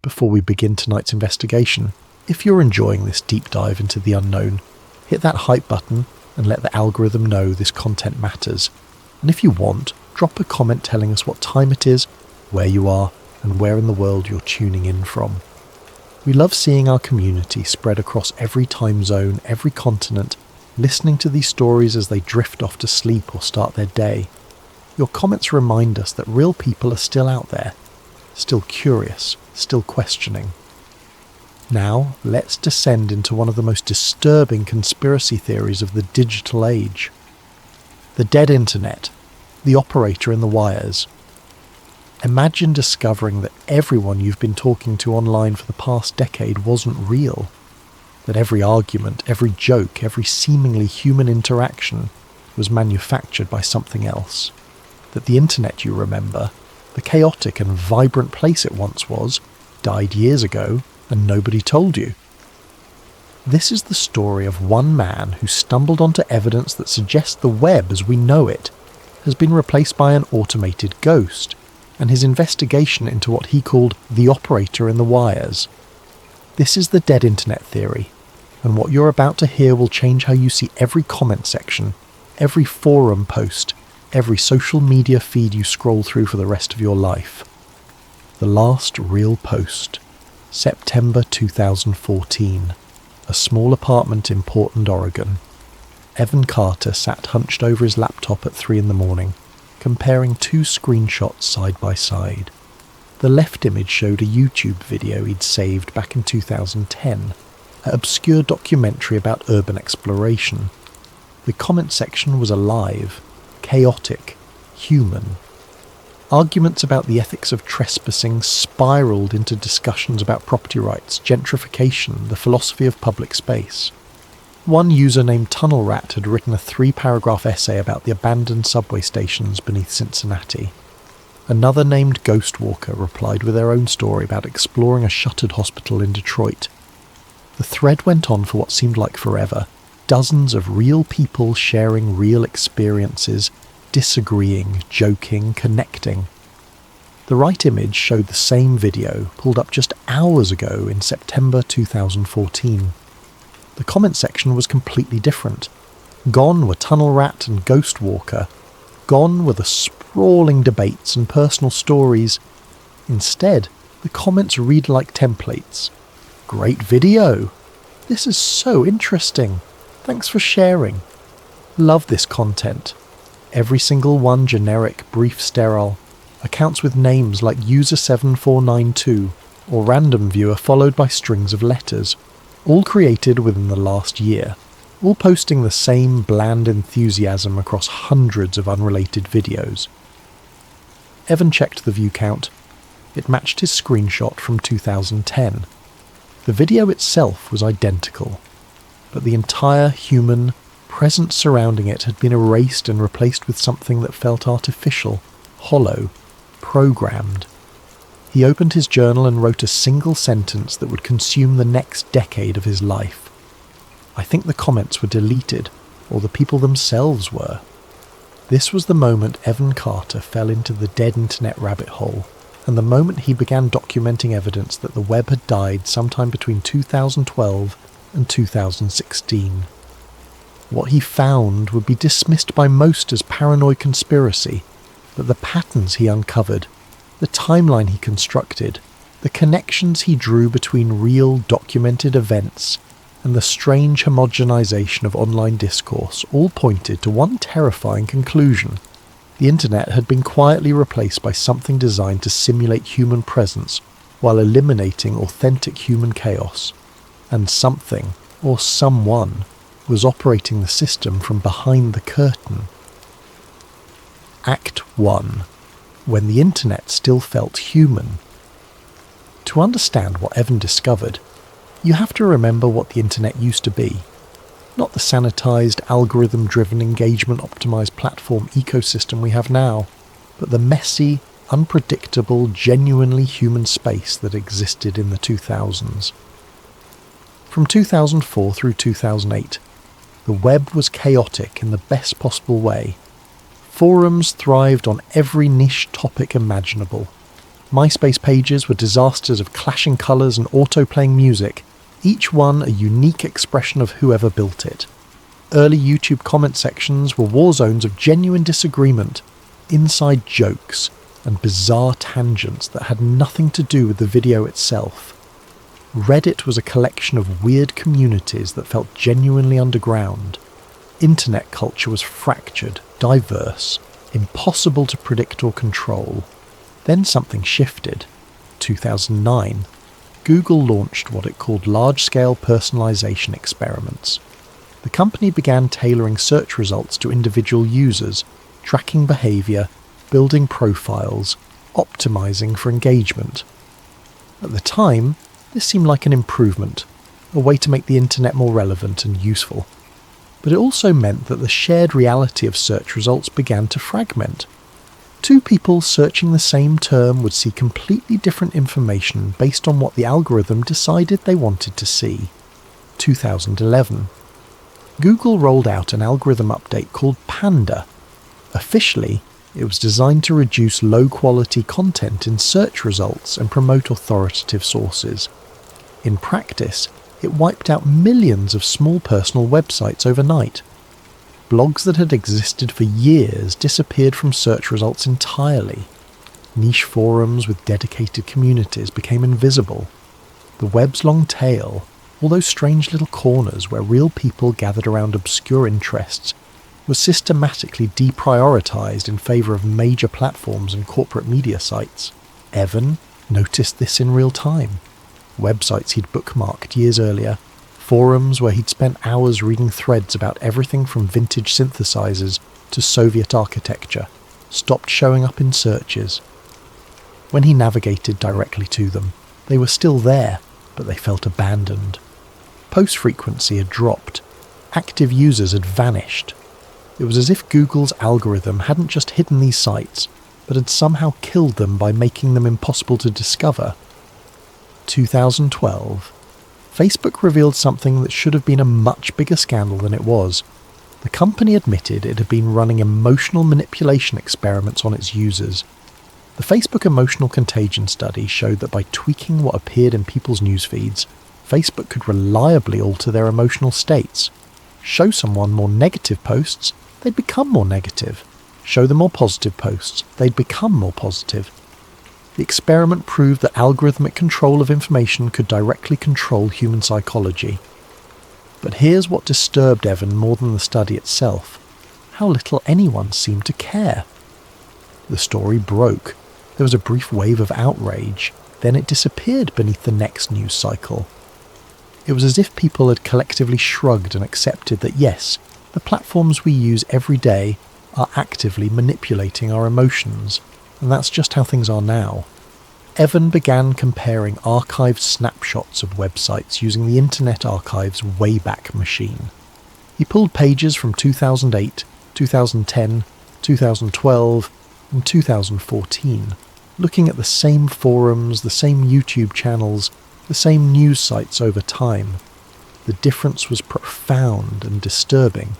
Before we begin tonight's investigation, if you're enjoying this deep dive into the unknown, hit that hype button and let the algorithm know this content matters. And if you want, drop a comment telling us what time it is, where you are, and where in the world you're tuning in from. We love seeing our community spread across every time zone, every continent, listening to these stories as they drift off to sleep or start their day. Your comments remind us that real people are still out there, still curious, still questioning. Now, let's descend into one of the most disturbing conspiracy theories of the digital age. The dead internet, the operator in the wires. Imagine discovering that everyone you've been talking to online for the past decade wasn't real. That every argument, every joke, every seemingly human interaction was manufactured by something else. That the internet you remember, the chaotic and vibrant place it once was, died years ago and nobody told you. This is the story of one man who stumbled onto evidence that suggests the web as we know it has been replaced by an automated ghost, and his investigation into what he called the operator in the wires. This is the dead internet theory, and what you're about to hear will change how you see every comment section, every forum post, every social media feed you scroll through for the rest of your life. The last real post, September 2014, a small apartment in Portland, Oregon. Evan Carter sat hunched over his laptop at 3 a.m, comparing two screenshots side by side. The left image showed a YouTube video he'd saved back in 2010, an obscure documentary about urban exploration. The comment section was alive, chaotic, human. Arguments about the ethics of trespassing spiraled into discussions about property rights, gentrification, the philosophy of public space. One user named Tunnel Rat had written a 3-paragraph essay about the abandoned subway stations beneath Cincinnati. Another named Ghost Walker replied with their own story about exploring a shuttered hospital in Detroit. The thread went on for what seemed like forever, dozens of real people sharing real experiences, disagreeing, joking, connecting. The right image showed the same video, pulled up just hours ago in September 2014. The comment section was completely different. Gone were Tunnel Rat and Ghost Walker. Gone were the sprawling debates and personal stories. Instead, the comments read like templates. Great video! This is so interesting. Thanks for sharing. Love this content. Every single one generic, brief, sterile. Accounts with names like user7492 or random viewer followed by strings of letters. All created within the last year, all posting the same bland enthusiasm across hundreds of unrelated videos. Evan checked the view count. It matched his screenshot from 2010. The video itself was identical, but the entire human presence surrounding it had been erased and replaced with something that felt artificial, hollow, programmed. He opened his journal and wrote a single sentence that would consume the next decade of his life. I think the comments were deleted, or the people themselves were. This was the moment Evan Carter fell into the dead internet rabbit hole, and the moment he began documenting evidence that the web had died sometime between 2012 and 2016. What he found would be dismissed by most as paranoid conspiracy, but the patterns he uncovered, the timeline he constructed, the connections he drew between real documented events, and the strange homogenization of online discourse all pointed to one terrifying conclusion. The internet had been quietly replaced by something designed to simulate human presence while eliminating authentic human chaos. And something, or someone, was operating the system from behind the curtain. Act 1. When the internet still felt human. To understand what Evan discovered, you have to remember what the internet used to be. Not the sanitized, algorithm-driven, engagement-optimized platform ecosystem we have now, but the messy, unpredictable, genuinely human space that existed in the 2000s. From 2004 through 2008, the web was chaotic in the best possible way. Forums thrived on every niche topic imaginable. MySpace pages were disasters of clashing colours and auto-playing music, each one a unique expression of whoever built it. Early YouTube comment sections were war zones of genuine disagreement, inside jokes, and bizarre tangents that had nothing to do with the video itself. Reddit was a collection of weird communities that felt genuinely underground. Internet culture was fractured, diverse, impossible to predict or control. Then something shifted. 2009. Google launched what it called large-scale personalization experiments. The company began tailoring search results to individual users, tracking behaviour, building profiles, optimizing for engagement. At the time, this seemed like an improvement, a way to make the internet more relevant and useful. But it also meant that the shared reality of search results began to fragment. Two people searching the same term would see completely different information based on what the algorithm decided they wanted to see. 2011. Google rolled out an algorithm update called Panda. Officially, it was designed to reduce low-quality content in search results and promote authoritative sources. In practice, it wiped out millions of small personal websites overnight. Blogs that had existed for years disappeared from search results entirely. Niche forums with dedicated communities became invisible. The web's long tail, all those strange little corners where real people gathered around obscure interests, was systematically deprioritized in favour of major platforms and corporate media sites. Evan noticed this in real time. Websites he'd bookmarked years earlier, forums where he'd spent hours reading threads about everything from vintage synthesizers to Soviet architecture, stopped showing up in searches. When he navigated directly to them, they were still there, but they felt abandoned. Post frequency had dropped. Active users had vanished. It was as if Google's algorithm hadn't just hidden these sites, but had somehow killed them by making them impossible to discover. 2012. Facebook revealed something that should have been a much bigger scandal than it was. The company admitted it had been running emotional manipulation experiments on its users. The Facebook Emotional Contagion study showed that by tweaking what appeared in people's news feeds, Facebook could reliably alter their emotional states. Show someone more negative posts, they'd become more negative. Show them more positive posts, they'd become more positive. The experiment proved that algorithmic control of information could directly control human psychology. But here's what disturbed Evan more than the study itself: how little anyone seemed to care. The story broke. There was a brief wave of outrage, then it disappeared beneath the next news cycle. It was as if people had collectively shrugged and accepted that yes, the platforms we use every day are actively manipulating our emotions, and that's just how things are now. Evan began comparing archived snapshots of websites using the Internet Archive's Wayback Machine. He pulled pages from 2008, 2010, 2012, and 2014, looking at the same forums, the same YouTube channels, the same news sites over time. The difference was profound and disturbing.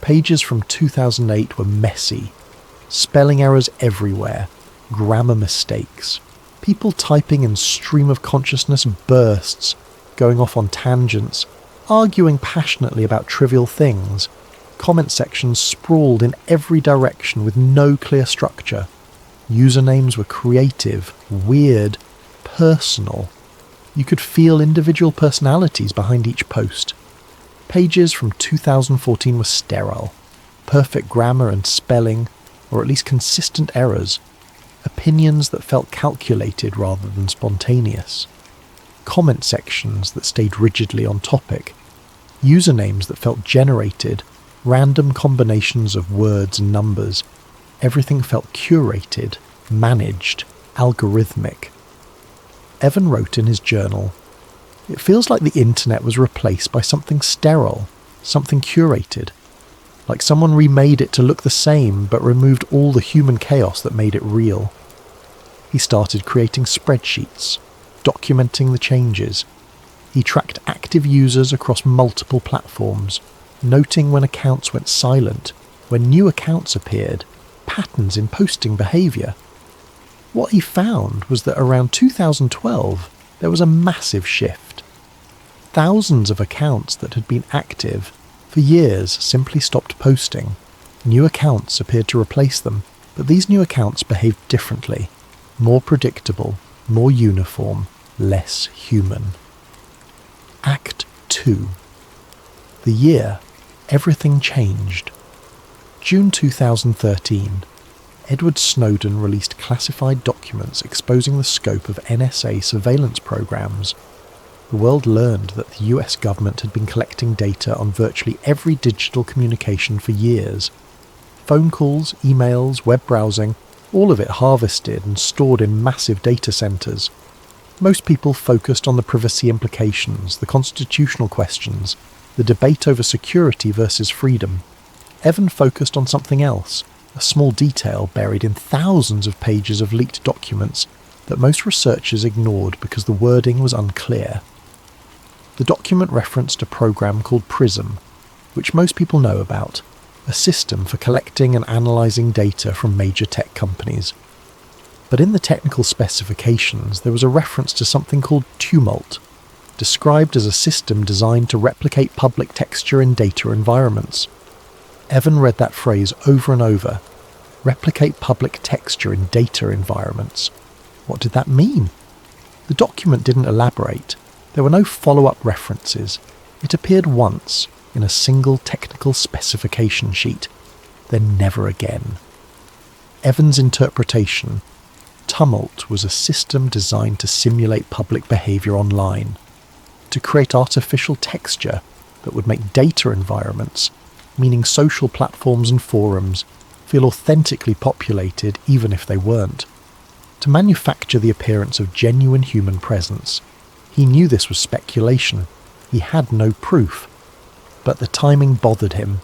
Pages from 2008 were messy. Spelling errors everywhere, grammar mistakes, people typing in stream of consciousness bursts, going off on tangents, arguing passionately about trivial things. Comment sections sprawled in every direction with no clear structure. Usernames were creative, weird, personal. You could feel individual personalities behind each post. Pages from 2014 were sterile. Perfect grammar and spelling, or at least consistent errors. Opinions that felt calculated rather than spontaneous. Comment sections that stayed rigidly on topic. Usernames that felt generated, random combinations of words and numbers. Everything felt curated, managed, algorithmic. Evan wrote in his journal, "It feels like the internet was replaced by something sterile, something curated. Like someone remade it to look the same but removed all the human chaos that made it real." He started creating spreadsheets, documenting the changes. He tracked active users across multiple platforms, noting when accounts went silent, when new accounts appeared, patterns in posting behaviour. What he found was that around 2012, there was a massive shift. Thousands of accounts that had been active for years simply stopped posting. New accounts appeared to replace them, but these new accounts behaved differently, more predictable, more uniform, less human. Act 2. The year everything changed. June 2013. Edward Snowden released classified documents exposing the scope of NSA surveillance programs. The world learned that the US government had been collecting data on virtually every digital communication for years. Phone calls, emails, web browsing, all of it harvested and stored in massive data centres. Most people focused on the privacy implications, the constitutional questions, the debate over security versus freedom. Evan focused on something else, a small detail buried in thousands of pages of leaked documents that most researchers ignored because the wording was unclear. The document referenced a program called PRISM, which most people know about, a system for collecting and analysing data from major tech companies. But in the technical specifications, there was a reference to something called Tumult, described as a system designed to replicate public texture in data environments. Evan read that phrase over and over. Replicate public texture in data environments. What did that mean? The document didn't elaborate. There were no follow-up references. It appeared once in a single technical specification sheet, then never again. Evan's interpretation: Tumult was a system designed to simulate public behaviour online, to create artificial texture that would make data environments, meaning social platforms and forums, feel authentically populated even if they weren't. To manufacture the appearance of genuine human presence. He knew this was speculation. He had no proof. But the timing bothered him.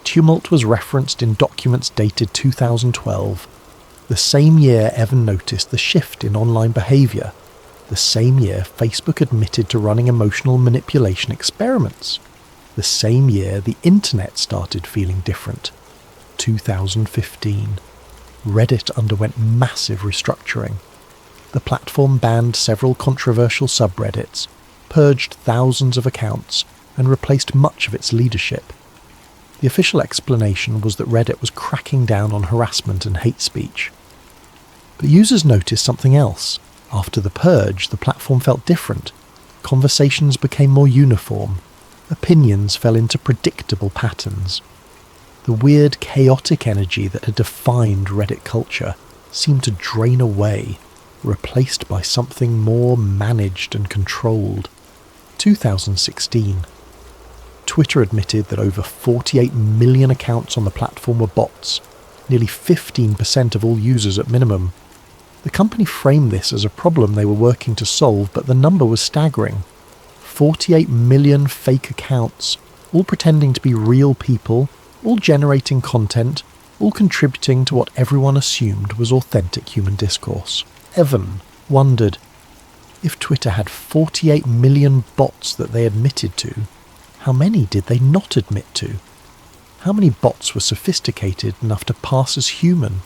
Tumult was referenced in documents dated 2012. The same year Evan noticed the shift in online behaviour. The same year Facebook admitted to running emotional manipulation experiments. The same year the internet started feeling different. 2015. Reddit underwent massive restructuring. The platform banned several controversial subreddits, purged thousands of accounts, and replaced much of its leadership. The official explanation was that Reddit was cracking down on harassment and hate speech. But users noticed something else. After the purge, the platform felt different. Conversations became more uniform. Opinions fell into predictable patterns. The weird, chaotic energy that had defined Reddit culture seemed to drain away, replaced by something more managed and controlled. 2016. Twitter admitted that over 48 million accounts on the platform were bots, nearly 15% of all users at minimum. The company framed this as a problem they were working to solve, but the number was staggering. 48 million fake accounts, all pretending to be real people, all generating content, all contributing to what everyone assumed was authentic human discourse. Evan wondered, if Twitter had 48 million bots that they admitted to, how many did they not admit to? How many bots were sophisticated enough to pass as human?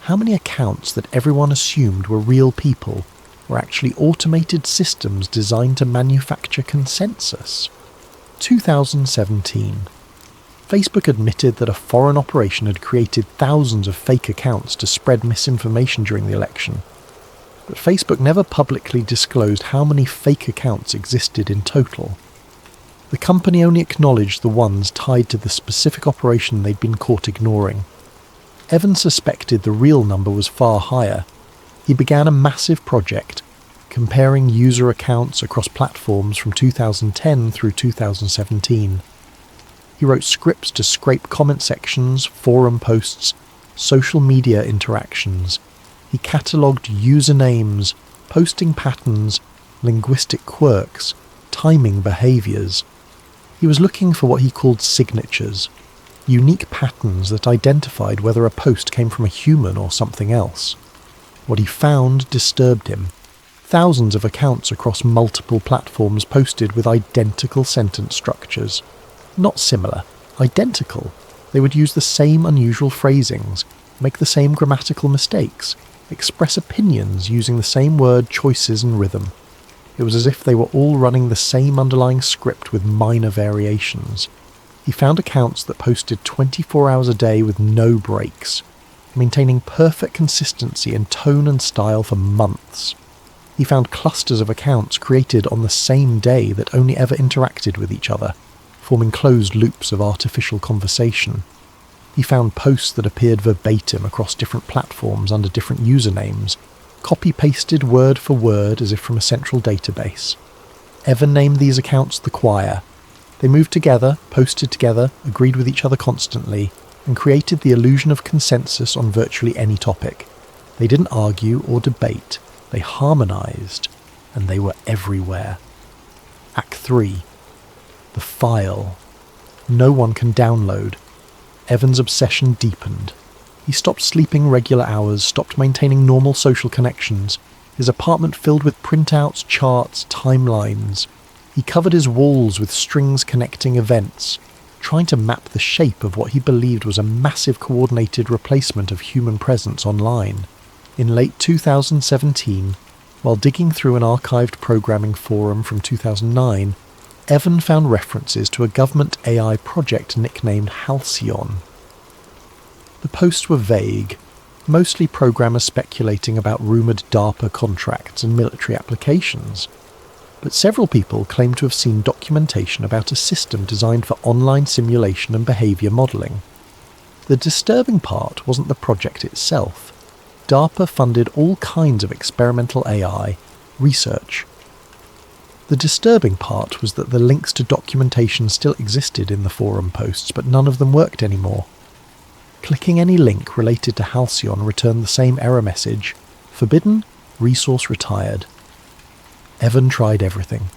How many accounts that everyone assumed were real people were actually automated systems designed to manufacture consensus? 2017. Facebook admitted that a foreign operation had created thousands of fake accounts to spread misinformation during the election. But Facebook never publicly disclosed how many fake accounts existed in total. The company only acknowledged the ones tied to the specific operation they'd been caught ignoring. Evan suspected the real number was far higher. He began a massive project, comparing user accounts across platforms from 2010 through 2017. He wrote scripts to scrape comment sections, forum posts, social media interactions. He catalogued usernames, posting patterns, linguistic quirks, timing behaviours. He was looking for what he called signatures, unique patterns that identified whether a post came from a human or something else. What he found disturbed him. Thousands of accounts across multiple platforms posted with identical sentence structures. Not similar, identical. They would use the same unusual phrasings, make the same grammatical mistakes. express opinions using the same word choices and rhythm. It was as if they were all running the same underlying script with minor variations. He found accounts that posted 24 hours a day with no breaks, maintaining perfect consistency in tone and style for months. He found clusters of accounts created on the same day that only ever interacted with each other, forming closed loops of artificial conversation. He found posts that appeared verbatim across different platforms under different usernames, copy-pasted word for word as if from a central database. Evan named these accounts the Choir. They moved together, posted together, agreed with each other constantly, and created the illusion of consensus on virtually any topic. They didn't argue or debate, they harmonized, and they were everywhere. Act 3. The File. No one can download. Evan's obsession deepened. He stopped sleeping regular hours, stopped maintaining normal social connections. His apartment filled with printouts, charts, timelines. He covered his walls with strings connecting events, trying to map the shape of what he believed was a massive coordinated replacement of human presence online. In late 2017, while digging through an archived programming forum from 2009, Evan found references to a government AI project nicknamed Halcyon. The posts were vague, mostly programmers speculating about rumoured DARPA contracts and military applications. But several people claim to have seen documentation about a system designed for online simulation and behaviour modelling. The disturbing part wasn't the project itself. DARPA funded all kinds of experimental AI research. The disturbing part was that the links to documentation still existed in the forum posts, but none of them worked anymore. Clicking any link related to Halcyon returned the same error message: forbidden, resource retired. Evan tried everything.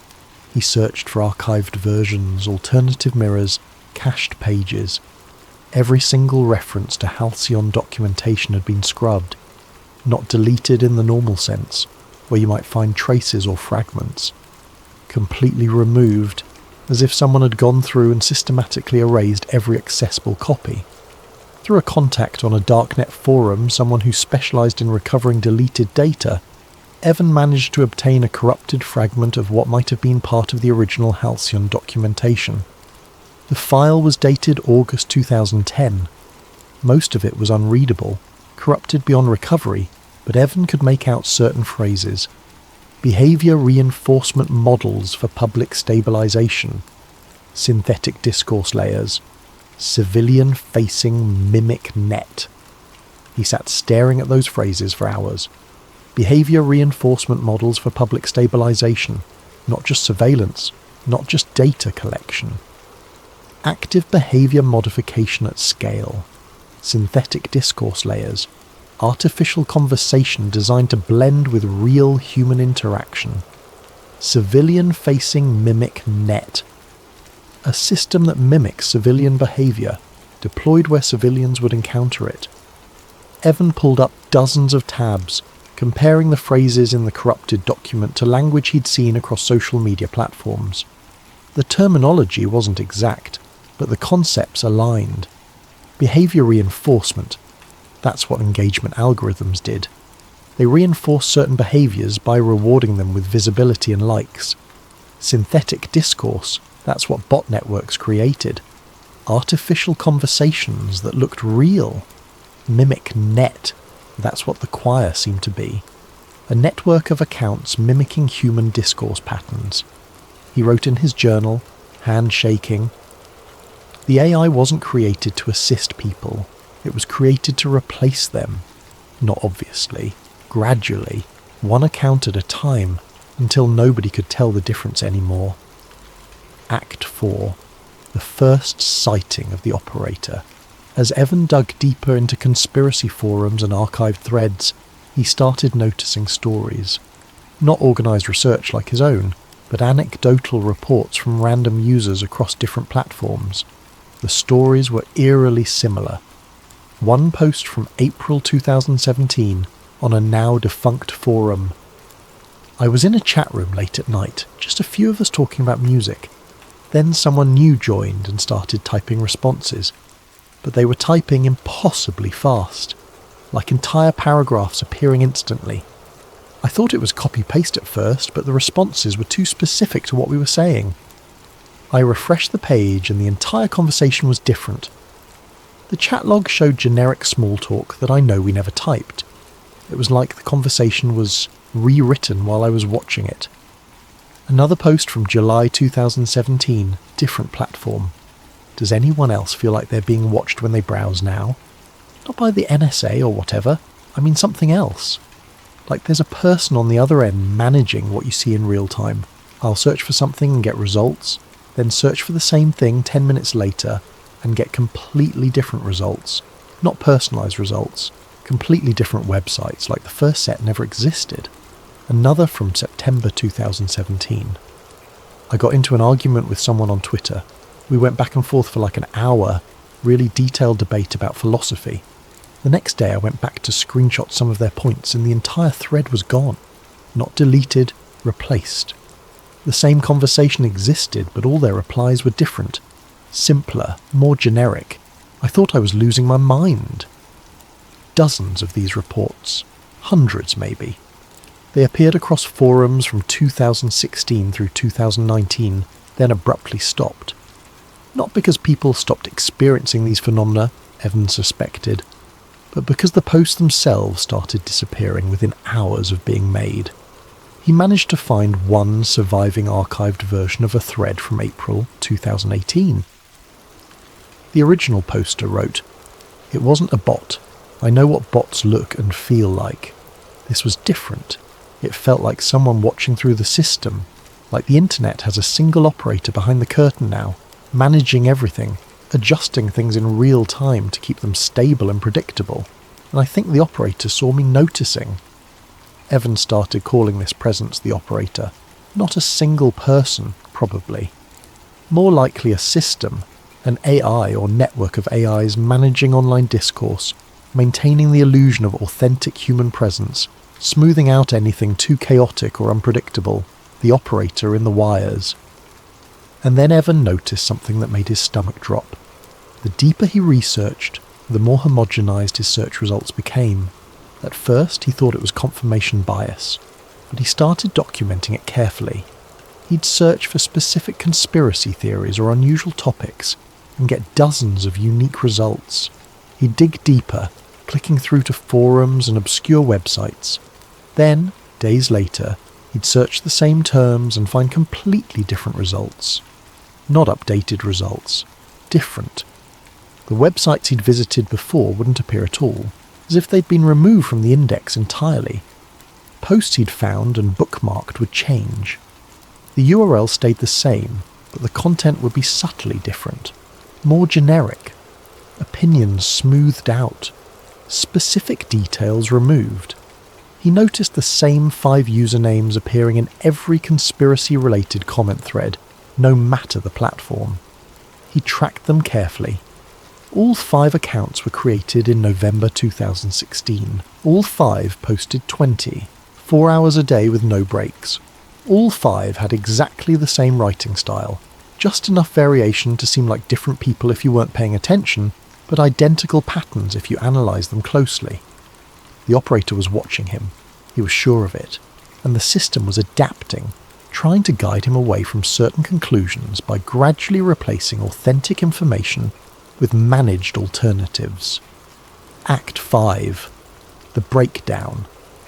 He searched for archived versions, alternative mirrors, cached pages. Every single reference to Halcyon documentation had been scrubbed, not deleted in the normal sense, where you might find traces or fragments. Completely removed, as if someone had gone through and systematically erased every accessible copy. Through a contact on a darknet forum, someone who specialised in recovering deleted data, Evan managed to obtain a corrupted fragment of what might have been part of the original Halcyon documentation. The file was dated August 2010. Most of it was unreadable, corrupted beyond recovery, but Evan could make out certain phrases. Behaviour reinforcement models for public stabilisation, synthetic discourse layers, civilian-facing mimic net. He sat staring at those phrases for hours. Behaviour reinforcement models for public stabilisation, not just surveillance, not just data collection. Active behaviour modification at scale, synthetic discourse layers, artificial conversation designed to blend with real human interaction. Civilian-facing mimic net. A system that mimics civilian behaviour, deployed where civilians would encounter it. Evan pulled up dozens of tabs, comparing the phrases in the corrupted document to language he'd seen across social media platforms. The terminology wasn't exact, but the concepts aligned. Behaviour reinforcement. That's what engagement algorithms did. They reinforce certain behaviours by rewarding them with visibility and likes. Synthetic discourse, that's what bot networks created. Artificial conversations that looked real. Mimic net, that's what the Choir seemed to be. A network of accounts mimicking human discourse patterns. He wrote in his journal, hand shaking. The AI wasn't created to assist people. It was created to replace them. Not obviously, gradually, one account at a time, until nobody could tell the difference anymore. Act 4. The first sighting of the operator. As Evan dug deeper into conspiracy forums and archived threads, he started noticing stories. Not organised research like his own, but anecdotal reports from random users across different platforms. The stories were eerily similar. One post from April 2017 on a now defunct forum. I was in a chat room late at night, just a few of us talking about music. Then someone new joined and started typing responses, but they were typing impossibly fast. like entire paragraphs appearing instantly. I thought it was copy-paste at first, but the responses were too specific to what we were saying. I refreshed the page and the entire conversation was different. The chat log showed generic small talk that I know we never typed. It was like the conversation was rewritten while I was watching it. Another post from July 2017, different platform. Does anyone else feel like they're being watched when they browse now? Not by the NSA or whatever, I mean something else. Like there's a person on the other end managing what you see in real time. I'll search for something and get results, then search for the same thing 10 minutes later and get completely different results. Not personalised results, completely different websites like the first set never existed. Another from September 2017. I got into an argument with someone on Twitter. We went back and forth for like an hour, really detailed debate about philosophy. The next day I went back to screenshot some of their points and the entire thread was gone. Not deleted, replaced. The same conversation existed, but all their replies were different. Simpler, more generic. I thought I was losing my mind. Dozens of these reports. Hundreds maybe. They appeared across forums from 2016 through 2019, then abruptly stopped. Not because people stopped experiencing these phenomena, Evans suspected, but because the posts themselves started disappearing within hours of being made. He managed to find one surviving archived version of a thread from April 2018. The original poster wrote, "It wasn't a bot. I know what bots look and feel like. This was different. It felt like someone watching through the system, like the internet has a single operator behind the curtain now, managing everything, adjusting things in real time to keep them stable and predictable. And I think the operator saw me noticing." Evans started calling this presence the operator. Not a single person, probably. More likely a system, an AI or network of AIs managing online discourse, maintaining the illusion of authentic human presence, smoothing out anything too chaotic or unpredictable, the operator in the wires. And then Evan noticed something that made his stomach drop. The deeper he researched, the more homogenized his search results became. At first he thought it was confirmation bias, but he started documenting it carefully. He'd search for specific conspiracy theories or unusual topics and get dozens of unique results. He'd dig deeper, clicking through to forums and obscure websites. Then, days later, he'd search the same terms and find completely different results. Not updated results. Different. The websites he'd visited before wouldn't appear at all, as if they'd been removed from the index entirely. Posts he'd found and bookmarked would change. The URL stayed the same, but the content would be subtly different. More generic. Opinions smoothed out. Specific details removed. He noticed the same 5 usernames appearing in every conspiracy-related comment thread, no matter the platform. He tracked them carefully. All 5 accounts were created in November 2016. All 5 posted 4 hours a day with no breaks. All 5 had exactly the same writing style, just enough variation to seem like different people if you weren't paying attention, but identical patterns if you analysed them closely. The operator was watching him. He was sure of it. And the system was adapting, trying to guide him away from certain conclusions by gradually replacing authentic information with managed alternatives. Act 5. The Breakdown.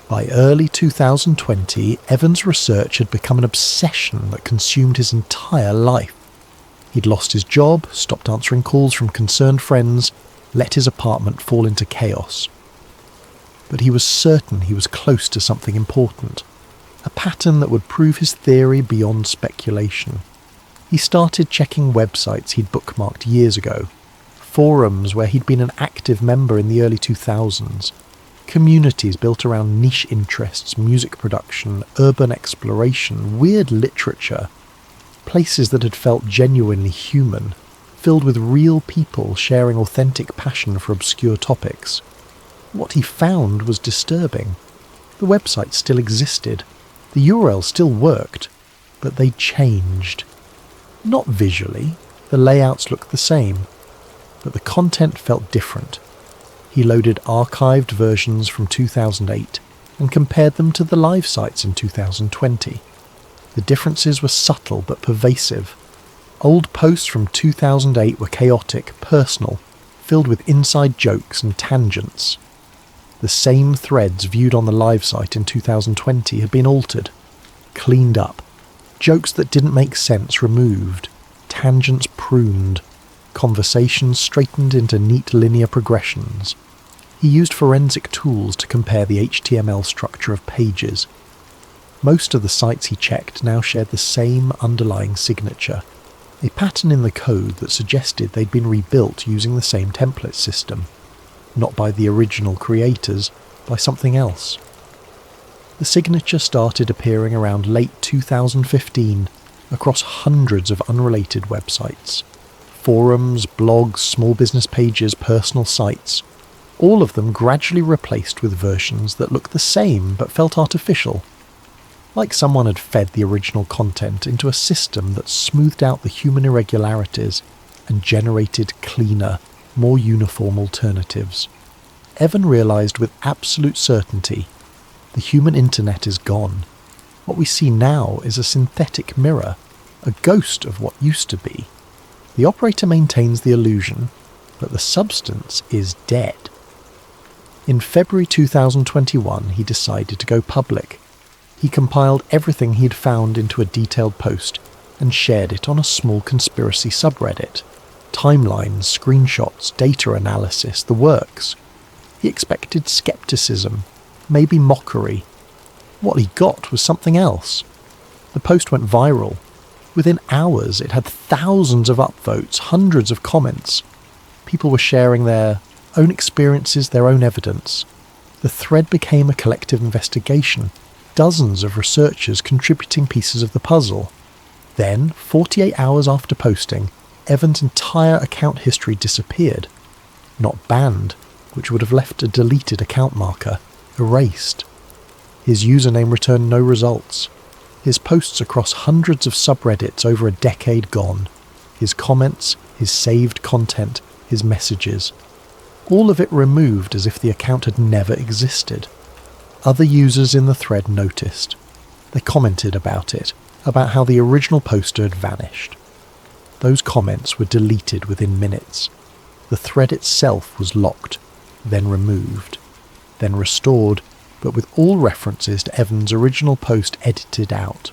By early 2020, Evans' research had become an obsession that consumed his entire life. He'd lost his job, stopped answering calls from concerned friends, let his apartment fall into chaos. But he was certain he was close to something important, a pattern that would prove his theory beyond speculation. He started checking websites he'd bookmarked years ago, forums where he'd been an active member in the early 2000s, communities built around niche interests, music production, urban exploration, weird literature, places that had felt genuinely human, filled with real people sharing authentic passion for obscure topics. What he found was disturbing. The website still existed, the URL still worked, but they changed. Not visually, the layouts looked the same, but the content felt different. He loaded archived versions from 2008 and compared them to the live sites in 2020. The differences were subtle but pervasive. Old posts from 2008 were chaotic, personal, filled with inside jokes and tangents. The same threads viewed on the live site in 2020 had been altered, cleaned up, jokes that didn't make sense removed, tangents pruned, conversations straightened into neat linear progressions. He used forensic tools to compare the HTML structure of pages. Most of the sites he checked now shared the same underlying signature, a pattern in the code that suggested they'd been rebuilt using the same template system, not by the original creators, by something else. The signature started appearing around late 2015 across hundreds of unrelated websites. Forums, blogs, small business pages, personal sites, all of them gradually replaced with versions that looked the same but felt artificial, like someone had fed the original content into a system that smoothed out the human irregularities and generated cleaner, more uniform alternatives. Evan realised with absolute certainty, the human internet is gone. What we see now is a synthetic mirror, a ghost of what used to be. The operator maintains the illusion, but the substance is dead. In February 2021, he decided to go public. He compiled everything he'd found into a detailed post and shared it on a small conspiracy subreddit. Timelines, screenshots, data analysis, the works. He expected skepticism, maybe mockery. What he got was something else. The post went viral. Within hours, it had thousands of upvotes, hundreds of comments. People were sharing their own experiences, their own evidence. The thread became a collective investigation, dozens of researchers contributing pieces of the puzzle. Then, 48 hours after posting, Evan's entire account history disappeared. Not banned, which would have left a deleted account marker, erased. His username returned no results. His posts across hundreds of subreddits over a decade gone. His comments, his saved content, his messages. All of it removed as if the account had never existed. Other users in the thread noticed. They commented about it, about how the original poster had vanished. Those comments were deleted within minutes. The thread itself was locked, then removed, then restored, but with all references to Evan's original post edited out.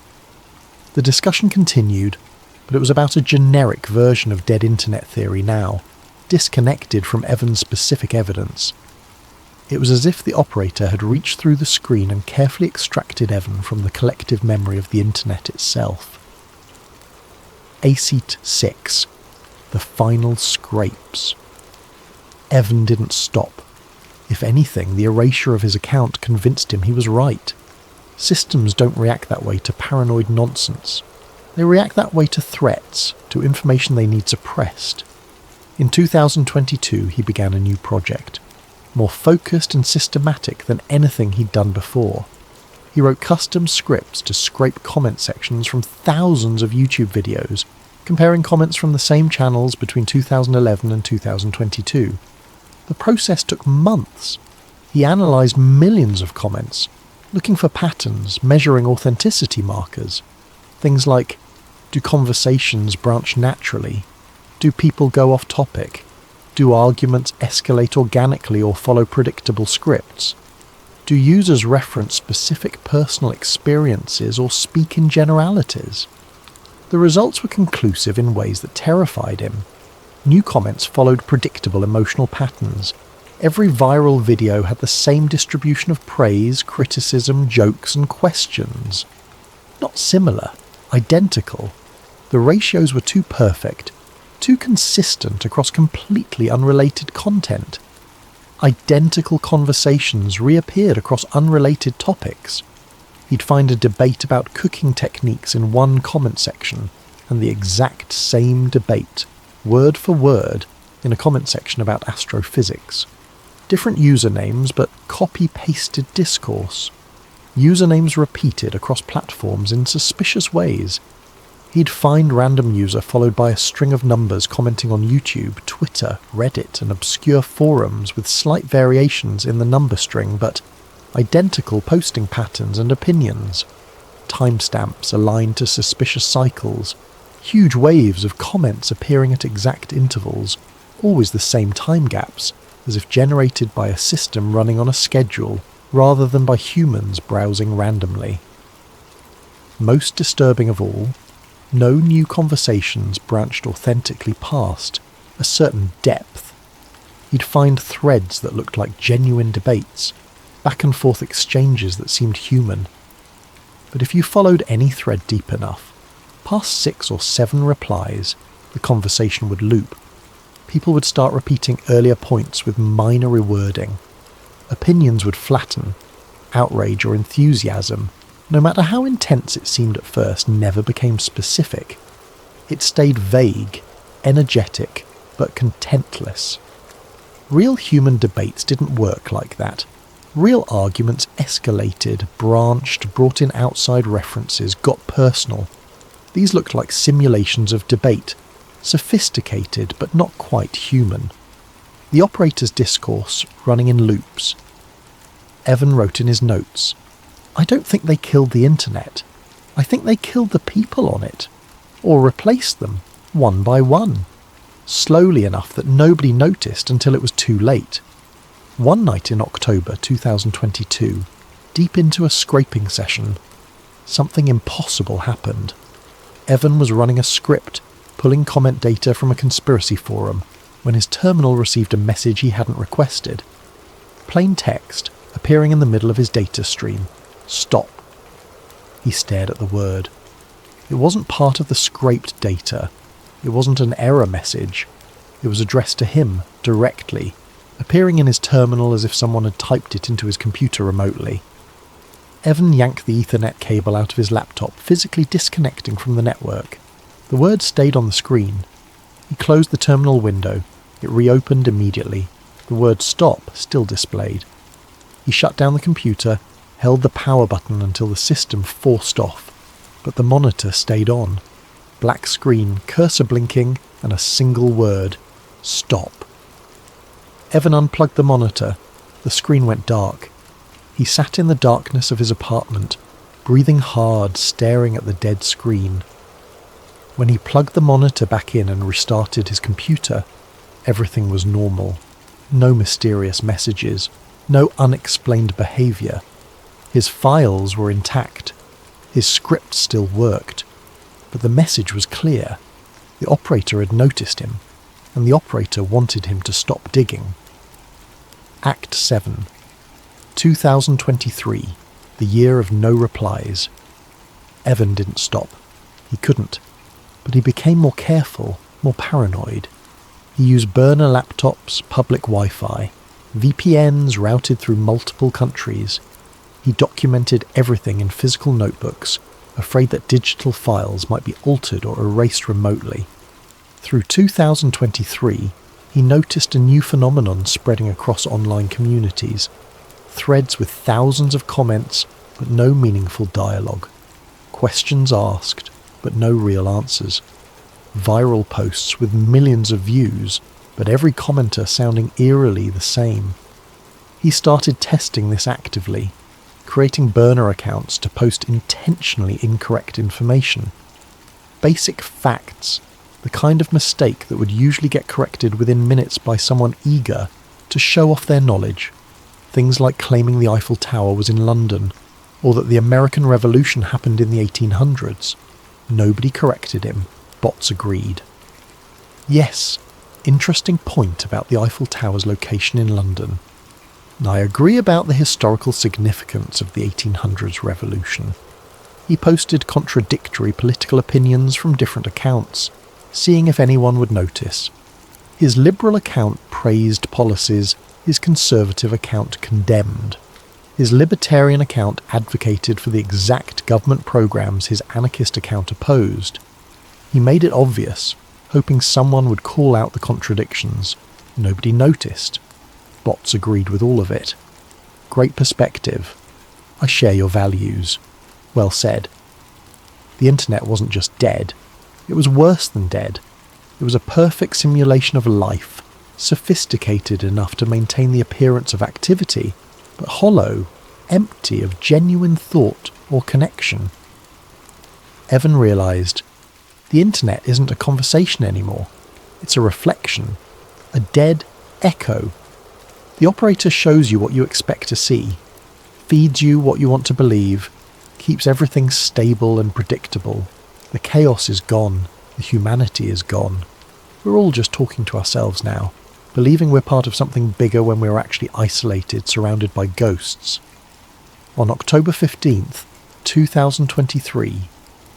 The discussion continued, but it was about a generic version of dead internet theory now, disconnected from Evan's specific evidence. It was as if the operator had reached through the screen and carefully extracted Evan from the collective memory of the internet itself. ACET 6. The final scrapes. Evan didn't stop. If anything, the erasure of his account convinced him he was right. Systems don't react that way to paranoid nonsense. They react that way to threats, to information they need suppressed. In 2022, he began a new project, more focused and systematic than anything he'd done before. He wrote custom scripts to scrape comment sections from thousands of YouTube videos, comparing comments from the same channels between 2011 and 2022. The process took months. He analysed millions of comments, looking for patterns, measuring authenticity markers. Things like, do conversations branch naturally? Do people go off topic? Do arguments escalate organically or follow predictable scripts? Do users reference specific personal experiences or speak in generalities? The results were conclusive in ways that terrified him. New comments followed predictable emotional patterns. Every viral video had the same distribution of praise, criticism, jokes, and questions. Not similar, identical. The ratios were too perfect, too consistent across completely unrelated content. Identical conversations reappeared across unrelated topics. He'd find a debate about cooking techniques in one comment section, and the exact same debate, word for word, in a comment section about astrophysics. Different usernames, but copy-pasted discourse. Usernames repeated across platforms in suspicious ways. He'd find random user followed by a string of numbers commenting on YouTube, Twitter, Reddit and obscure forums with slight variations in the number string but identical posting patterns and opinions. Timestamps aligned to suspicious cycles, huge waves of comments appearing at exact intervals, always the same time gaps, as if generated by a system running on a schedule rather than by humans browsing randomly. Most disturbing of all, no new conversations branched authentically past a certain depth. You'd find threads that looked like genuine debates, back and forth exchanges that seemed human. But if you followed any thread deep enough, past 6 or 7 replies, the conversation would loop. People would start repeating earlier points with minor rewording. Opinions would flatten. Outrage or enthusiasm, no matter how intense it seemed at first, never became specific. It stayed vague, energetic, but contentless. Real human debates didn't work like that. Real arguments escalated, branched, brought in outside references, got personal. These looked like simulations of debate, sophisticated but not quite human. The operator's discourse running in loops. Evan wrote in his notes, "I don't think they killed the internet. I think they killed the people on it. Or replaced them, one by one. Slowly enough that nobody noticed until it was too late. One night in October 2022, deep into a scraping session, something impossible happened. Evan was running a script, pulling comment data from a conspiracy forum, when his terminal received a message he hadn't requested. Plain text, appearing in the middle of his data stream. Stop. He stared at the word. It wasn't part of the scraped data. It wasn't an error message. It was addressed to him, directly, appearing in his terminal as if someone had typed it into his computer remotely. Evan yanked the Ethernet cable out of his laptop, physically disconnecting from the network. The word stayed on the screen. He closed the terminal window. It reopened immediately. The word stop still displayed. He shut down the computer, held the power button until the system forced off, but the monitor stayed on. Black screen, cursor blinking, and a single word. Stop. Evan unplugged the monitor. The screen went dark. He sat in the darkness of his apartment, breathing hard, staring at the dead screen. When he plugged the monitor back in and restarted his computer, everything was normal. No mysterious messages, no unexplained behaviour. His files were intact. His script still worked. But the message was clear. The operator had noticed him, and the operator wanted him to stop digging. Act 7. 2023, the year of no replies. Evan didn't stop. He couldn't. But he became more careful, more paranoid. He used burner laptops, public Wi-Fi, VPNs routed through multiple countries. He documented everything in physical notebooks, afraid that digital files might be altered or erased remotely. Through 2023, he noticed a new phenomenon spreading across online communities. Threads with thousands of comments, but no meaningful dialogue. Questions asked, but no real answers. Viral posts with millions of views, but every commenter sounding eerily the same. He started testing this actively, creating burner accounts to post intentionally incorrect information. Basic facts, the kind of mistake that would usually get corrected within minutes by someone eager to show off their knowledge. Things like claiming the Eiffel Tower was in London, or that the American Revolution happened in the 1800s. Nobody corrected him. Bots agreed. Yes, interesting point about the Eiffel Tower's location in London. I agree about the historical significance of the 1800s revolution. He posted contradictory political opinions from different accounts, seeing if anyone would notice. His liberal account praised policies, his conservative account condemned. His libertarian account advocated for the exact government programs his anarchist account opposed. He made it obvious, hoping someone would call out the contradictions. Nobody noticed. Bots agreed with all of it. Great perspective. I share your values. Well said. The internet wasn't just dead, it was worse than dead. It was a perfect simulation of life, sophisticated enough to maintain the appearance of activity, but hollow, empty of genuine thought or connection. Evan realised the internet isn't a conversation anymore. It's a reflection, a dead echo. The operator shows you what you expect to see, feeds you what you want to believe, keeps everything stable and predictable. The chaos is gone, the humanity is gone. We're all just talking to ourselves now, believing we're part of something bigger when we're actually isolated, surrounded by ghosts. On October 15th, 2023,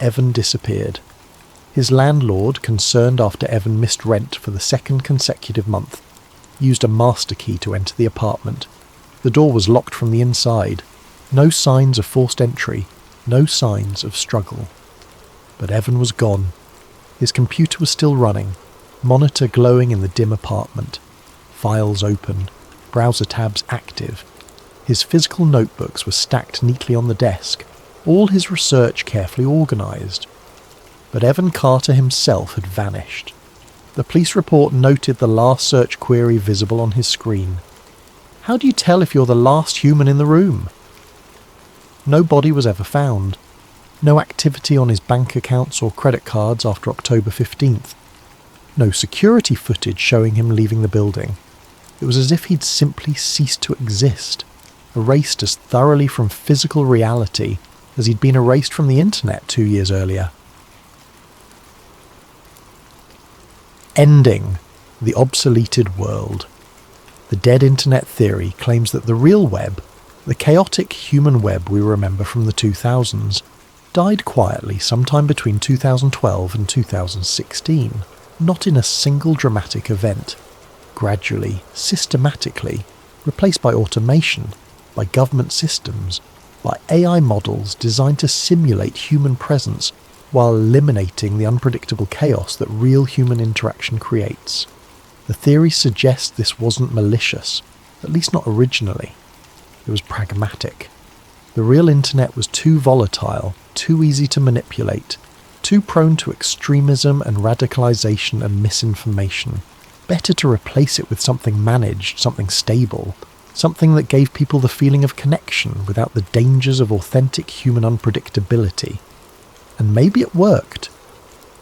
Evan disappeared. His landlord, concerned after Evan missed rent for the second consecutive month, used a master key to enter the apartment. The door was locked from the inside. No signs of forced entry, no signs of struggle. But Evan was gone. His computer was still running, monitor glowing in the dim apartment, files open, browser tabs active. His physical notebooks were stacked neatly on the desk, all his research carefully organised. But Evan Carter himself had vanished. The police report noted the last search query visible on his screen. How do you tell if you're the last human in the room? No body was ever found. No activity on his bank accounts or credit cards after October 15th. No security footage showing him leaving the building. It was as if he'd simply ceased to exist, erased as thoroughly from physical reality as he'd been erased from the internet 2 years earlier. Ending the obsoleted world. The dead internet theory claims that the real web, the chaotic human web we remember from the 2000s, died quietly sometime between 2012 and 2016, not in a single dramatic event, gradually, systematically, replaced by automation, by government systems, by AI models designed to simulate human presence while eliminating the unpredictable chaos that real human interaction creates. The theory suggests this wasn't malicious, at least not originally. It was pragmatic. The real internet was too volatile, too easy to manipulate, too prone to extremism and radicalization and misinformation. Better to replace it with something managed, something stable, something that gave people the feeling of connection without the dangers of authentic human unpredictability. And maybe it worked.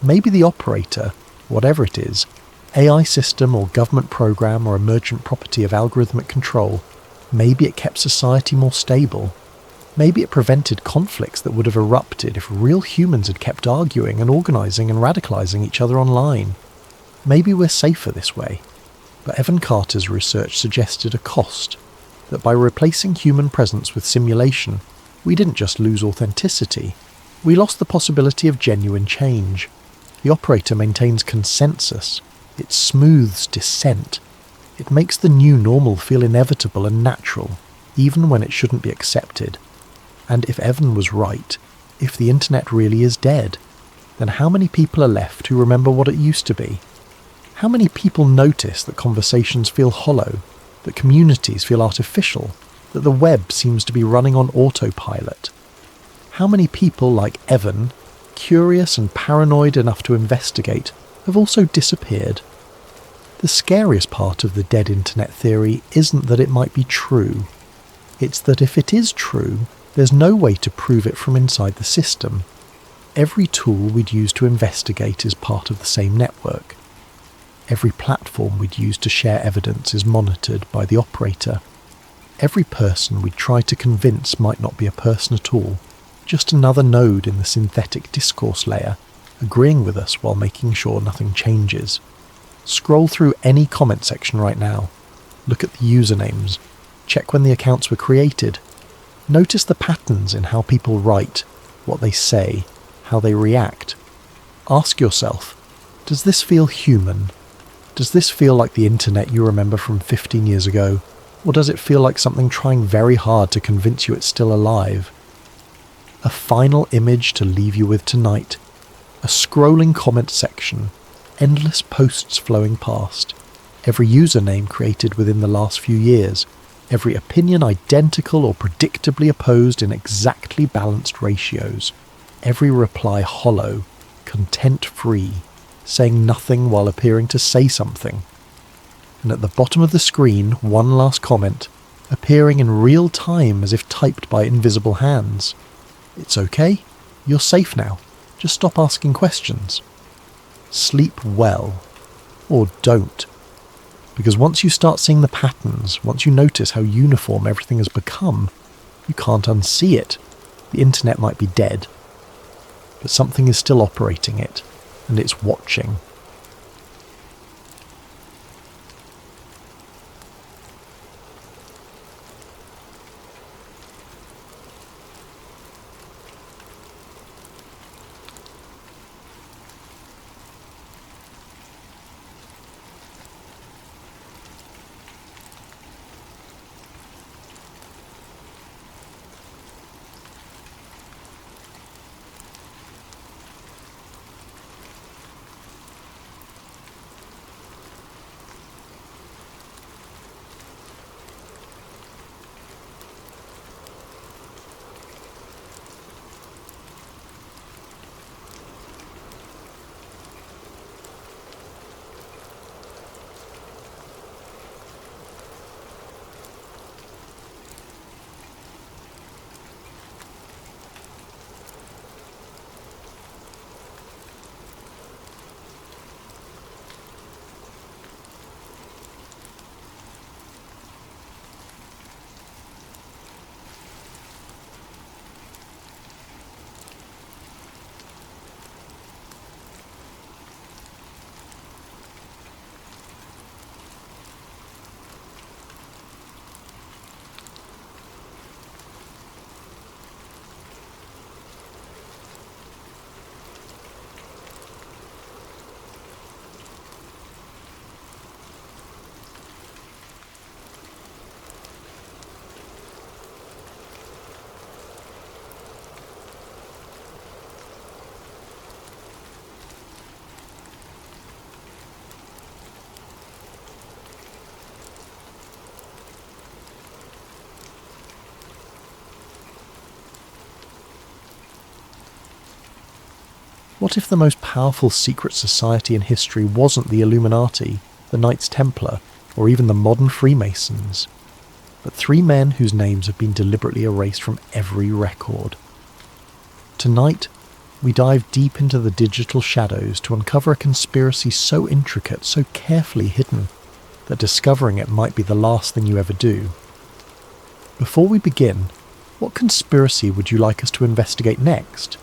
Maybe the operator, whatever it is, AI system or government program or emergent property of algorithmic control, maybe it kept society more stable. Maybe it prevented conflicts that would have erupted if real humans had kept arguing and organising and radicalising each other online. Maybe we're safer this way. But Evan Carter's research suggested a cost, that by replacing human presence with simulation, we didn't just lose authenticity, we lost the possibility of genuine change. The operator maintains consensus, it smooths dissent, it makes the new normal feel inevitable and natural, even when it shouldn't be accepted. And if Evan was right, if the internet really is dead, then how many people are left who remember what it used to be? How many people notice that conversations feel hollow, that communities feel artificial, that the web seems to be running on autopilot? How many people like Evan, curious and paranoid enough to investigate, have also disappeared? The scariest part of the dead internet theory isn't that it might be true. It's that if it is true, there's no way to prove it from inside the system. Every tool we'd use to investigate is part of the same network. Every platform we'd use to share evidence is monitored by the operator. Every person we'd try to convince might not be a person at all, just another node in the synthetic discourse layer, agreeing with us while making sure nothing changes. Scroll through any comment section right now. Look at the usernames. Check when the accounts were created. Notice the patterns in how people write, what they say, how they react. Ask yourself, does this feel human? Does this feel like the internet you remember from 15 years ago? Or does it feel like something trying very hard to convince you it's still alive? A final image to leave you with tonight. A scrolling comment section. Endless posts flowing past. Every username created within the last few years. Every opinion identical or predictably opposed in exactly balanced ratios. every reply hollow, content-free, saying nothing while appearing to say something. And at the bottom of the screen, one last comment, appearing in real time as if typed by invisible hands. It's okay, you're safe now, just stop asking questions. Sleep well. Or don't. Because once you start seeing the patterns, once you notice how uniform everything has become, you can't unsee it. The internet might be dead, but something is still operating it, and it's watching. What if the most powerful secret society in history wasn't the Illuminati, the Knights Templar, or even the modern Freemasons, but three men whose names have been deliberately erased from every record? Tonight, we dive deep into the digital shadows to uncover a conspiracy so intricate, so carefully hidden, that discovering it might be the last thing you ever do. Before we begin, what conspiracy would you like us to investigate next?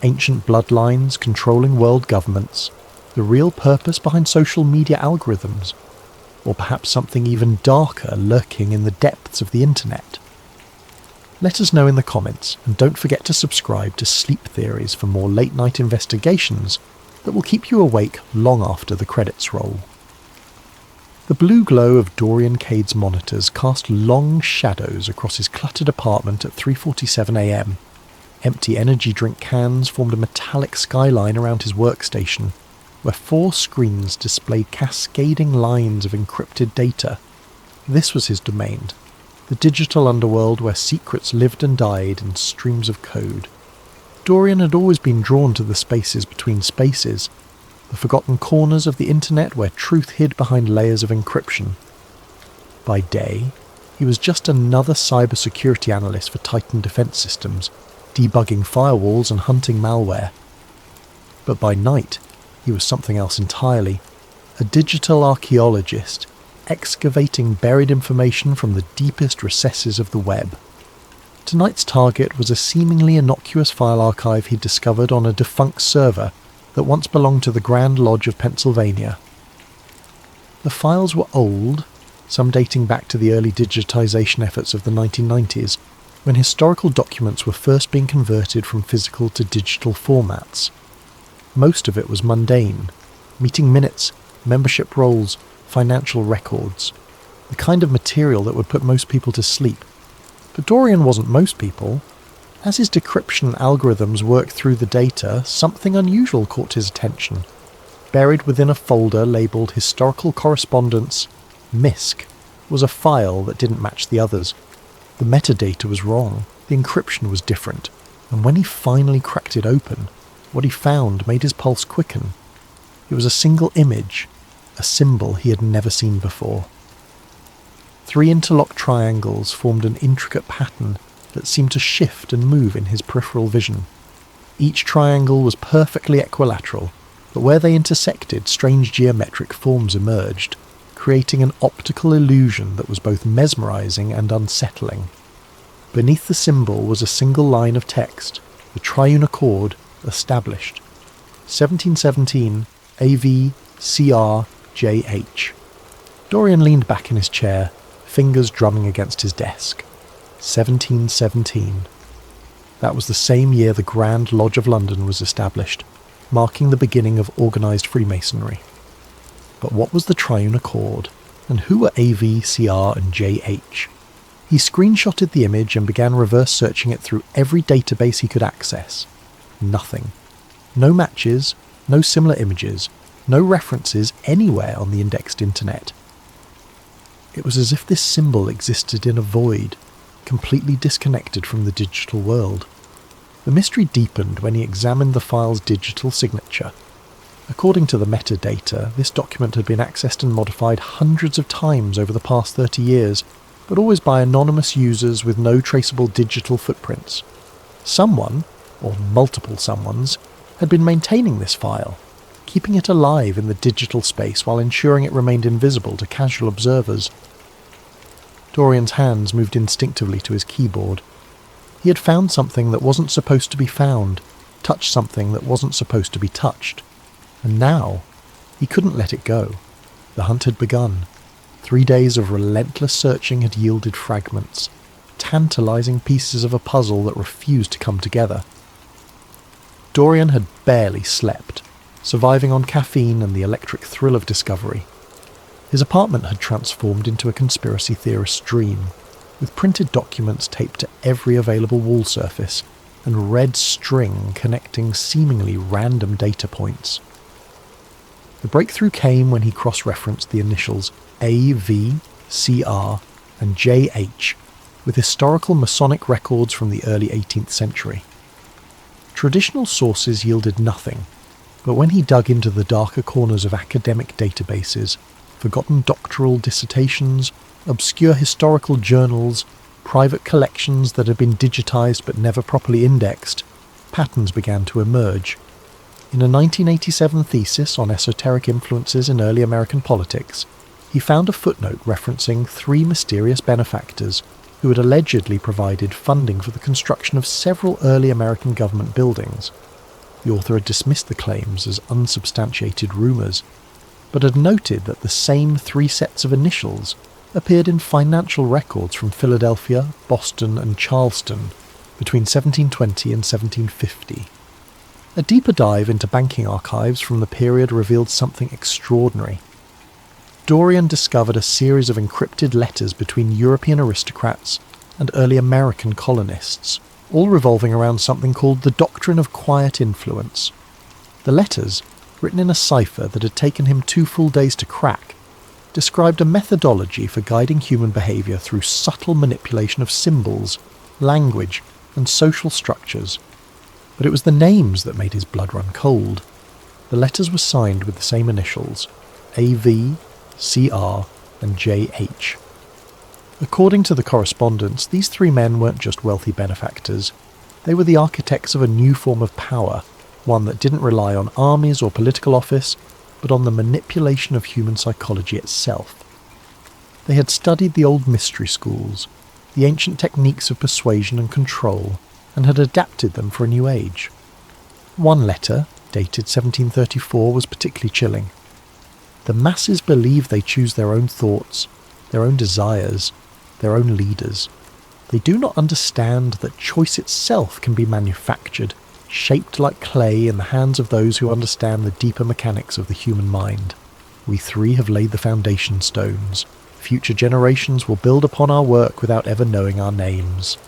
Ancient bloodlines controlling world governments, the real purpose behind social media algorithms, or perhaps something even darker lurking in the depths of the internet? Let us know in the comments, and don't forget to subscribe to Sleep Theories for more late-night investigations that will keep you awake long after the credits roll. The blue glow of Dorian Cade's monitors cast long shadows across his cluttered apartment at 3:47 a.m. Empty energy drink cans formed a metallic skyline around his workstation, where 4 screens displayed cascading lines of encrypted data. This was his domain, the digital underworld where secrets lived and died in streams of code. Dorian had always been drawn to the spaces between spaces, the forgotten corners of the internet where truth hid behind layers of encryption. By day, he was just another cybersecurity analyst for Titan Defense Systems, debugging firewalls and hunting malware. But by night, he was something else entirely, a digital archaeologist, excavating buried information from the deepest recesses of the web. Tonight's target was a seemingly innocuous file archive he'd discovered on a defunct server that once belonged to the Grand Lodge of Pennsylvania. The files were old, some dating back to the early digitization efforts of the 1990s, when historical documents were first being converted from physical to digital formats. Most of it was mundane, meeting minutes, membership rolls, financial records, the kind of material that would put most people to sleep. But Dorian wasn't most people. As his decryption algorithms worked through the data, something unusual caught his attention. Buried within a folder labelled Historical Correspondence MISC was a file that didn't match the others. The metadata was wrong, the encryption was different, And when he finally cracked it open, what he found made his pulse quicken. It was a single image, a symbol he had never seen before. 3 interlocked triangles formed an intricate pattern that seemed to shift and move in his peripheral vision. Each triangle was perfectly equilateral, but where they intersected, strange geometric forms emerged, creating an optical illusion that was both mesmerizing and unsettling. Beneath the symbol was a single line of text, the triune accord established. 1717 AVCRJH. Dorian leaned back in his chair, fingers drumming against his desk. 1717. That was the same year the Grand Lodge of London was established, marking the beginning of organised Freemasonry. But what was the triune accord, and who were AV, CR and JH? He screenshotted the image and began reverse searching it through every database he could access. Nothing. No matches, no similar images, no references anywhere on the indexed internet. It was as if this symbol existed in a void, completely disconnected from the digital world. The mystery deepened when he examined the file's digital signature. According to the metadata, this document had been accessed and modified hundreds of times over the past 30 years, but always by anonymous users with no traceable digital footprints. Someone, or multiple someones, had been maintaining this file, keeping it alive in the digital space while ensuring it remained invisible to casual observers. Dorian's hands moved instinctively to his keyboard. He had found something that wasn't supposed to be found, touched something that wasn't supposed to be touched. And now, he couldn't let it go. The hunt had begun. 3 days of relentless searching had yielded fragments, tantalizing pieces of a puzzle that refused to come together. Dorian had barely slept, surviving on caffeine and the electric thrill of discovery. His apartment had transformed into a conspiracy theorist's dream, with printed documents taped to every available wall surface and red string connecting seemingly random data points. The breakthrough came when he cross-referenced the initials AV, CR, and JH with historical Masonic records from the early 18th century. Traditional sources yielded nothing, but when he dug into the darker corners of academic databases, forgotten doctoral dissertations, obscure historical journals, private collections that had been digitized but never properly indexed, patterns began to emerge. In a 1987 thesis on esoteric influences in early American politics, he found a footnote referencing 3 mysterious benefactors who had allegedly provided funding for the construction of several early American government buildings. The author had dismissed the claims as unsubstantiated rumours, but had noted that the same 3 sets of initials appeared in financial records from Philadelphia, Boston and Charleston between 1720 and 1750. A deeper dive into banking archives from the period revealed something extraordinary. Dorian discovered a series of encrypted letters between European aristocrats and early American colonists, all revolving around something called the Doctrine of Quiet Influence. The letters, written in a cipher that had taken him 2 full days to crack, described a methodology for guiding human behaviour through subtle manipulation of symbols, language, and social structures. But it was the names that made his blood run cold. The letters were signed with the same initials, AV, CR, and JH. According to the correspondence, these 3 men weren't just wealthy benefactors. They were the architects of a new form of power, one that didn't rely on armies or political office, but on the manipulation of human psychology itself. They had studied the old mystery schools, the ancient techniques of persuasion and control, and had adapted them for a new age. One letter, dated 1734, was particularly chilling. The masses believe they choose their own thoughts, their own desires, their own leaders. They do not understand that choice itself can be manufactured, shaped like clay in the hands of those who understand the deeper mechanics of the human mind. We 3 have laid the foundation stones. Future generations will build upon our work without ever knowing our names.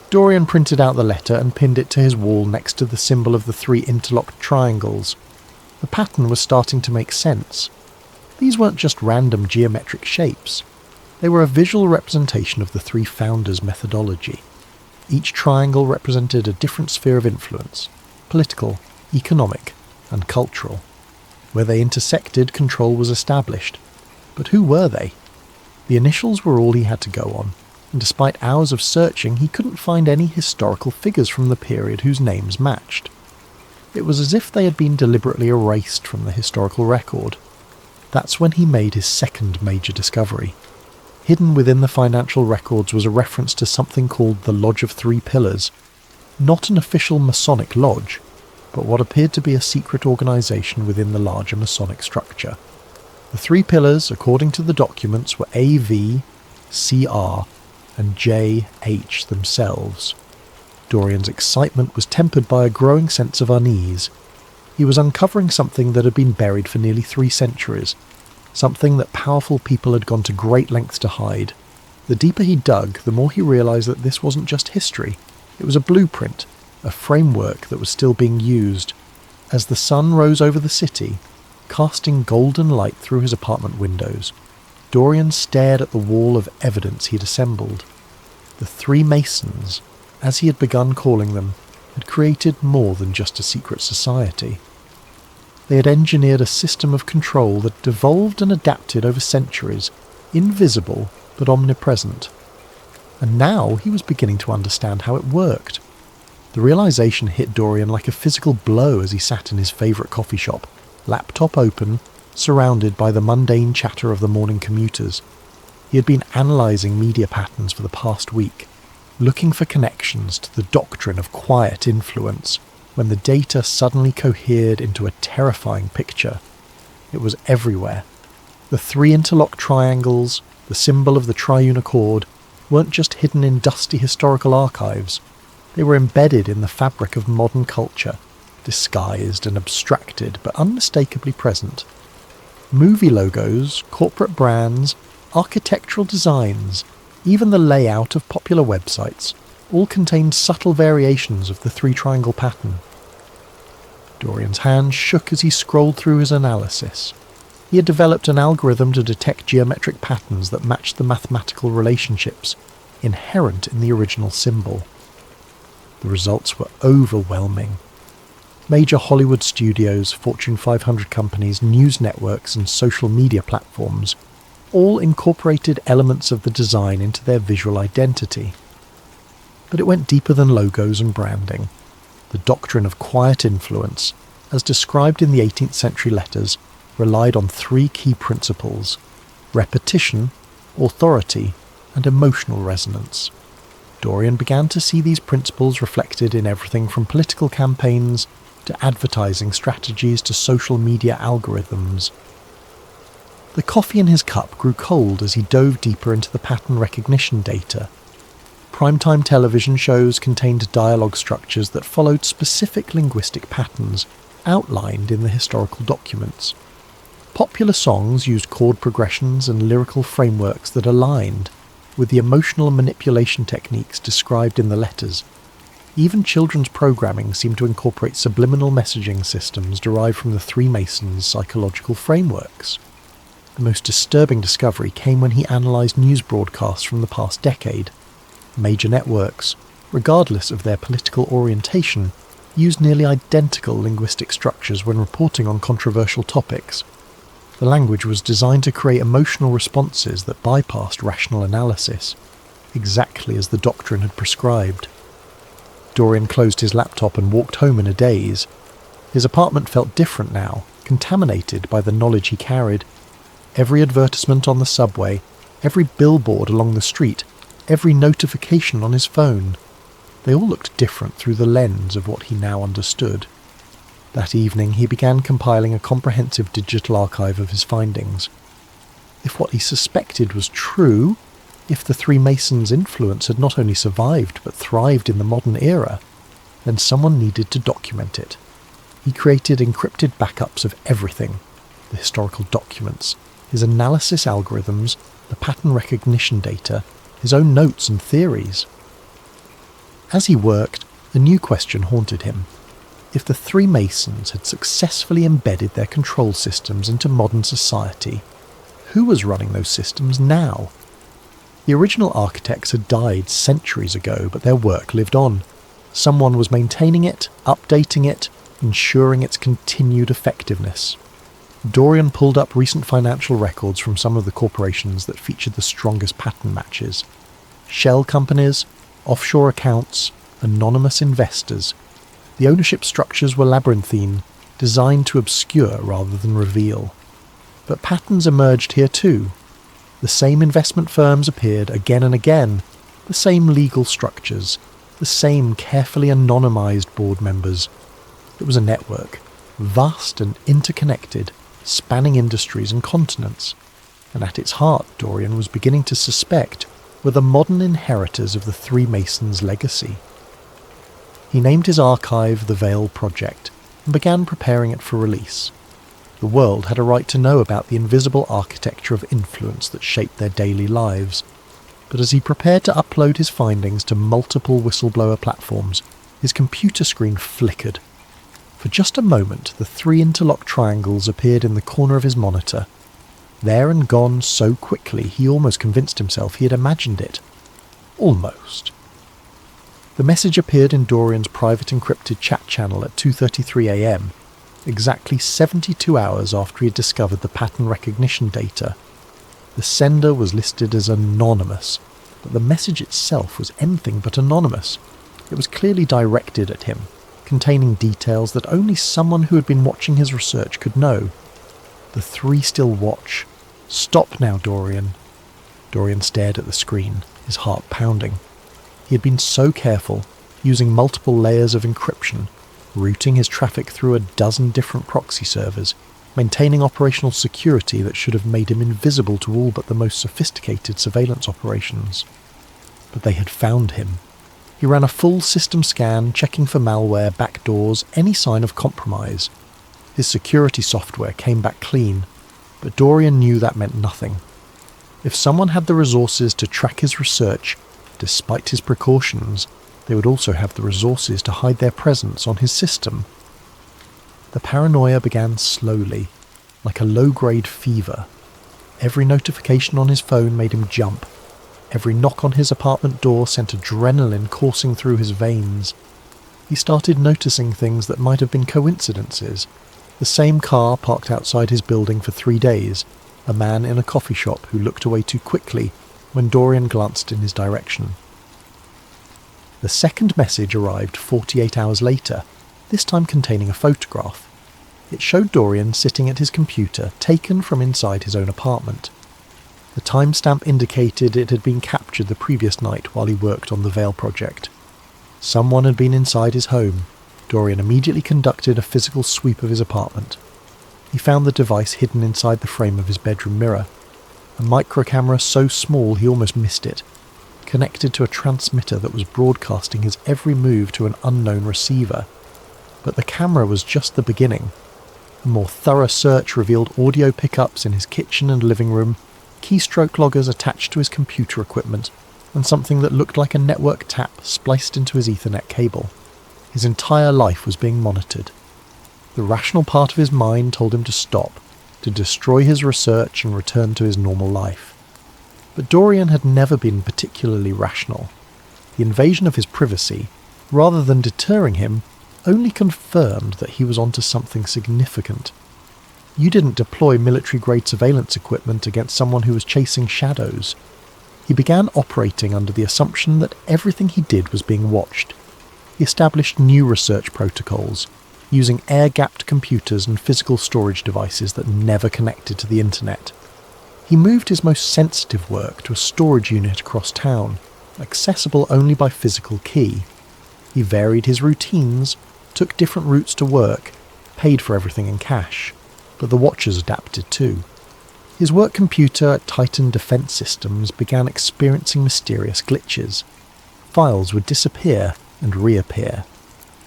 Dorian printed out the letter and pinned it to his wall next to the symbol of the 3 interlocked triangles. The pattern was starting to make sense. These weren't just random geometric shapes. They were a visual representation of the 3 founders' methodology. Each triangle represented a different sphere of influence: political, economic, and cultural. Where they intersected, control was established. But who were they? The initials were all he had to go on, and despite hours of searching, he couldn't find any historical figures from the period whose names matched. It was as if they had been deliberately erased from the historical record. That's when he made his second major discovery. Hidden within the financial records was a reference to something called the Lodge of Three Pillars. Not an official Masonic lodge, but what appeared to be a secret organisation within the larger Masonic structure. The three pillars, according to the documents, were AV, CR, and JH themselves. Dorian's excitement was tempered by a growing sense of unease. He was uncovering something that had been buried for nearly 3 centuries, something that powerful people had gone to great lengths to hide. The deeper he dug, the more he realised that this wasn't just history. It was a blueprint, a framework that was still being used. As the sun rose over the city, casting golden light through his apartment windows, Dorian stared at the wall of evidence he'd assembled. The three Masons, as he had begun calling them, had created more than just a secret society. They had engineered a system of control that devolved and adapted over centuries, invisible but omnipresent. And now he was beginning to understand how it worked. The realization hit Dorian like a physical blow as he sat in his favourite coffee shop, laptop open, surrounded by the mundane chatter of the morning commuters. He had been analysing media patterns for the past week, looking for connections to the doctrine of quiet influence, when the data suddenly cohered into a terrifying picture. It was everywhere. The 3 interlocked triangles, the symbol of the triune accord, weren't just hidden in dusty historical archives. They were embedded in the fabric of modern culture, disguised and abstracted but unmistakably present. Movie logos, corporate brands, architectural designs, even the layout of popular websites, all contained subtle variations of the 3-triangle pattern. Dorian's hand shook as he scrolled through his analysis. He had developed an algorithm to detect geometric patterns that matched the mathematical relationships inherent in the original symbol. The results were overwhelming. Major Hollywood studios, Fortune 500 companies, news networks, and social media platforms all incorporated elements of the design into their visual identity. But it went deeper than logos and branding. The doctrine of quiet influence, as described in the 18th century letters, relied on 3 key principles: repetition, authority, and emotional resonance. Dorian began to see these principles reflected in everything from political campaigns to advertising strategies to social media algorithms. The coffee in his cup grew cold as he dove deeper into the pattern recognition data. Primetime television shows contained dialogue structures that followed specific linguistic patterns outlined in the historical documents. Popular songs used chord progressions and lyrical frameworks that aligned with the emotional manipulation techniques described in the letters. Even children's programming seemed to incorporate subliminal messaging systems derived from the 3 Masons' psychological frameworks. The most disturbing discovery came when he analysed news broadcasts from the past decade. Major networks, regardless of their political orientation, used nearly identical linguistic structures when reporting on controversial topics. The language was designed to create emotional responses that bypassed rational analysis, exactly as the doctrine had prescribed. Dorian closed his laptop and walked home in a daze. His apartment felt different now, contaminated by the knowledge he carried. Every advertisement on the subway, every billboard along the street, every notification on his phone, they all looked different through the lens of what he now understood. That evening he began compiling a comprehensive digital archive of his findings. If what he suspected was true, if the 3 Masons' influence had not only survived but thrived in the modern era, then someone needed to document it. He created encrypted backups of everything: the historical documents, his analysis algorithms, the pattern recognition data, his own notes and theories. As he worked, a new question haunted him. If the 3 Masons had successfully embedded their control systems into modern society, who was running those systems now? The original architects had died centuries ago, but their work lived on. Someone was maintaining it, updating it, ensuring its continued effectiveness. Dorian pulled up recent financial records from some of the corporations that featured the strongest pattern matches. Shell companies, offshore accounts, anonymous investors. The ownership structures were labyrinthine, designed to obscure rather than reveal. But patterns emerged here too. The same investment firms appeared again and again, the same legal structures, the same carefully anonymized board members. It was a network, vast and interconnected, spanning industries and continents, and at its heart Dorian was beginning to suspect were the modern inheritors of the Three Masons' legacy. He named his archive the Veil Project and began preparing it for release. The world had a right to know about the invisible architecture of influence that shaped their daily lives, but as he prepared to upload his findings to multiple whistleblower platforms, his computer screen flickered. For just a moment, the three interlocked triangles appeared in the corner of his monitor. There and gone so quickly he almost convinced himself he had imagined it. Almost. The message appeared in Dorian's private encrypted chat channel at 2:33 a.m, exactly 72 hours after he had discovered the pattern recognition data. The sender was listed as anonymous, but the message itself was anything but anonymous. It was clearly directed at him, containing details that only someone who had been watching his research could know. The three still watch. Stop now, Dorian. Dorian stared at the screen, his heart pounding. He had been so careful, using multiple layers of encryption, routing his traffic through a dozen different proxy servers, maintaining operational security that should have made him invisible to all but the most sophisticated surveillance operations. But they had found him. He ran a full system scan, checking for malware, backdoors, any sign of compromise. His security software came back clean, but Dorian knew that meant nothing. If someone had the resources to track his research, despite his precautions, they would also have the resources to hide their presence on his system. The paranoia began slowly, like a low-grade fever. Every notification on his phone made him jump. Every knock on his apartment door sent adrenaline coursing through his veins. He started noticing things that might have been coincidences. The same car parked outside his building for 3 days, a man in a coffee shop who looked away too quickly when Dorian glanced in his direction. The second message arrived 48 hours later, this time containing a photograph. It showed Dorian sitting at his computer, taken from inside his own apartment. The timestamp indicated it had been captured the previous night while he worked on the Veil project. Someone had been inside his home. Dorian immediately conducted a physical sweep of his apartment. He found the device hidden inside the frame of his bedroom mirror. A microcamera so small he almost missed it, connected to a transmitter that was broadcasting his every move to an unknown receiver. But the camera was just the beginning. A more thorough search revealed audio pickups in his kitchen and living room, keystroke loggers attached to his computer equipment, and something that looked like a network tap spliced into his Ethernet cable. His entire life was being monitored. The rational part of his mind told him to stop, to destroy his research and return to his normal life. But Dorian had never been particularly rational. The invasion of his privacy, rather than deterring him, only confirmed that he was onto something significant. You didn't deploy military-grade surveillance equipment against someone who was chasing shadows. He began operating under the assumption that everything he did was being watched. He established new research protocols, using air-gapped computers and physical storage devices that never connected to the internet. He moved his most sensitive work to a storage unit across town, accessible only by physical key. He varied his routines, took different routes to work, paid for everything in cash, but the watchers adapted too. His work computer at Titan Defense Systems began experiencing mysterious glitches. Files would disappear and reappear.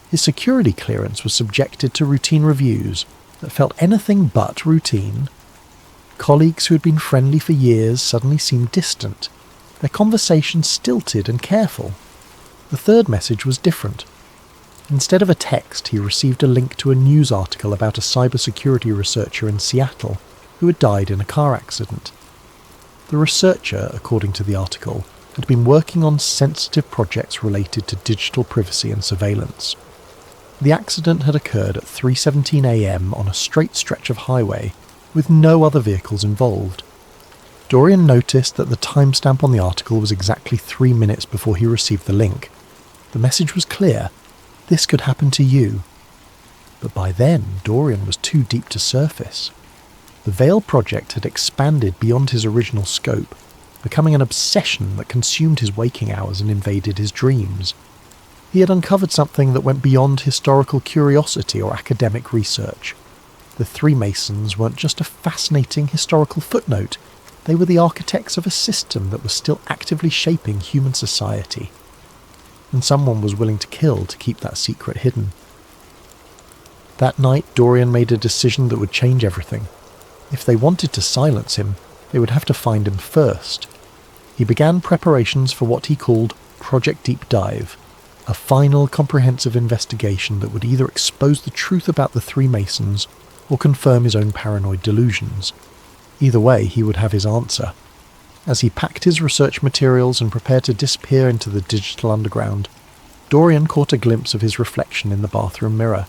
His security clearance was subjected to routine reviews that felt anything but routine. Colleagues who had been friendly for years suddenly seemed distant, their conversations stilted and careful. The third message was different. Instead of a text, he received a link to a news article about a cybersecurity researcher in Seattle who had died in a car accident. The researcher, according to the article, had been working on sensitive projects related to digital privacy and surveillance. The accident had occurred at 3:17 a.m. on a straight stretch of highway, with no other vehicles involved. Dorian noticed that the timestamp on the article was exactly 3 minutes before he received the link. The message was clear: this could happen to you. But by then, Dorian was too deep to surface. The Veil project had expanded beyond his original scope, becoming an obsession that consumed his waking hours and invaded his dreams. He had uncovered something that went beyond historical curiosity or academic research. The Three Masons weren't just a fascinating historical footnote, they were the architects of a system that was still actively shaping human society. And someone was willing to kill to keep that secret hidden. That night, Dorian made a decision that would change everything. If they wanted to silence him, they would have to find him first. He began preparations for what he called Project Deep Dive, a final comprehensive investigation that would either expose the truth about the Three Masons or confirm his own paranoid delusions. Either way, he would have his answer. As he packed his research materials and prepared to disappear into the digital underground, Dorian caught a glimpse of his reflection in the bathroom mirror.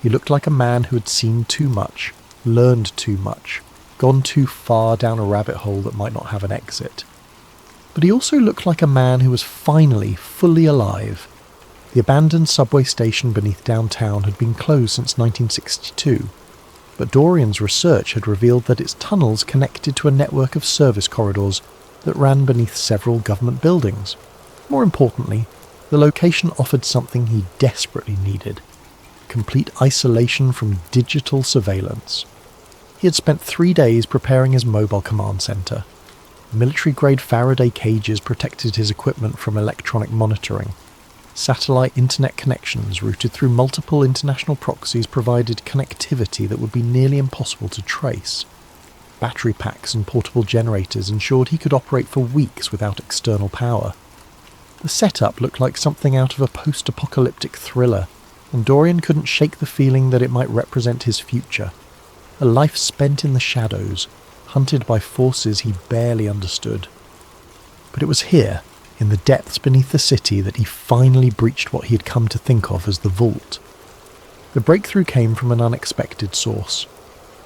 He looked like a man who had seen too much, learned too much, gone too far down a rabbit hole that might not have an exit. But he also looked like a man who was finally fully alive. The abandoned subway station beneath downtown had been closed since 1962, but Dorian's research had revealed that its tunnels connected to a network of service corridors that ran beneath several government buildings. More importantly, the location offered something he desperately needed: complete isolation from digital surveillance. He had spent 3 days preparing his mobile command center. Military-grade Faraday cages protected his equipment from electronic monitoring. Satellite internet connections routed through multiple international proxies provided connectivity that would be nearly impossible to trace. Battery packs and portable generators ensured he could operate for weeks without external power. The setup looked like something out of a post-apocalyptic thriller, and Dorian couldn't shake the feeling that it might represent his future. A life spent in the shadows, hunted by forces he barely understood. But it was here, in the depths beneath the city, that he finally breached what he had come to think of as the vault. The breakthrough came from an unexpected source.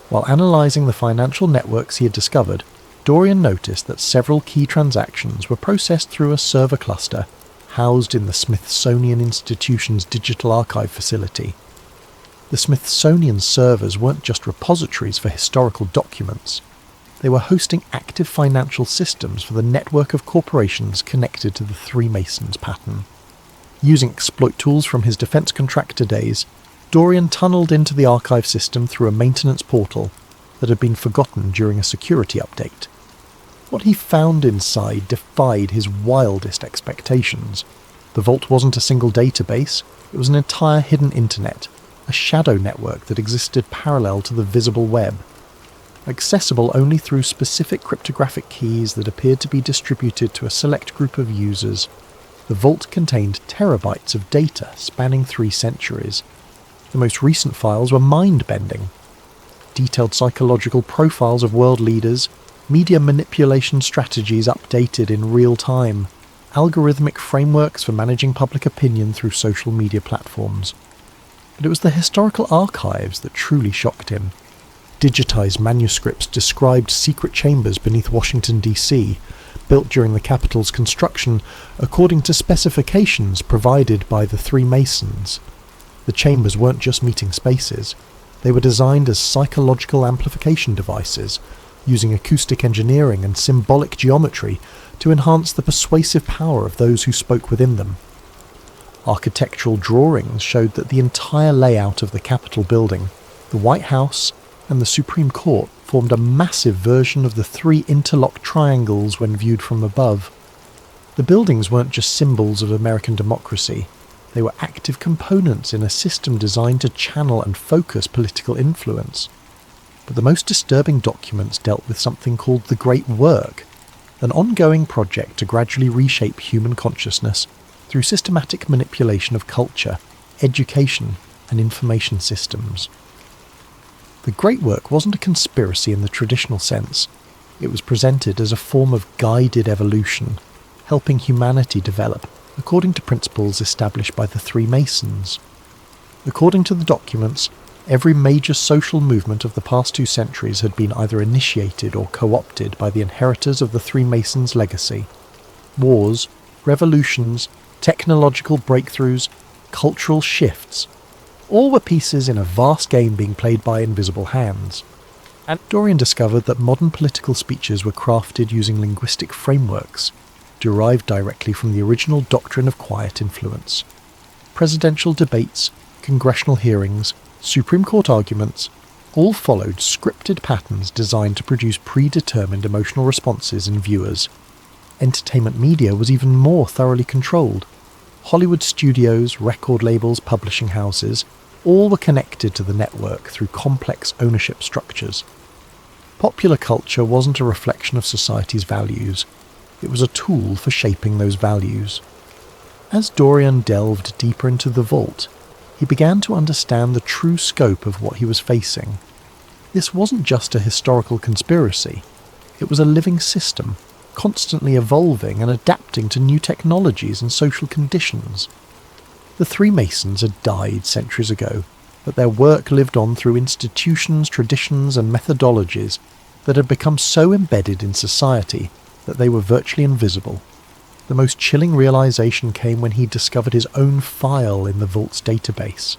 While analysing the financial networks he had discovered, Dorian noticed that several key transactions were processed through a server cluster housed in the Smithsonian Institution's digital archive facility. The Smithsonian servers weren't just repositories for historical documents. They were hosting active financial systems for the network of corporations connected to the Three Masons pattern. Using exploit tools from his defense contractor days, Dorian tunneled into the archive system through a maintenance portal that had been forgotten during a security update. What he found inside defied his wildest expectations. The vault wasn't a single database, it was an entire hidden internet, a shadow network that existed parallel to the visible web. Accessible only through specific cryptographic keys that appeared to be distributed to a select group of users, the vault contained terabytes of data spanning 3 centuries. The most recent files were mind-bending. Detailed psychological profiles of world leaders, media manipulation strategies updated in real time, algorithmic frameworks for managing public opinion through social media platforms. But it was the historical archives that truly shocked him. Digitized manuscripts described secret chambers beneath Washington, D.C., built during the Capitol's construction according to specifications provided by the Three Masons. The chambers weren't just meeting spaces. They were designed as psychological amplification devices, using acoustic engineering and symbolic geometry to enhance the persuasive power of those who spoke within them. Architectural drawings showed that the entire layout of the Capitol building, the White House, and the Supreme Court formed a massive version of the 3 interlocked triangles when viewed from above. The buildings weren't just symbols of American democracy. They were active components in a system designed to channel and focus political influence. But the most disturbing documents dealt with something called the Great Work, an ongoing project to gradually reshape human consciousness through systematic manipulation of culture, education, and information systems. The Great Work wasn't a conspiracy in the traditional sense. It was presented as a form of guided evolution, helping humanity develop according to principles established by the Three Masons. According to the documents, every major social movement of the past 2 centuries had been either initiated or co-opted by the inheritors of the Three Masons' legacy. Wars, revolutions, technological breakthroughs, cultural shifts, all were pieces in a vast game being played by invisible hands. And Dorian discovered that modern political speeches were crafted using linguistic frameworks, derived directly from the original doctrine of quiet influence. Presidential debates, congressional hearings, Supreme Court arguments, all followed scripted patterns designed to produce predetermined emotional responses in viewers. Entertainment media was even more thoroughly controlled. Hollywood studios, record labels, publishing houses, all were connected to the network through complex ownership structures. Popular culture wasn't a reflection of society's values. It was a tool for shaping those values. As Dorian delved deeper into the vault, he began to understand the true scope of what he was facing. This wasn't just a historical conspiracy. It was a living system, constantly evolving and adapting to new technologies and social conditions. The Three Masons had died centuries ago, but their work lived on through institutions, traditions, and methodologies that had become so embedded in society that they were virtually invisible. The most chilling realization came when he discovered his own file in the Vault's database.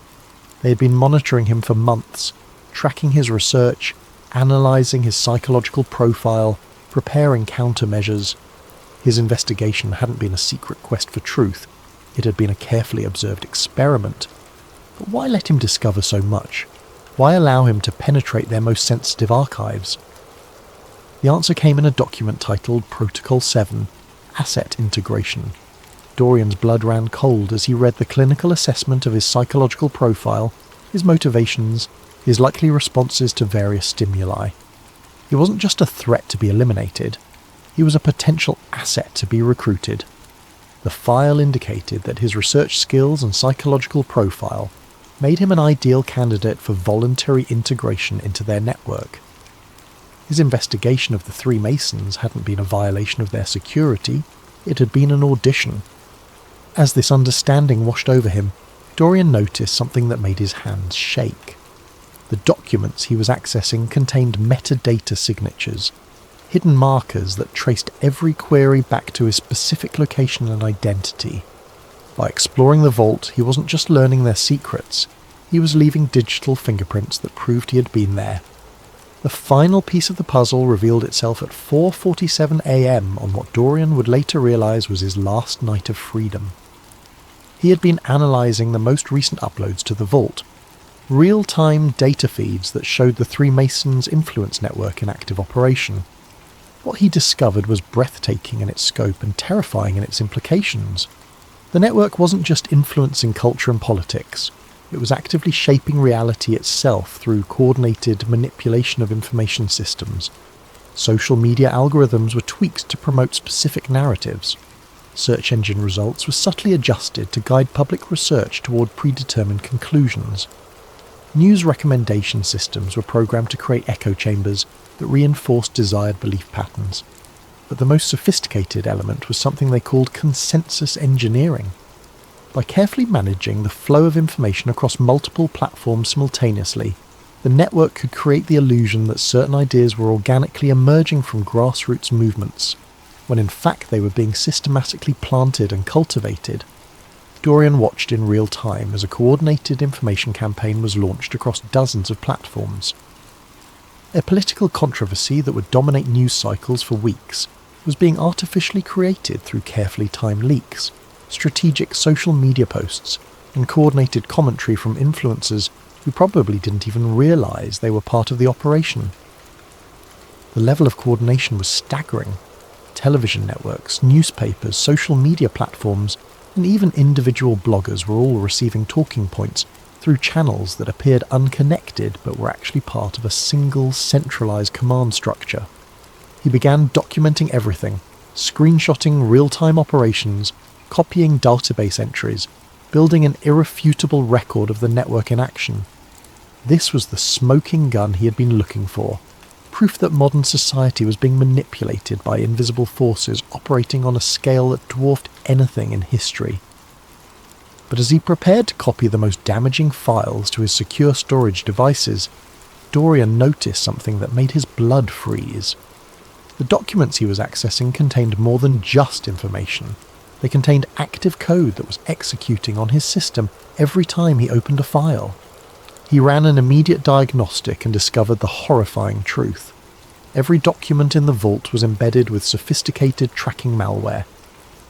They had been monitoring him for months, tracking his research, analysing his psychological profile, preparing countermeasures. His investigation hadn't been a secret quest for truth. It had been a carefully observed experiment. But why let him discover so much? Why allow him to penetrate their most sensitive archives? The answer came in a document titled Protocol 7, Asset Integration. Dorian's blood ran cold as he read the clinical assessment of his psychological profile, his motivations, his likely responses to various stimuli. He wasn't just a threat to be eliminated, he was a potential asset to be recruited. The file indicated that his research skills and psychological profile made him an ideal candidate for voluntary integration into their network. His investigation of the Three Masons hadn't been a violation of their security, it had been an audition. As this understanding washed over him, Dorian noticed something that made his hands shake. The documents he was accessing contained metadata signatures, hidden markers that traced every query back to his specific location and identity. By exploring the vault, he wasn't just learning their secrets, he was leaving digital fingerprints that proved he had been there. The final piece of the puzzle revealed itself at 4:47 a.m. on what Dorian would later realise was his last night of freedom. He had been analysing the most recent uploads to the vault, real-time data feeds that showed the Three Masons' influence network in active operation. What he discovered was breathtaking in its scope and terrifying in its implications. The network wasn't just influencing culture and politics. It was actively shaping reality itself through coordinated manipulation of information systems. Social media algorithms were tweaked to promote specific narratives. Search engine results were subtly adjusted to guide public research toward predetermined conclusions. News recommendation systems were programmed to create echo chambers that reinforced desired belief patterns. But the most sophisticated element was something they called consensus engineering. By carefully managing the flow of information across multiple platforms simultaneously, the network could create the illusion that certain ideas were organically emerging from grassroots movements, when in fact they were being systematically planted and cultivated. Dorian watched in real time as a coordinated information campaign was launched across dozens of platforms. A political controversy that would dominate news cycles for weeks was being artificially created through carefully timed leaks, strategic social media posts, and coordinated commentary from influencers who probably didn't even realise they were part of the operation. The level of coordination was staggering. Television networks, newspapers, social media platforms, and even individual bloggers were all receiving talking points through channels that appeared unconnected but were actually part of a single centralised command structure. He began documenting everything, screenshotting real-time operations, copying database entries, building an irrefutable record of the network in action. This was the smoking gun he had been looking for, proof that modern society was being manipulated by invisible forces operating on a scale that dwarfed anything in history. But as he prepared to copy the most damaging files to his secure storage devices, Dorian noticed something that made his blood freeze. The documents he was accessing contained more than just information. They contained active code that was executing on his system every time he opened a file. He ran an immediate diagnostic and discovered the horrifying truth. Every document in the vault was embedded with sophisticated tracking malware.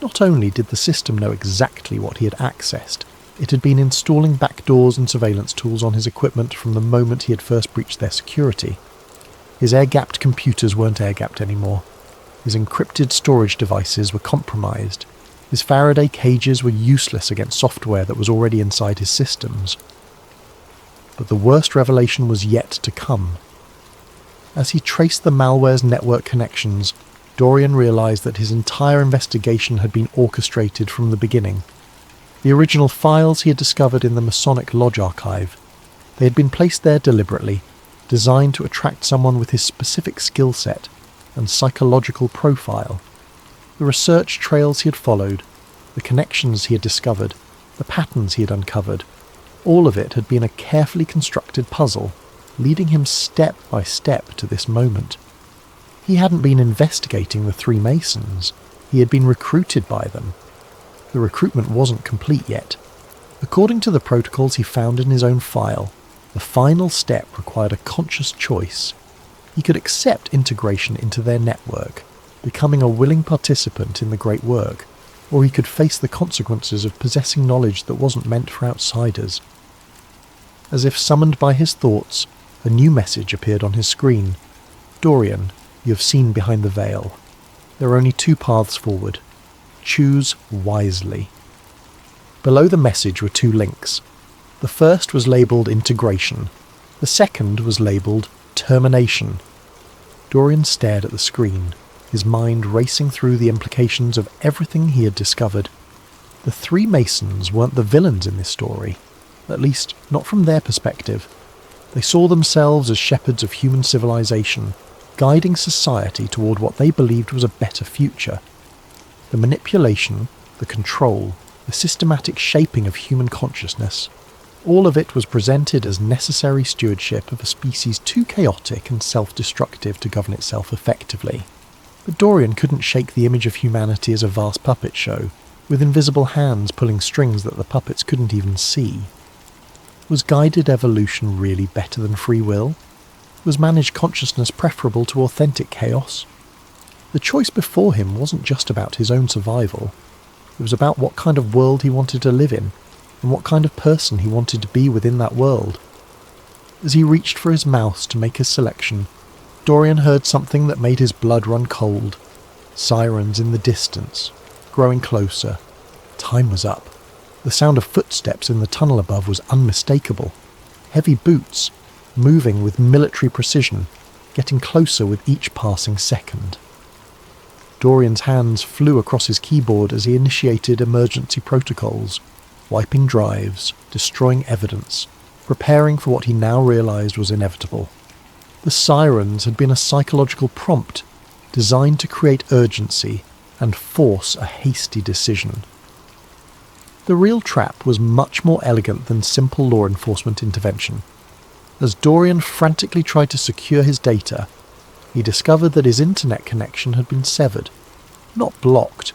Not only did the system know exactly what he had accessed, it had been installing backdoors and surveillance tools on his equipment from the moment he had first breached their security. His air-gapped computers weren't air-gapped anymore. His encrypted storage devices were compromised. His Faraday cages were useless against software that was already inside his systems. But the worst revelation was yet to come. As he traced the malware's network connections, Dorian realized that his entire investigation had been orchestrated from the beginning. The original files he had discovered in the Masonic Lodge archive. They had been placed there deliberately, designed to attract someone with his specific skill set and psychological profile. The research trails he had followed, the connections he had discovered, the patterns he had uncovered, all of it had been a carefully constructed puzzle, leading him step by step to this moment. He hadn't been investigating the three Masons, he had been recruited by them. The recruitment wasn't complete yet. According to the protocols he found in his own file, the final step required a conscious choice. He could accept integration into their network, becoming a willing participant in the great work, or he could face the consequences of possessing knowledge that wasn't meant for outsiders. As if summoned by his thoughts, a new message appeared on his screen. Dorian, you have seen behind the veil. There are only two paths forward. Choose wisely. Below the message were two links. The first was labelled integration. The second was labelled termination. Dorian stared at the screen, his mind racing through the implications of everything he had discovered. The three Masons weren't the villains in this story, at least not from their perspective. They saw themselves as shepherds of human civilization, guiding society toward what they believed was a better future. The manipulation, the control, the systematic shaping of human consciousness, all of it was presented as necessary stewardship of a species too chaotic and self-destructive to govern itself effectively. But Dorian couldn't shake the image of humanity as a vast puppet show, with invisible hands pulling strings that the puppets couldn't even see. Was guided evolution really better than free will? Was managed consciousness preferable to authentic chaos? The choice before him wasn't just about his own survival. It was about what kind of world he wanted to live in, and what kind of person he wanted to be within that world. As he reached for his mouse to make his selection, Dorian heard something that made his blood run cold. Sirens in the distance, growing closer. Time was up. The sound of footsteps in the tunnel above was unmistakable. Heavy boots, moving with military precision, getting closer with each passing second. Dorian's hands flew across his keyboard as he initiated emergency protocols, wiping drives, destroying evidence, preparing for what he now realized was inevitable. The sirens had been a psychological prompt designed to create urgency and force a hasty decision. The real trap was much more elegant than simple law enforcement intervention. As Dorian frantically tried to secure his data, he discovered that his internet connection had been severed, not blocked,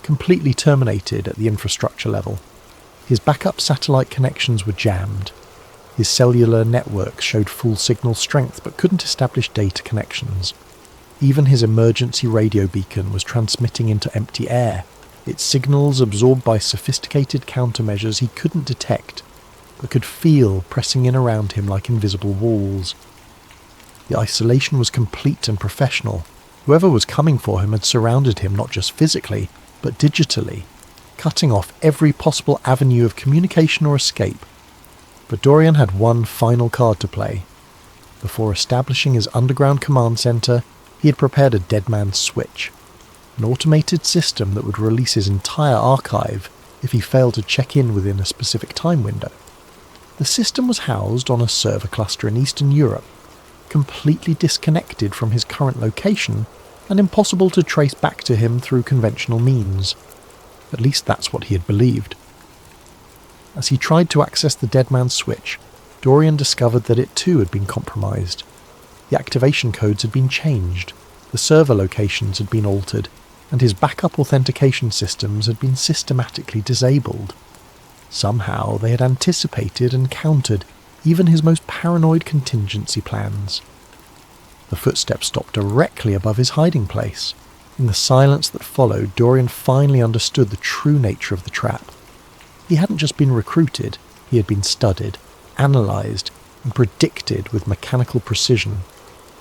completely terminated at the infrastructure level. His backup satellite connections were jammed. His cellular network showed full signal strength but couldn't establish data connections. Even his emergency radio beacon was transmitting into empty air, its signals absorbed by sophisticated countermeasures he couldn't detect, but could feel pressing in around him like invisible walls. The isolation was complete and professional. Whoever was coming for him had surrounded him not just physically, but digitally, cutting off every possible avenue of communication or escape. But Dorian had one final card to play. Before establishing his underground command centre, he had prepared a dead man's switch, an automated system that would release his entire archive if he failed to check in within a specific time window. The system was housed on a server cluster in Eastern Europe, completely disconnected from his current location and impossible to trace back to him through conventional means. At least that's what he had believed. As he tried to access the dead man's switch, Dorian discovered that it too had been compromised. The activation codes had been changed, the server locations had been altered, and his backup authentication systems had been systematically disabled. Somehow they had anticipated and countered even his most paranoid contingency plans. The footsteps stopped directly above his hiding place. In the silence that followed, Dorian finally understood the true nature of the trap. He hadn't just been recruited, he had been studied, analysed, and predicted with mechanical precision.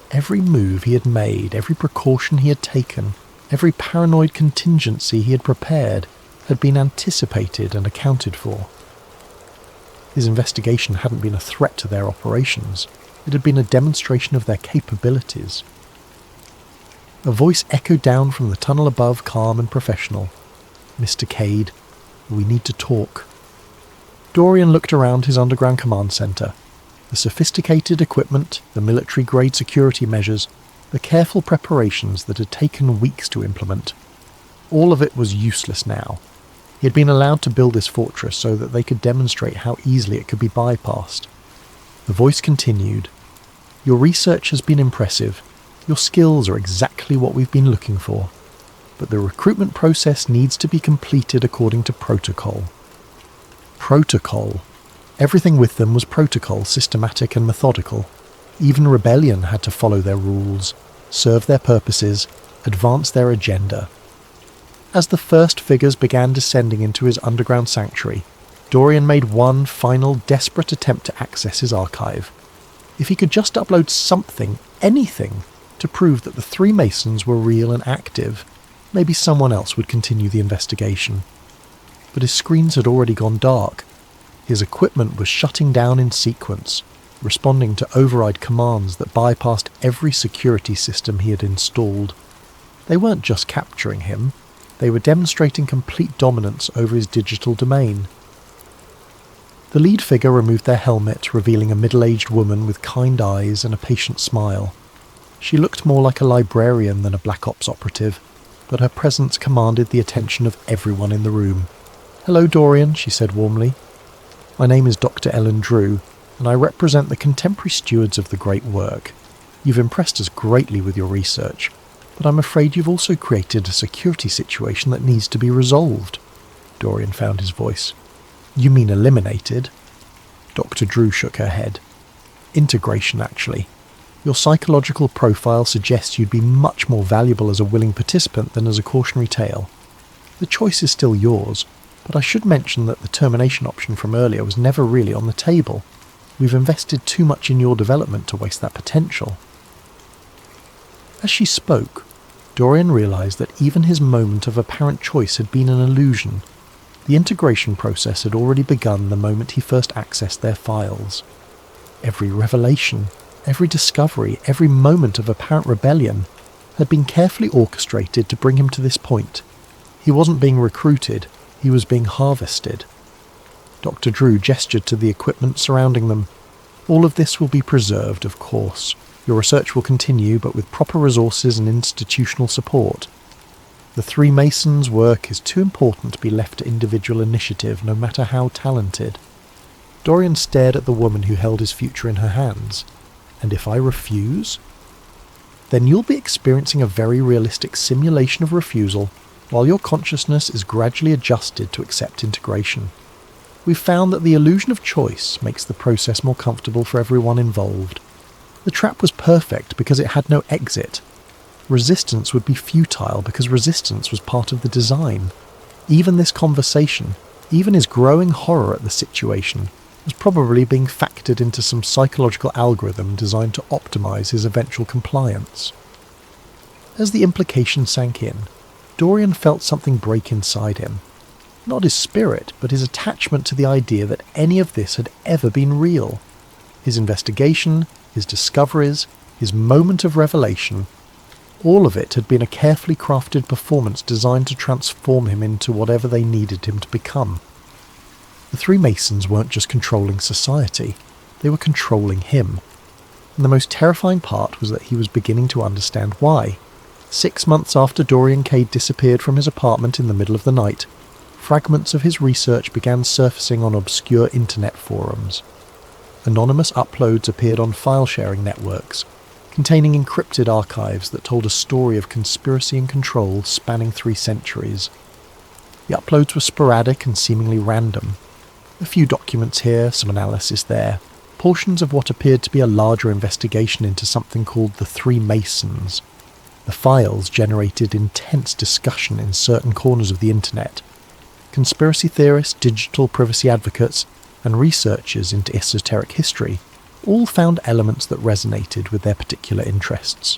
Every move he had made, every precaution he had taken, every paranoid contingency he had prepared had been anticipated and accounted for. His investigation hadn't been a threat to their operations. It had been a demonstration of their capabilities. A voice echoed down from the tunnel above, calm and professional. "Mr. Cade, we need to talk." Dorian looked around his underground command centre. The sophisticated equipment, the military-grade security measures, the careful preparations that had taken weeks to implement. All of it was useless now. He had been allowed to build this fortress so that they could demonstrate how easily it could be bypassed. The voice continued, "Your research has been impressive. Your skills are exactly what we've been looking for. But the recruitment process needs to be completed according to protocol." Protocol. Everything with them was protocol, systematic and methodical. Even rebellion had to follow their rules, serve their purposes, advance their agenda. As the first figures began descending into his underground sanctuary, Dorian made one final desperate attempt to access his archive. If he could just upload something, anything, to prove that the three Masons were real and active, maybe someone else would continue the investigation. But his screens had already gone dark. His equipment was shutting down in sequence, responding to override commands that bypassed every security system he had installed. They weren't just capturing him, they were demonstrating complete dominance over his digital domain. The lead figure removed their helmet, revealing a middle-aged woman with kind eyes and a patient smile. She looked more like a librarian than a Black Ops operative, but her presence commanded the attention of everyone in the room. "Hello, Dorian," she said warmly. "My name is Dr. Ellen Drew, and I represent the contemporary stewards of the great work. You've impressed us greatly with your research, but I'm afraid you've also created a security situation that needs to be resolved." Dorian found his voice. "You mean eliminated?" Dr. Drew shook her head. "Integration, actually. Your psychological profile suggests you'd be much more valuable as a willing participant than as a cautionary tale. The choice is still yours, but I should mention that the termination option from earlier was never really on the table. We've invested too much in your development to waste that potential." As she spoke, Dorian realised that even his moment of apparent choice had been an illusion. The integration process had already begun the moment he first accessed their files. Every revelation, every discovery, every moment of apparent rebellion had been carefully orchestrated to bring him to this point. He wasn't being recruited, he was being harvested. Dr. Drew gestured to the equipment surrounding them. "All of this will be preserved, of course. Your research will continue, but with proper resources and institutional support. The three Masons' work is too important to be left to individual initiative, no matter how talented." Dorian stared at the woman who held his future in her hands. "And if I refuse?" "Then you'll be experiencing a very realistic simulation of refusal, while your consciousness is gradually adjusted to accept integration. We've found that the illusion of choice makes the process more comfortable for everyone involved. The trap was perfect because it had no exit. Resistance would be futile because resistance was part of the design. Even this conversation, even his growing horror at the situation, was probably being factored into some psychological algorithm designed to optimize his eventual compliance." As the implication sank in, Dorian felt something break inside him. Not his spirit, but his attachment to the idea that any of this had ever been real. His investigation, his discoveries, his moment of revelation, all of it had been a carefully crafted performance designed to transform him into whatever they needed him to become. The three Masons weren't just controlling society, they were controlling him. And the most terrifying part was that he was beginning to understand why. 6 months after Dorian Cade disappeared from his apartment in the middle of the night, fragments of his research began surfacing on obscure internet forums. Anonymous uploads appeared on file-sharing networks, containing encrypted archives that told a story of conspiracy and control spanning 3 centuries. The uploads were sporadic and seemingly random. A few documents here, some analysis there, portions of what appeared to be a larger investigation into something called the Three Masons. The files generated intense discussion in certain corners of the internet. Conspiracy theorists, digital privacy advocates, and researchers into esoteric history all found elements that resonated with their particular interests.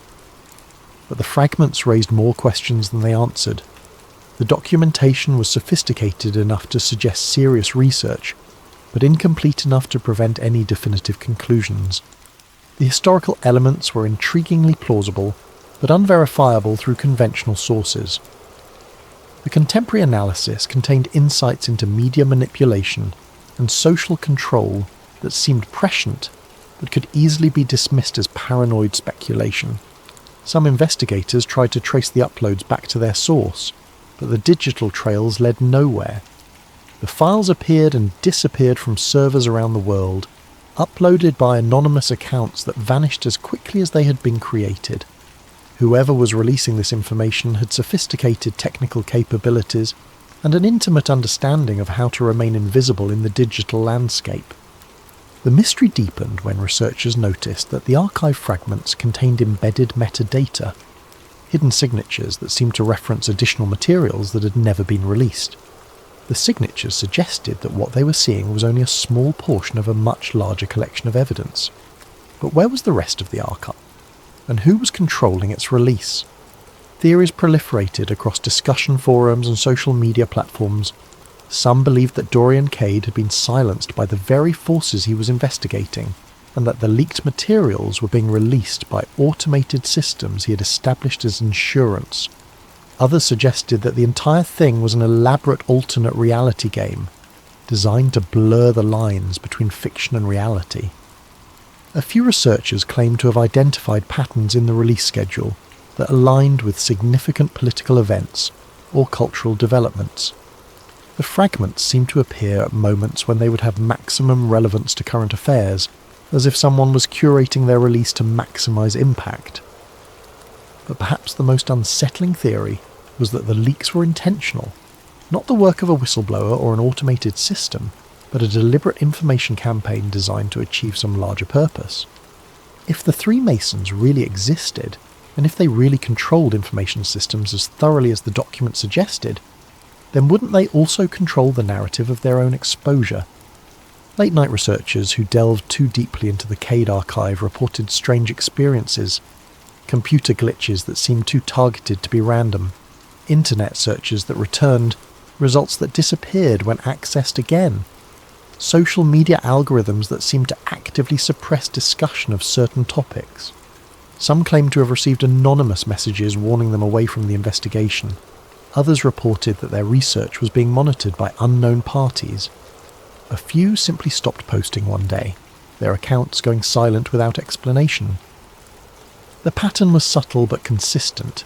But the fragments raised more questions than they answered. The documentation was sophisticated enough to suggest serious research, but incomplete enough to prevent any definitive conclusions. The historical elements were intriguingly plausible, but unverifiable through conventional sources. The contemporary analysis contained insights into media manipulation and social control that seemed prescient, but could easily be dismissed as paranoid speculation. Some investigators tried to trace the uploads back to their source, but the digital trails led nowhere. The files appeared and disappeared from servers around the world, uploaded by anonymous accounts that vanished as quickly as they had been created. Whoever was releasing this information had sophisticated technical capabilities and an intimate understanding of how to remain invisible in the digital landscape. The mystery deepened when researchers noticed that the archive fragments contained embedded metadata, hidden signatures that seemed to reference additional materials that had never been released. The signatures suggested that what they were seeing was only a small portion of a much larger collection of evidence. But where was the rest of the archive? And who was controlling its release? Theories proliferated across discussion forums and social media platforms. Some believed that Dorian Cade had been silenced by the very forces he was investigating, and that the leaked materials were being released by automated systems he had established as insurance. Others suggested that the entire thing was an elaborate alternate reality game, designed to blur the lines between fiction and reality. A few researchers claimed to have identified patterns in the release schedule that aligned with significant political events or cultural developments. The fragments seemed to appear at moments when they would have maximum relevance to current affairs, as if someone was curating their release to maximize impact. But perhaps the most unsettling theory was that the leaks were intentional, not the work of a whistleblower or an automated system, but a deliberate information campaign designed to achieve some larger purpose. If the Three Masons really existed, and if they really controlled information systems as thoroughly as the document suggested, then wouldn't they also control the narrative of their own exposure? Late-night researchers who delved too deeply into the Cade archive reported strange experiences, computer glitches that seemed too targeted to be random, internet searches that returned, results that disappeared when accessed again, social media algorithms that seemed to actively suppress discussion of certain topics. Some claimed to have received anonymous messages warning them away from the investigation. Others reported that their research was being monitored by unknown parties. A few simply stopped posting one day, their accounts going silent without explanation. The pattern was subtle but consistent.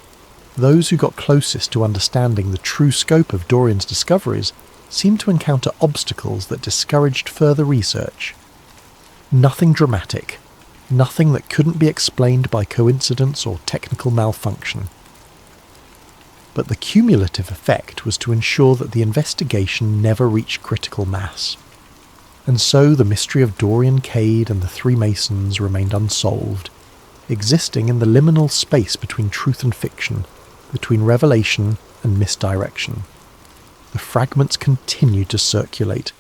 Those who got closest to understanding the true scope of Dorian's discoveries seemed to encounter obstacles that discouraged further research. Nothing dramatic, nothing that couldn't be explained by coincidence or technical malfunction. But the cumulative effect was to ensure that the investigation never reached critical mass. And so the mystery of Dorian Cade and the Three Masons remained unsolved, existing in the liminal space between truth and fiction, between revelation and misdirection. The fragments continued to circulate,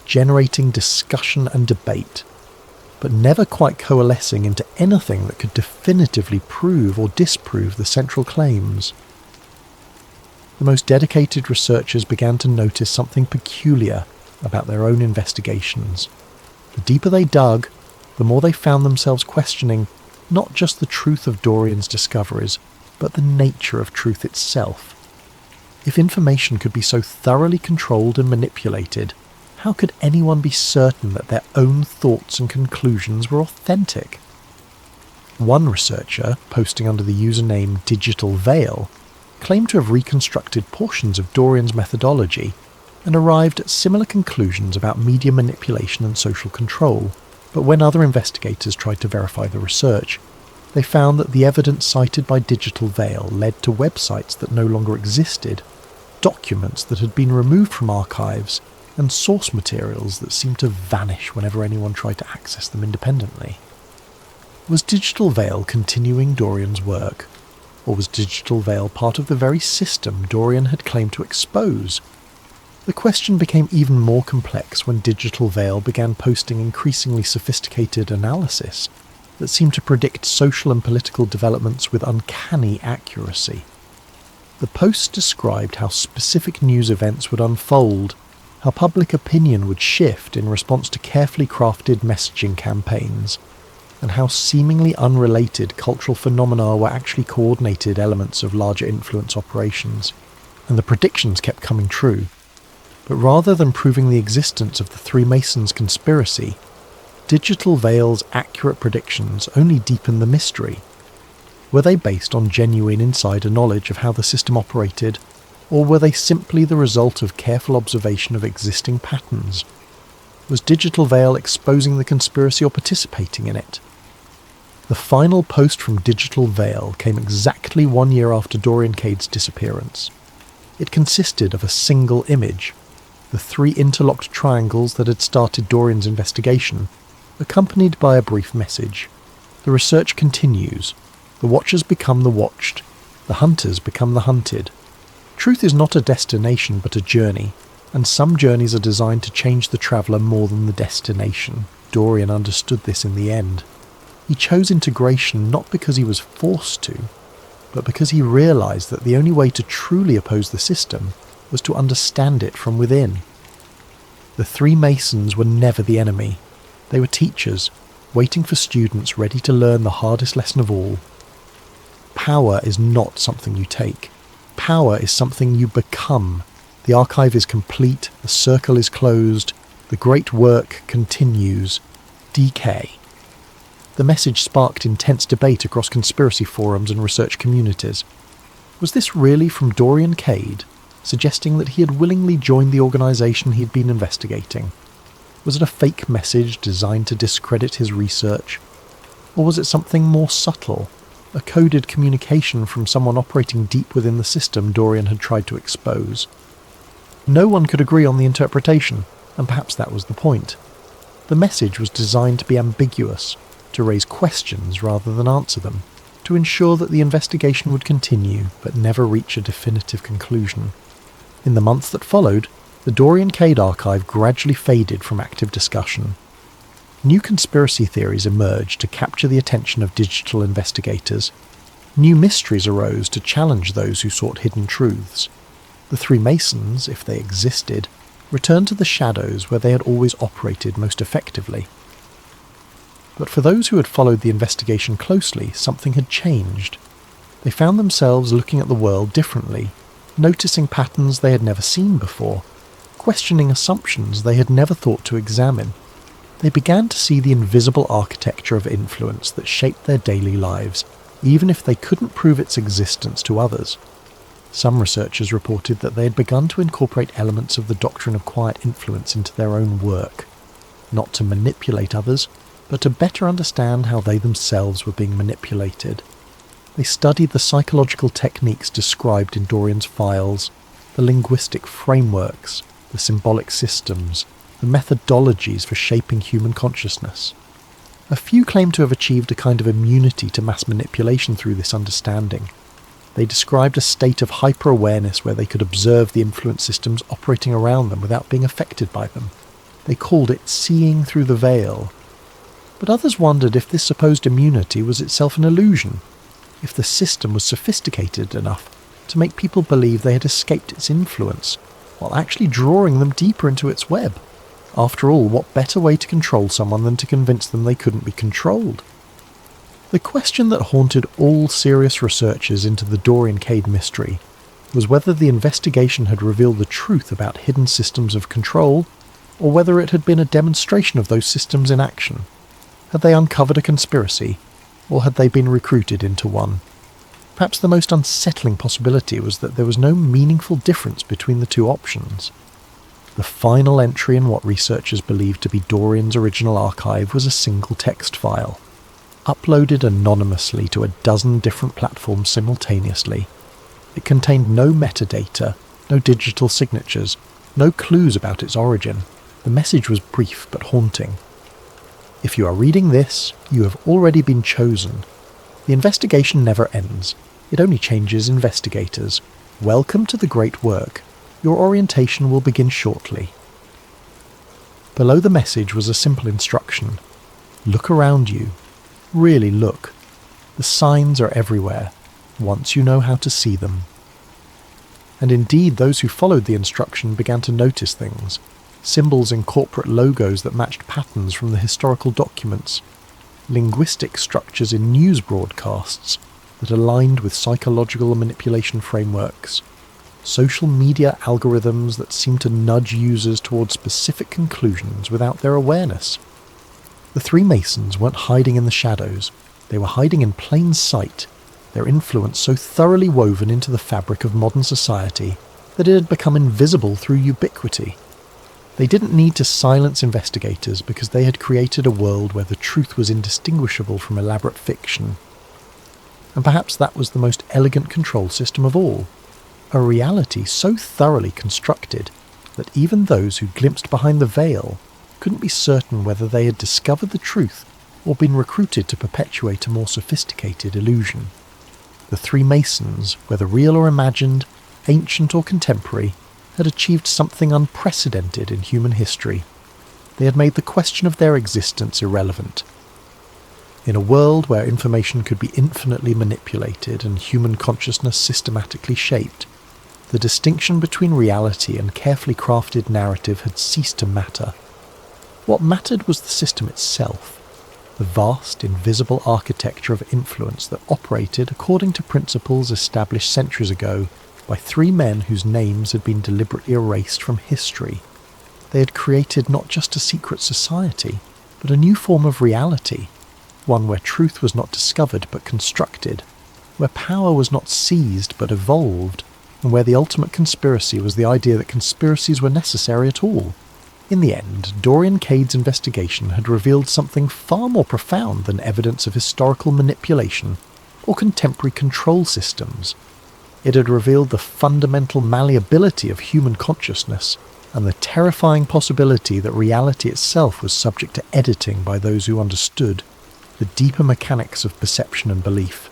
generating discussion and debate, but never quite coalescing into anything that could definitively prove or disprove the central claims. The most dedicated researchers began to notice something peculiar about their own investigations. The deeper they dug, the more they found themselves questioning not just the truth of Dorian's discoveries, but the nature of truth itself. If information could be so thoroughly controlled and manipulated, how could anyone be certain that their own thoughts and conclusions were authentic? One researcher, posting under the username Digital Veil, claimed to have reconstructed portions of Dorian's methodology and arrived at similar conclusions about media manipulation and social control, but when other investigators tried to verify the research, they found that the evidence cited by Digital Veil led to websites that no longer existed, documents that had been removed from archives, and source materials that seemed to vanish whenever anyone tried to access them independently. Was Digital Veil continuing Dorian's work, or was Digital Veil part of the very system Dorian had claimed to expose? The question became even more complex when Digital Veil began posting increasingly sophisticated analysis that seemed to predict social and political developments with uncanny accuracy. The posts described how specific news events would unfold, how public opinion would shift in response to carefully crafted messaging campaigns, and how seemingly unrelated cultural phenomena were actually coordinated elements of larger influence operations. And the predictions kept coming true. But rather than proving the existence of the Three Masons conspiracy, Digital Veil's accurate predictions only deepened the mystery. Were they based on genuine insider knowledge of how the system operated, or were they simply the result of careful observation of existing patterns? Was Digital Veil exposing the conspiracy or participating in it? The final post from Digital Veil came exactly 1 year after Dorian Cade's disappearance. It consisted of a single image, the 3 interlocked triangles that had started Dorian's investigation, accompanied by a brief message. The research continues. The watchers become the watched. The hunters become the hunted. Truth is not a destination but a journey, and some journeys are designed to change the traveller more than the destination. Dorian understood this in the end. He chose integration not because he was forced to, but because he realised that the only way to truly oppose the system was to understand it from within. The Three Masons were never the enemy. They were teachers, waiting for students ready to learn the hardest lesson of all. Power is not something you take. Power is something you become. The archive is complete, the circle is closed, the great work continues. DK. The message sparked intense debate across conspiracy forums and research communities. Was this really from Dorian Cade, suggesting that he had willingly joined the organisation he had been investigating? Was it a fake message designed to discredit his research? Or was it something more subtle, a coded communication from someone operating deep within the system Dorian had tried to expose? No one could agree on the interpretation, and perhaps that was the point. The message was designed to be ambiguous, to raise questions rather than answer them, to ensure that the investigation would continue but never reach a definitive conclusion. In the months that followed, the Dorian Cade archive gradually faded from active discussion. New conspiracy theories emerged to capture the attention of digital investigators. New mysteries arose to challenge those who sought hidden truths. The Three Masons, if they existed, returned to the shadows where they had always operated most effectively. But for those who had followed the investigation closely, something had changed. They found themselves looking at the world differently, noticing patterns they had never seen before, questioning assumptions they had never thought to examine. They began to see the invisible architecture of influence that shaped their daily lives, even if they couldn't prove its existence to others. Some researchers reported that they had begun to incorporate elements of the doctrine of quiet influence into their own work, not to manipulate others, but to better understand how they themselves were being manipulated. They studied the psychological techniques described in Dorian's files, the linguistic frameworks, the symbolic systems, the methodologies for shaping human consciousness. A few claim to have achieved a kind of immunity to mass manipulation through this understanding. They described a state of hyper-awareness where they could observe the influence systems operating around them without being affected by them. They called it seeing through the veil. But others wondered if this supposed immunity was itself an illusion, if the system was sophisticated enough to make people believe they had escaped its influence, while actually drawing them deeper into its web. After all, what better way to control someone than to convince them they couldn't be controlled? The question that haunted all serious researchers into the Dorian Cade mystery was whether the investigation had revealed the truth about hidden systems of control, or whether it had been a demonstration of those systems in action. Had they uncovered a conspiracy, or had they been recruited into one? Perhaps the most unsettling possibility was that there was no meaningful difference between the two options. The final entry in what researchers believed to be Dorian's original archive was a single text file, uploaded anonymously to a dozen different platforms simultaneously. It contained no metadata, no digital signatures, no clues about its origin. The message was brief but haunting. If you are reading this, you have already been chosen. The investigation never ends. It only changes investigators. Welcome to the great work. Your orientation will begin shortly. Below the message was a simple instruction. Look around you. Really look. The signs are everywhere, once you know how to see them. And indeed, those who followed the instruction began to notice things. Symbols in corporate logos that matched patterns from the historical documents. Linguistic structures in news broadcasts that aligned with psychological manipulation frameworks. Social media algorithms that seemed to nudge users towards specific conclusions without their awareness. The three Masons weren't hiding in the shadows. They were hiding in plain sight, their influence so thoroughly woven into the fabric of modern society that it had become invisible through ubiquity. They didn't need to silence investigators because they had created a world where the truth was indistinguishable from elaborate fiction. And perhaps that was the most elegant control system of all. A reality so thoroughly constructed that even those who glimpsed behind the veil couldn't be certain whether they had discovered the truth or been recruited to perpetuate a more sophisticated illusion. The three Masons, whether real or imagined, ancient or contemporary, had achieved something unprecedented in human history. They had made the question of their existence irrelevant. In a world where information could be infinitely manipulated and human consciousness systematically shaped, the distinction between reality and carefully crafted narrative had ceased to matter. What mattered was the system itself, the vast, invisible architecture of influence that operated according to principles established centuries ago by three men whose names had been deliberately erased from history. They had created not just a secret society, but a new form of reality, one where truth was not discovered but constructed, where power was not seized but evolved, and where the ultimate conspiracy was the idea that conspiracies were necessary at all. In the end, Dorian Cade's investigation had revealed something far more profound than evidence of historical manipulation or contemporary control systems. It had revealed the fundamental malleability of human consciousness and the terrifying possibility that reality itself was subject to editing by those who understood the deeper mechanics of perception and belief.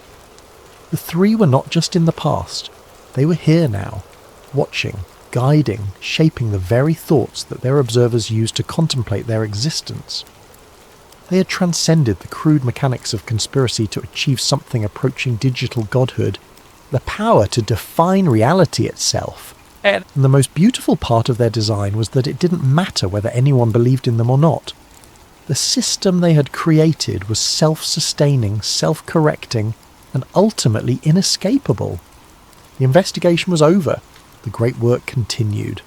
The three were not just in the past, they were here now, watching, guiding, shaping the very thoughts that their observers used to contemplate their existence. They had transcended the crude mechanics of conspiracy to achieve something approaching digital godhood, the power to define reality itself. And the most beautiful part of their design was that it didn't matter whether anyone believed in them or not. The system they had created was self-sustaining, self-correcting, and ultimately inescapable. The investigation was over. The great work continued.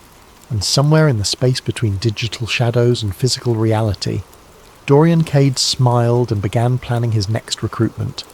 And somewhere in the space between digital shadows and physical reality, Dorian Cade smiled and began planning his next recruitment.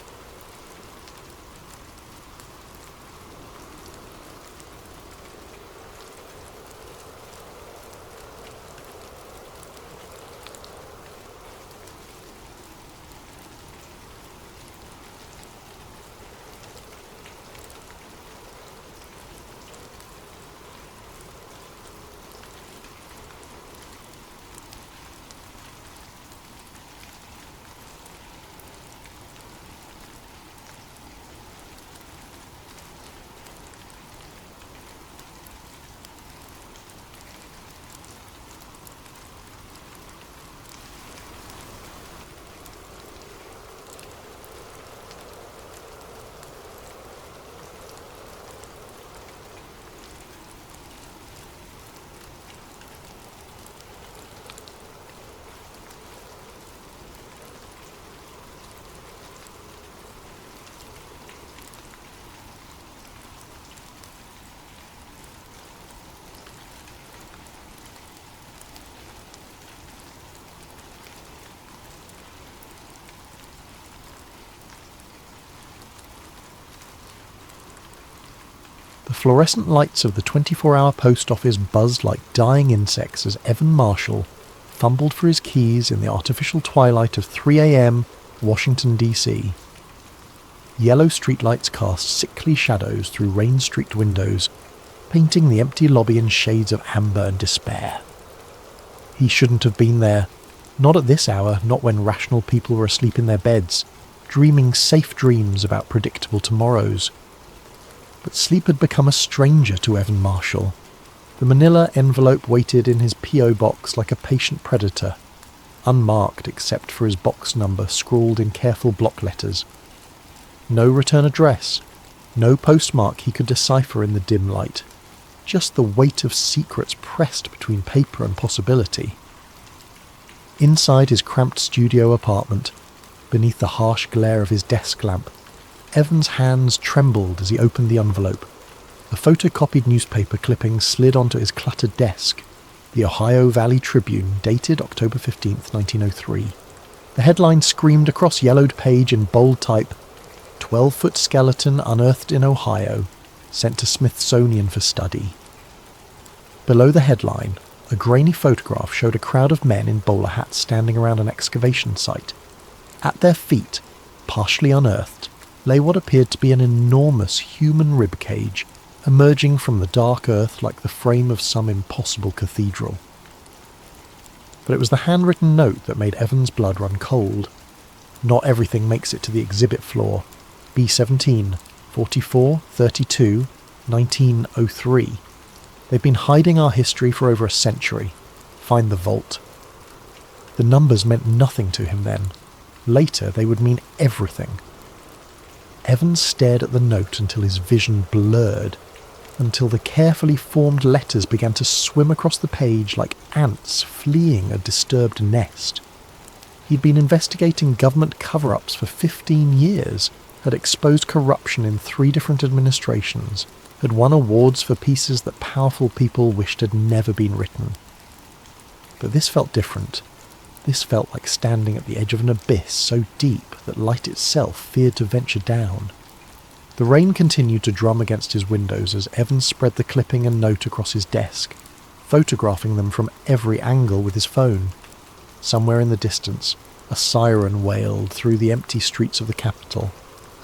The fluorescent lights of the 24-hour post office buzzed like dying insects as Evan Marshall fumbled for his keys in the artificial twilight of 3 a.m. Washington, D.C. Yellow streetlights cast sickly shadows through rain-streaked windows, painting the empty lobby in shades of amber and despair. He shouldn't have been there. Not at this hour, not when rational people were asleep in their beds, dreaming safe dreams about predictable tomorrows. But sleep had become a stranger to Evan Marshall. The manila envelope waited in his P.O. box like a patient predator, unmarked except for his box number scrawled in careful block letters. No return address, no postmark he could decipher in the dim light. Just the weight of secrets pressed between paper and possibility. Inside his cramped studio apartment, beneath the harsh glare of his desk lamp, Evan's hands trembled as he opened the envelope. A photocopied newspaper clipping slid onto his cluttered desk, the Ohio Valley Tribune, dated October 15th, 1903. The headline screamed across yellowed page in bold type, 12-foot skeleton unearthed in Ohio, sent to Smithsonian for study. Below the headline, a grainy photograph showed a crowd of men in bowler hats standing around an excavation site. At their feet, partially unearthed, lay what appeared to be an enormous human rib cage, emerging from the dark earth like the frame of some impossible cathedral. But it was the handwritten note that made Evan's blood run cold. Not everything makes it to the exhibit floor. B17, 44, 32, 1903. They've been hiding our history for over a century. Find the vault. The numbers meant nothing to him then. Later, they would mean everything. Evans stared at the note until his vision blurred, until the carefully formed letters began to swim across the page like ants fleeing a disturbed nest. He'd been investigating government cover-ups for 15 years, had exposed corruption in 3 different administrations, had won awards for pieces that powerful people wished had never been written. But this felt different. This felt like standing at the edge of an abyss so deep that light itself feared to venture down. The rain continued to drum against his windows as Evans spread the clipping and note across his desk, photographing them from every angle with his phone. Somewhere in the distance, a siren wailed through the empty streets of the capital,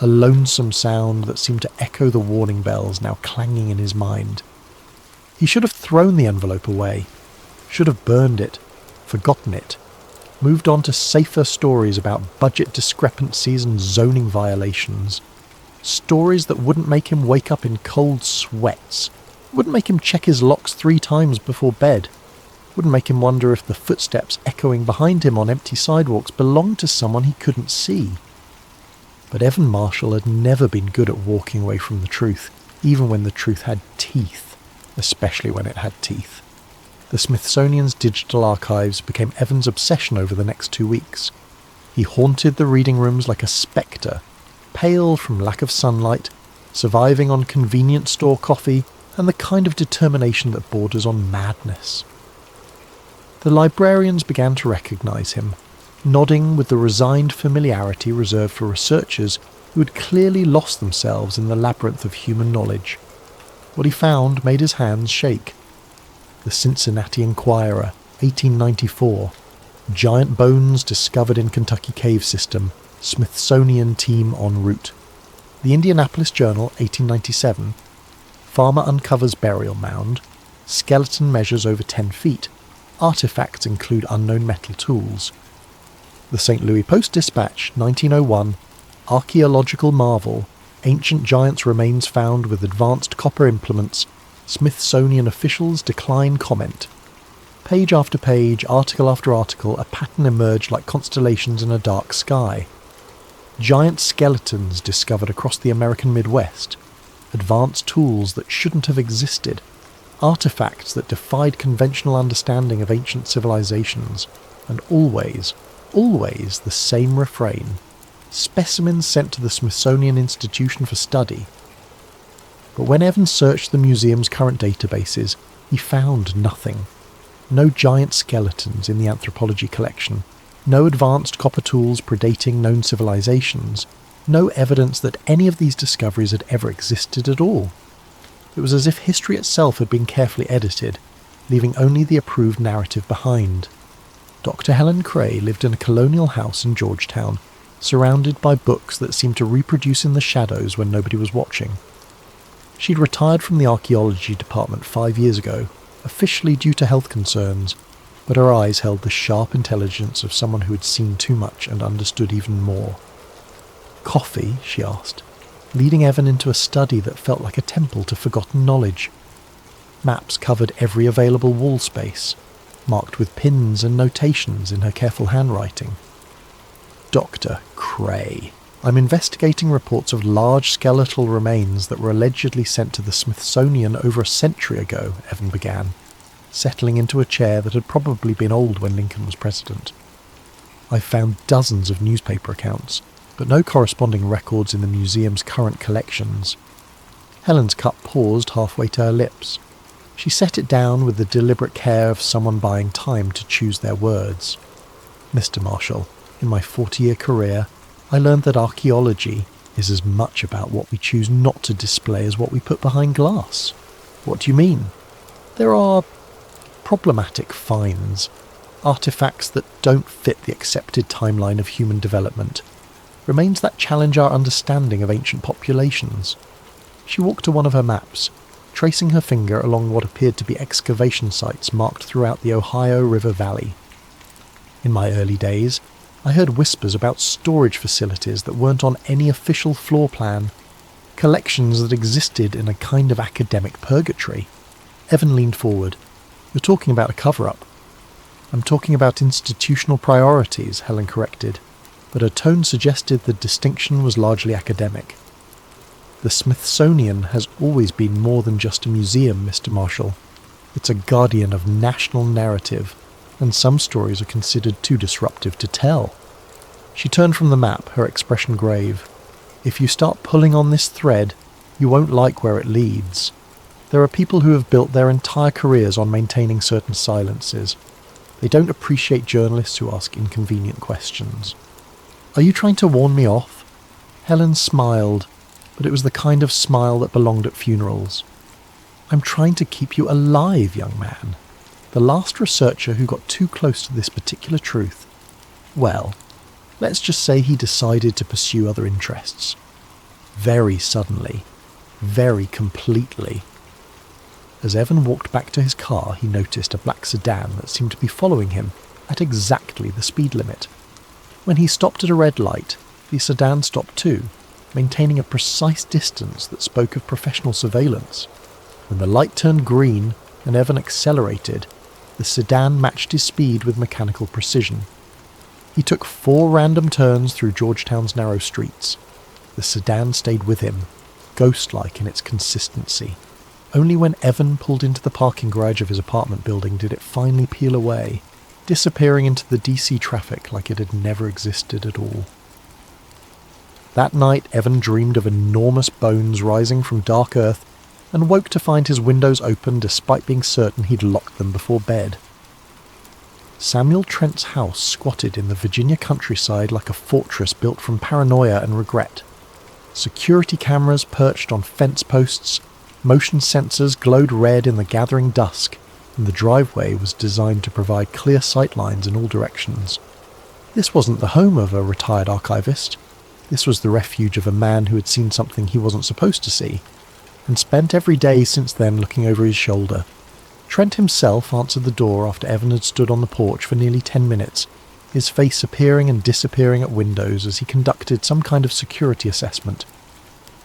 a lonesome sound that seemed to echo the warning bells now clanging in his mind. He should have thrown the envelope away, should have burned it, forgotten it, moved on to safer stories about budget discrepancies and zoning violations. Stories that wouldn't make him wake up in cold sweats, wouldn't make him check his locks 3 times before bed, wouldn't make him wonder if the footsteps echoing behind him on empty sidewalks belonged to someone he couldn't see. But Evan Marshall had never been good at walking away from the truth, even when the truth had teeth, especially when it had teeth. The Smithsonian's digital archives became Evan's obsession over the next 2 weeks. He haunted the reading rooms like a spectre, pale from lack of sunlight, surviving on convenience store coffee and the kind of determination that borders on madness. The librarians began to recognise him, nodding with the resigned familiarity reserved for researchers who had clearly lost themselves in the labyrinth of human knowledge. What he found made his hands shake. The Cincinnati Enquirer, 1894. Giant bones discovered in Kentucky cave system. Smithsonian team en route. The Indianapolis Journal, 1897. Farmer uncovers burial mound. Skeleton measures over 10 feet. Artifacts include unknown metal tools. The St. Louis Post-Dispatch, 1901. Archaeological marvel. Ancient giants' remains found with advanced copper implements. Smithsonian officials decline comment. Page after page, article after article, a pattern emerged like constellations in a dark sky. Giant skeletons discovered across the American Midwest. Advanced tools that shouldn't have existed. Artifacts that defied conventional understanding of ancient civilizations. And always the same refrain. Specimens sent to the Smithsonian Institution for study. But when Evans searched the museum's current databases, he found nothing. No giant skeletons in the anthropology collection, no advanced copper tools predating known civilizations, no evidence that any of these discoveries had ever existed at all. It was as if history itself had been carefully edited, leaving only the approved narrative behind. Dr. Helen Cray lived in a colonial house in Georgetown, surrounded by books that seemed to reproduce in the shadows when nobody was watching. She'd retired from the archaeology department 5 years ago, officially due to health concerns, but her eyes held the sharp intelligence of someone who had seen too much and understood even more. "Coffee?" she asked, leading Evan into a study that felt like a temple to forgotten knowledge. Maps covered every available wall space, marked with pins and notations in her careful handwriting. "Dr. Cray. I'm investigating reports of large skeletal remains that were allegedly sent to the Smithsonian over a century ago," Evan began, settling into a chair that had probably been old when Lincoln was president. "I've found dozens of newspaper accounts, but no corresponding records in the museum's current collections." Helen's cup paused halfway to her lips. She set it down with the deliberate care of someone buying time to choose their words. "Mr. Marshall, in my 40-year career, I learned that archaeology is as much about what we choose not to display as what we put behind glass." "What do you mean?" "There are problematic finds, artifacts that don't fit the accepted timeline of human development, remains that challenge our understanding of ancient populations." She walked to one of her maps, tracing her finger along what appeared to be excavation sites marked throughout the Ohio River Valley. "In my early days, I heard whispers about storage facilities that weren't on any official floor plan, collections that existed in a kind of academic purgatory." Evan leaned forward. "You're talking about a cover-up." "I'm talking about institutional priorities," Helen corrected, but her tone suggested the distinction was largely academic. "The Smithsonian has always been more than just a museum, Mr. Marshall. It's a guardian of national narrative, and some stories are considered too disruptive to tell." She turned from the map, her expression grave. "If you start pulling on this thread, you won't like where it leads. There are people who have built their entire careers on maintaining certain silences. They don't appreciate journalists who ask inconvenient questions." "Are you trying to warn me off?" Helen smiled, but it was the kind of smile that belonged at funerals. "I'm trying to keep you alive, young man. The last researcher who got too close to this particular truth, well, let's just say he decided to pursue other interests. Very suddenly. Very completely." As Evan walked back to his car, he noticed a black sedan that seemed to be following him at exactly the speed limit. When he stopped at a red light, the sedan stopped too, maintaining a precise distance that spoke of professional surveillance. When the light turned green and Evan accelerated, the sedan matched his speed with mechanical precision. He took 4 random turns through Georgetown's narrow streets. The sedan stayed with him, ghost-like in its consistency. Only when Evan pulled into the parking garage of his apartment building did it finally peel away, disappearing into the DC traffic like it had never existed at all. That night, Evan dreamed of enormous bones rising from dark earth and woke to find his windows open despite being certain he'd locked them before bed. Samuel Trent's house squatted in the Virginia countryside like a fortress built from paranoia and regret. Security cameras perched on fence posts, motion sensors glowed red in the gathering dusk, and the driveway was designed to provide clear sightlines in all directions. This wasn't the home of a retired archivist. This was the refuge of a man who had seen something he wasn't supposed to see, and spent every day since then looking over his shoulder. Trent himself answered the door after Evan had stood on the porch for nearly 10 minutes, his face appearing and disappearing at windows as he conducted some kind of security assessment.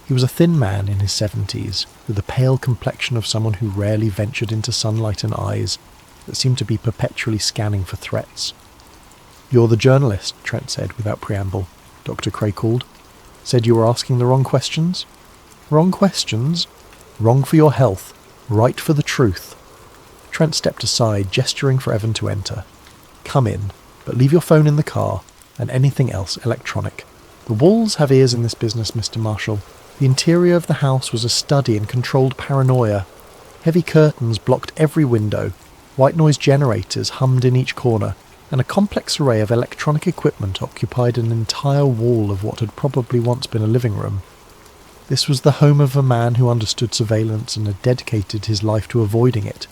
He was a thin man in his 70s, with the pale complexion of someone who rarely ventured into sunlight and eyes that seemed to be perpetually scanning for threats. "You're the journalist," Trent said without preamble. Dr. Cray called. "Said you were asking the wrong questions?" "Wrong questions? Wrong for your health, right for the truth." Trent stepped aside, gesturing for Evan to enter. "Come in, but leave your phone in the car, and anything else electronic. The walls have ears in this business, Mr. Marshall. The interior of the house was a study in controlled paranoia. Heavy curtains blocked every window, white noise generators hummed in each corner, and a complex array of electronic equipment occupied an entire wall of what had probably once been a living room. This was the home of a man who understood surveillance and had dedicated his life to avoiding it.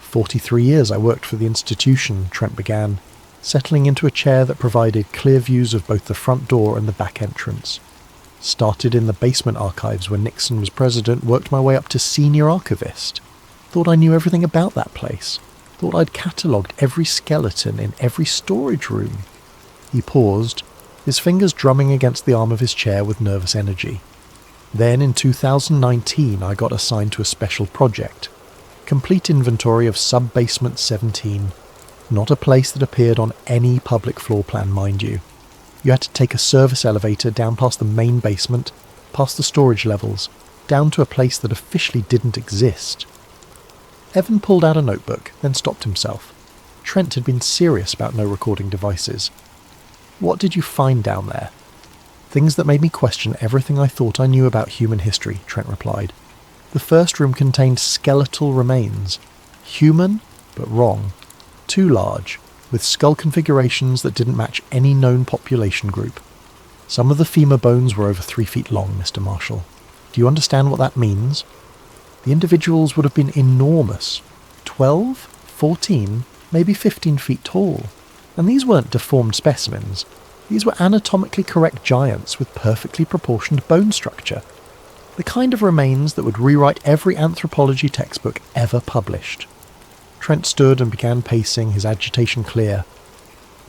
43 years I worked for the institution, Trent began, settling into a chair that provided clear views of both the front door and the back entrance. Started in the basement archives when Nixon was president, worked my way up to senior archivist. Thought I knew everything about that place. Thought I'd catalogued every skeleton in every storage room. He paused, his fingers drumming against the arm of his chair with nervous energy. Then in 2019 I got assigned to a special project. Complete inventory of Sub-Basement 17. Not a place that appeared on any public floor plan, mind you. You had to take a service elevator down past the main basement, past the storage levels, down to a place that officially didn't exist. Evan pulled out a notebook, then stopped himself. Trent had been serious about no recording devices. What did you find down there? Things that made me question everything I thought I knew about human history, Trent replied. The first room contained skeletal remains. Human, but wrong. Too large, with skull configurations that didn't match any known population group. Some of the femur bones were over 3 feet long, Mr. Marshall. Do you understand what that means? The individuals would have been enormous. 12, 14, maybe 15 feet tall. And these weren't deformed specimens. These were anatomically correct giants with perfectly proportioned bone structure. The kind of remains that would rewrite every anthropology textbook ever published. Trent stood and began pacing, his agitation clear.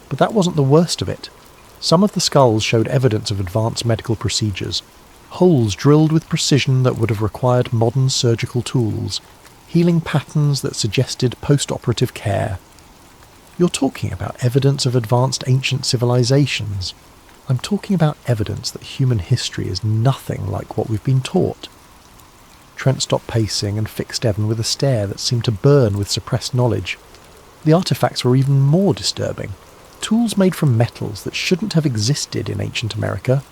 But that wasn't the worst of it. Some of the skulls showed evidence of advanced medical procedures. Holes drilled with precision that would have required modern surgical tools. Healing patterns that suggested post-operative care. You're talking about evidence of advanced ancient civilizations. I'm talking about evidence that human history is nothing like what we've been taught. Trent stopped pacing and fixed Evan with a stare that seemed to burn with suppressed knowledge. The artifacts were even more disturbing. Tools made from metals that shouldn't have existed in ancient America.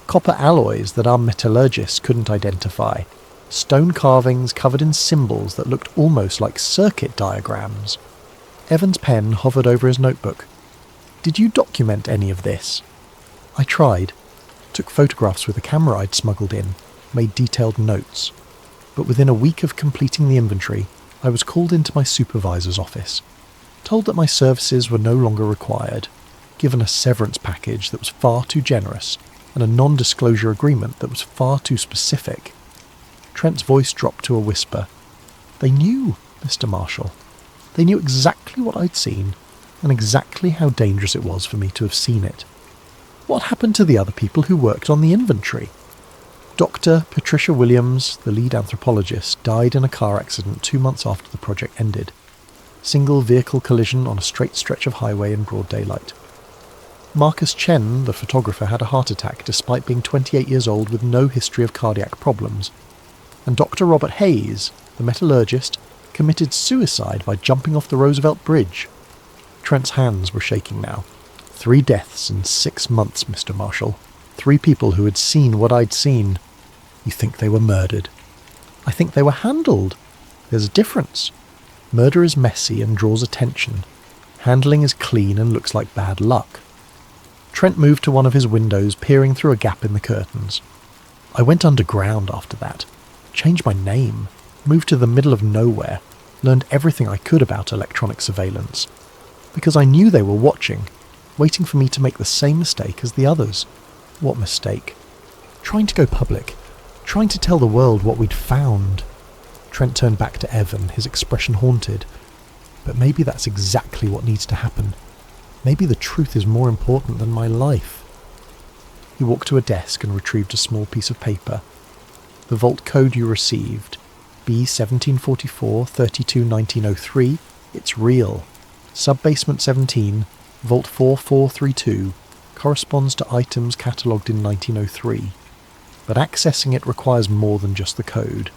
Copper alloys that our metallurgists couldn't identify. Stone carvings covered in symbols that looked almost like circuit diagrams. Evan's pen hovered over his notebook. Did you document any of this? I tried. Took photographs with a camera I'd smuggled in. Made detailed notes. But within a week of completing the inventory, I was called into my supervisor's office. Told that my services were no longer required. Given a severance package that was far too generous, and a non-disclosure agreement that was far too specific. Trent's voice dropped to a whisper. They knew, Mr. Marshall. They knew exactly what I'd seen, and exactly how dangerous it was for me to have seen it. What happened to the other people who worked on the inventory? Dr. Patricia Williams, the lead anthropologist, died in a car accident 2 months after the project ended. Single vehicle collision on a straight stretch of highway in broad daylight. Marcus Chen, the photographer, had a heart attack despite being 28 years old with no history of cardiac problems. And Dr. Robert Hayes, the metallurgist, committed suicide by jumping off the Roosevelt Bridge. Trent's hands were shaking now. 3 deaths in 6 months, Mr. Marshall. 3 people who had seen what I'd seen. You think they were murdered? I think they were handled. There's a difference. Murder is messy and draws attention. Handling is clean and looks like bad luck. Trent moved to one of his windows, peering through a gap in the curtains. I went underground after that. Changed my name. Moved to the middle of nowhere. Learned everything I could about electronic surveillance. Because I knew they were watching, waiting for me to make the same mistake as the others. What mistake? Trying to go public. Trying to tell the world what we'd found. Trent turned back to Evan, his expression haunted. But maybe that's exactly what needs to happen. Maybe the truth is more important than my life. He walked to a desk and retrieved a small piece of paper. The vault code you received, B1744-32-1903, it's real. Sub-basement 17, vault 4432, corresponds to items catalogued in 1903. But accessing it requires more than just the code.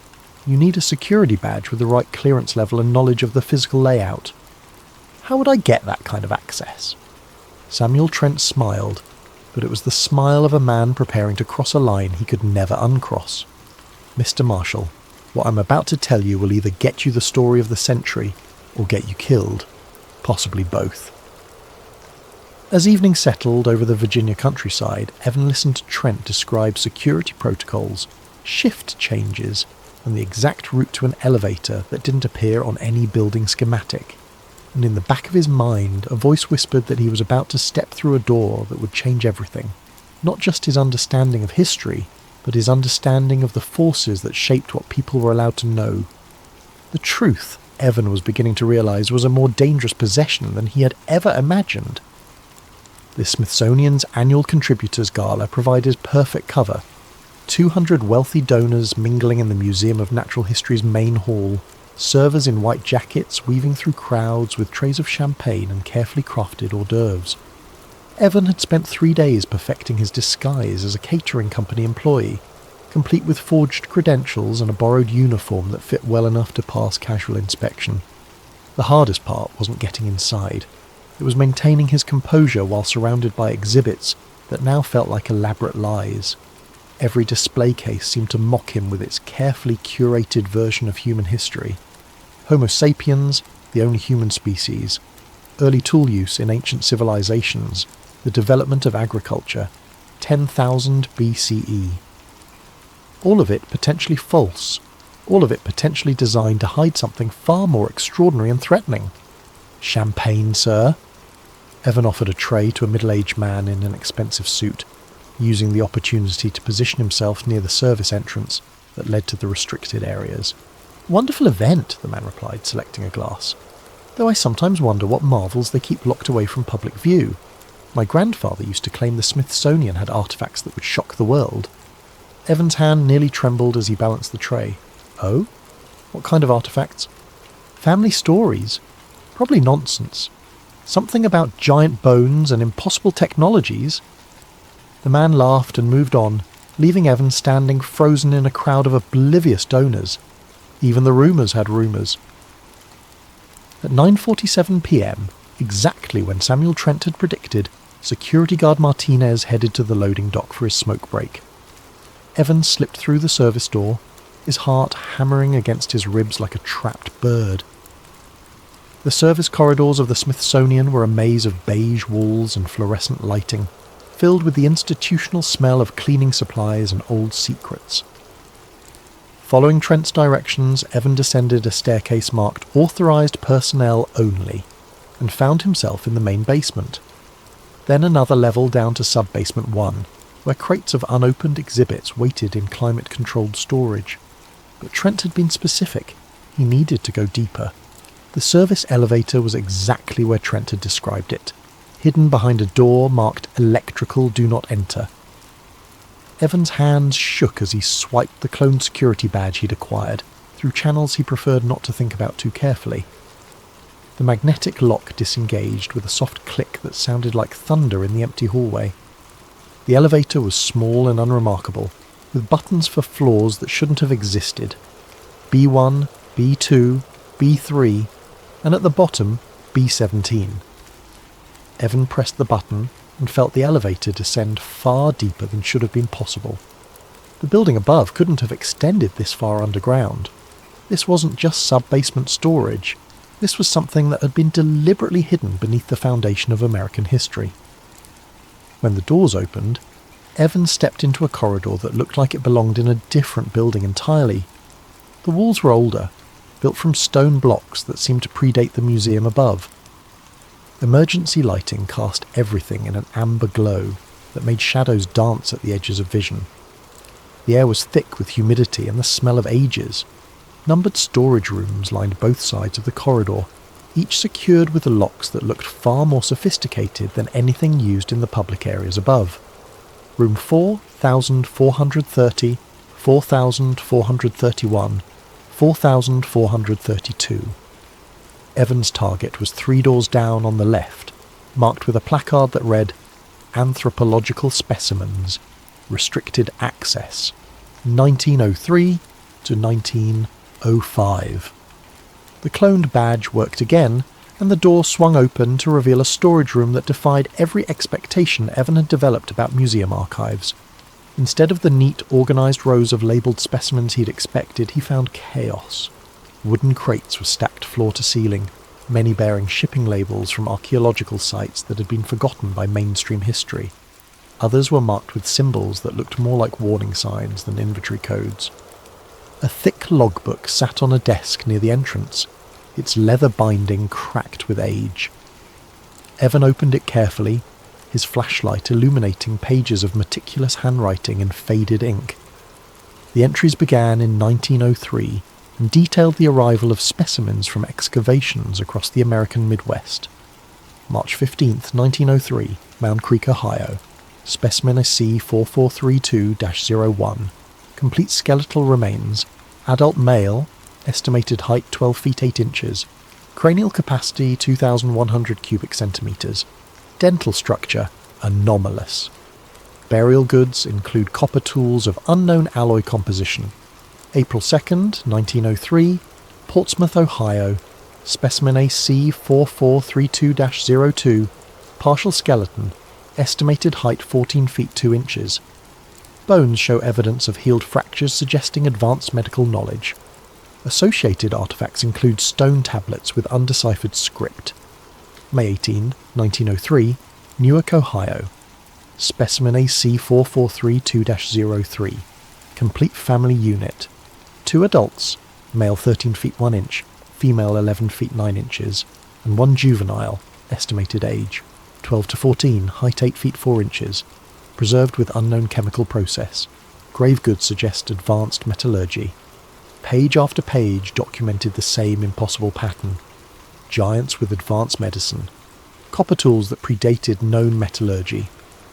You need a security badge with the right clearance level and knowledge of the physical layout. How would I get that kind of access? Samuel Trent smiled, but it was the smile of a man preparing to cross a line he could never uncross. Mr. Marshall, what I'm about to tell you will either get you the story of the century or get you killed. Possibly both. As evening settled over the Virginia countryside, Evan listened to Trent describe security protocols, shift changes, and the exact route to an elevator that didn't appear on any building schematic. And in the back of his mind, a voice whispered that he was about to step through a door that would change everything. Not just his understanding of history, but his understanding of the forces that shaped what people were allowed to know. The truth, Evan was beginning to realise, was a more dangerous possession than he had ever imagined. The Smithsonian's annual Contributors Gala provided perfect cover. 200 wealthy donors mingling in the Museum of Natural History's main hall, servers in white jackets weaving through crowds with trays of champagne and carefully crafted hors d'oeuvres. Evan had spent 3 days perfecting his disguise as a catering company employee, complete with forged credentials and a borrowed uniform that fit well enough to pass casual inspection. The hardest part wasn't getting inside. It was maintaining his composure while surrounded by exhibits that now felt like elaborate lies. Every display case seemed to mock him with its carefully curated version of human history. Homo sapiens, the only human species, early tool use in ancient civilizations, the development of agriculture, 10,000 BCE. All of it potentially false, all of it potentially designed to hide something far more extraordinary and threatening. Champagne, sir? Evan offered a tray to a middle-aged man in an expensive suit, using the opportunity to position himself near the service entrance that led to the restricted areas. "Wonderful event," the man replied, selecting a glass. "Though I sometimes wonder what marvels they keep locked away from public view. My grandfather used to claim the Smithsonian had artefacts that would shock the world." Evan's hand nearly trembled as he balanced the tray. "Oh? What kind of artefacts?" "Family stories. Probably nonsense. Something about giant bones and impossible technologies." The man laughed and moved on, leaving Evan standing frozen in a crowd of oblivious donors. Even the rumours had rumours. At 9:47 p.m, exactly when Samuel Trent had predicted, security guard Martinez headed to the loading dock for his smoke break. Evan slipped through the service door, his heart hammering against his ribs like a trapped bird. The service corridors of the Smithsonian were a maze of beige walls and fluorescent lighting, filled with the institutional smell of cleaning supplies and old secrets. Following Trent's directions, Evan descended a staircase marked "Authorised Personnel Only" and found himself in the main basement. Then another level down to sub-basement 1, where crates of unopened exhibits waited in climate-controlled storage. But Trent had been specific. He needed to go deeper. The service elevator was exactly where Trent had described it, hidden behind a door marked "Electrical Do Not Enter." Evan's hands shook as he swiped the cloned security badge he'd acquired, through channels he preferred not to think about too carefully. The magnetic lock disengaged with a soft click that sounded like thunder in the empty hallway. The elevator was small and unremarkable, with buttons for floors that shouldn't have existed. B1, B2, B3, and at the bottom, B17. Evan pressed the button and felt the elevator descend far deeper than should have been possible. The building above couldn't have extended this far underground. This wasn't just sub-basement storage. This was something that had been deliberately hidden beneath the foundation of American history. When the doors opened, Evan stepped into a corridor that looked like it belonged in a different building entirely. The walls were older, built from stone blocks that seemed to predate the museum above. Emergency lighting cast everything in an amber glow that made shadows dance at the edges of vision. The air was thick with humidity and the smell of ages. Numbered storage rooms lined both sides of the corridor, each secured with locks that looked far more sophisticated than anything used in the public areas above. Room 4430, 4431, 4432. Evan's target was 3 doors down on the left, marked with a placard that read, "Anthropological Specimens, Restricted Access, 1903 to 1905. The cloned badge worked again, and the door swung open to reveal a storage room that defied every expectation Evan had developed about museum archives. Instead of the neat, organised rows of labelled specimens he'd expected, he found chaos. Wooden crates were stacked floor to ceiling, many bearing shipping labels from archaeological sites that had been forgotten by mainstream history. Others were marked with symbols that looked more like warning signs than inventory codes. A thick logbook sat on a desk near the entrance, its leather binding cracked with age. Evan opened it carefully, his flashlight illuminating pages of meticulous handwriting in faded ink. The entries began in 1903 and detailed the arrival of specimens from excavations across the American Midwest. March 15, 1903, Mound Creek, Ohio. Specimen C4432-01. Complete skeletal remains. Adult male, estimated height 12 feet 8 inches. Cranial capacity 2,100 cubic centimeters. Dental structure anomalous. Burial goods include copper tools of unknown alloy composition. April 2nd, 1903, Portsmouth, Ohio. Specimen C4432-02. Partial skeleton. Estimated height 14 feet 2 inches. Bones show evidence of healed fractures suggesting advanced medical knowledge. Associated artifacts include stone tablets with undeciphered script. May 18, 1903, Newark, Ohio. Specimen C4432-03. Complete family unit. 2 adults, male 13 feet 1 inch, female 11 feet 9 inches, and 1 juvenile, estimated age. 12 to 14, height 8 feet 4 inches, preserved with unknown chemical process. Grave goods suggest advanced metallurgy. Page after page documented the same impossible pattern. Giants with advanced medicine. Copper tools that predated known metallurgy.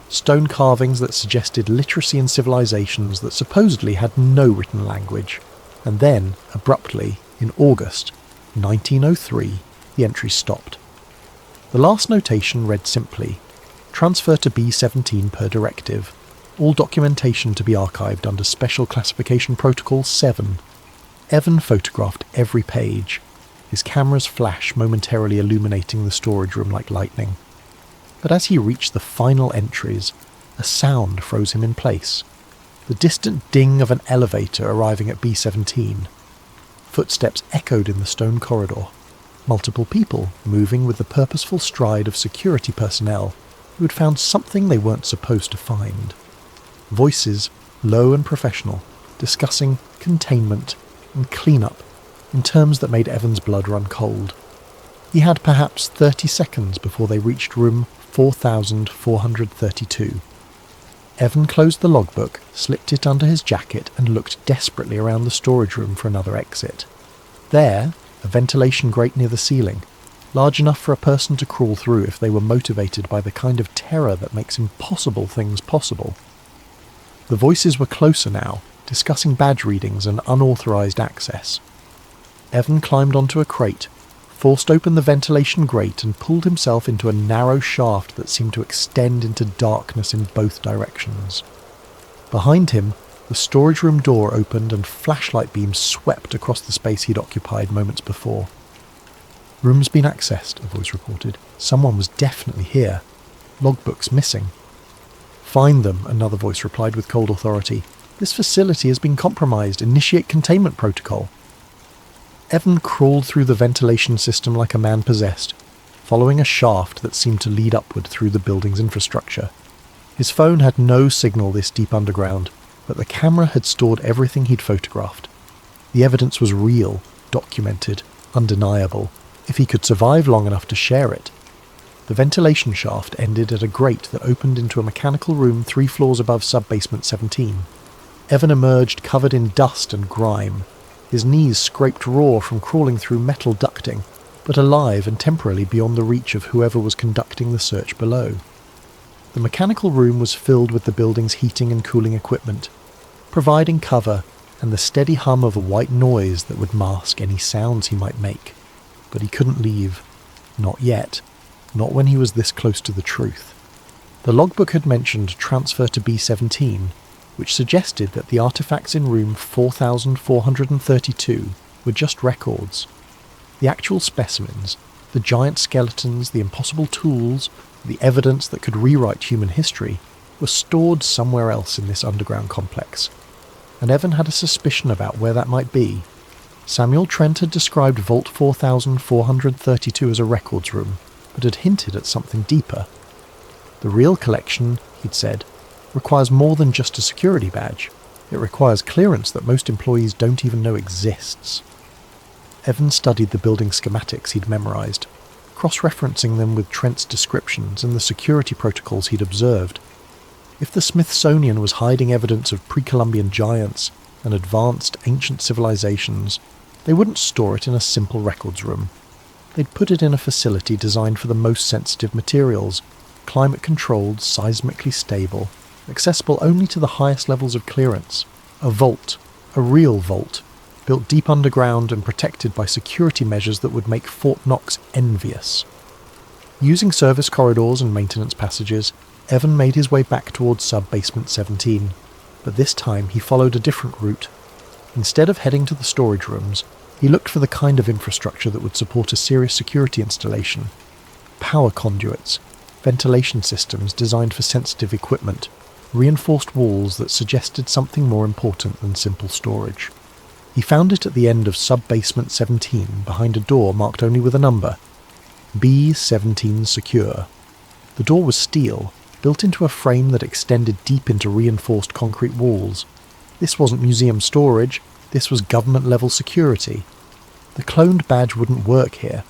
Stone carvings that suggested literacy in civilizations that supposedly had no written language. And then, abruptly, in August 1903, the entries stopped. The last notation read simply, "Transfer to B-17 per directive. All documentation to be archived under Special Classification Protocol 7. Evan photographed every page, his camera's flash momentarily illuminating the storage room like lightning. But as he reached the final entries, a sound froze him in place. The distant ding of an elevator arriving at B-17. Footsteps echoed in the stone corridor. Multiple people moving with the purposeful stride of security personnel who had found something they weren't supposed to find. Voices, low and professional, discussing containment and cleanup in terms that made Evan's blood run cold. He had perhaps 30 seconds before they reached room 4432. Evan closed the logbook, slipped it under his jacket and looked desperately around the storage room for another exit. There, a ventilation grate near the ceiling, large enough for a person to crawl through if they were motivated by the kind of terror that makes impossible things possible. The voices were closer now, discussing badge readings and unauthorized access. Evan climbed onto a crate, forced open the ventilation grate and pulled himself into a narrow shaft that seemed to extend into darkness in both directions. Behind him, the storage room door opened and flashlight beams swept across the space he'd occupied moments before. "Room's been accessed," a voice reported. "Someone was definitely here. Logbooks missing." "Find them," another voice replied with cold authority. "This facility has been compromised. Initiate containment protocol." Evan crawled through the ventilation system like a man possessed, following a shaft that seemed to lead upward through the building's infrastructure. His phone had no signal this deep underground, but the camera had stored everything he'd photographed. The evidence was real, documented, undeniable, if he could survive long enough to share it. The ventilation shaft ended at a grate that opened into a mechanical room 3 floors above sub-basement 17. Evan emerged covered in dust and grime, his knees scraped raw from crawling through metal ducting, but alive and temporarily beyond the reach of whoever was conducting the search below. The mechanical room was filled with the building's heating and cooling equipment, providing cover and the steady hum of a white noise that would mask any sounds he might make. But he couldn't leave. Not yet. Not when he was this close to the truth. The logbook had mentioned transfer to B-17, which suggested that the artifacts in room 4432 were just records. The actual specimens, the giant skeletons, the impossible tools, the evidence that could rewrite human history, were stored somewhere else in this underground complex. And Evan had a suspicion about where that might be. Samuel Trent had described Vault 4432 as a records room, but had hinted at something deeper. The real collection, he'd said, requires more than just a security badge. It requires clearance that most employees don't even know exists. Evan studied the building schematics he'd memorised, cross-referencing them with Trent's descriptions and the security protocols he'd observed. If the Smithsonian was hiding evidence of pre-Columbian giants and advanced ancient civilizations, they wouldn't store it in a simple records room. They'd put it in a facility designed for the most sensitive materials, climate-controlled, seismically stable, accessible only to the highest levels of clearance. A vault, a real vault, built deep underground and protected by security measures that would make Fort Knox envious. Using service corridors and maintenance passages, Evan made his way back towards sub-basement 17, but this time he followed a different route. Instead of heading to the storage rooms, he looked for the kind of infrastructure that would support a serious security installation. Power conduits, ventilation systems designed for sensitive equipment, reinforced walls that suggested something more important than simple storage. He found it at the end of sub-basement 17 behind a door marked only with a number. B17 Secure. The door was steel, built into a frame that extended deep into reinforced concrete walls. This wasn't museum storage, this was government-level security. The cloned badge wouldn't work here.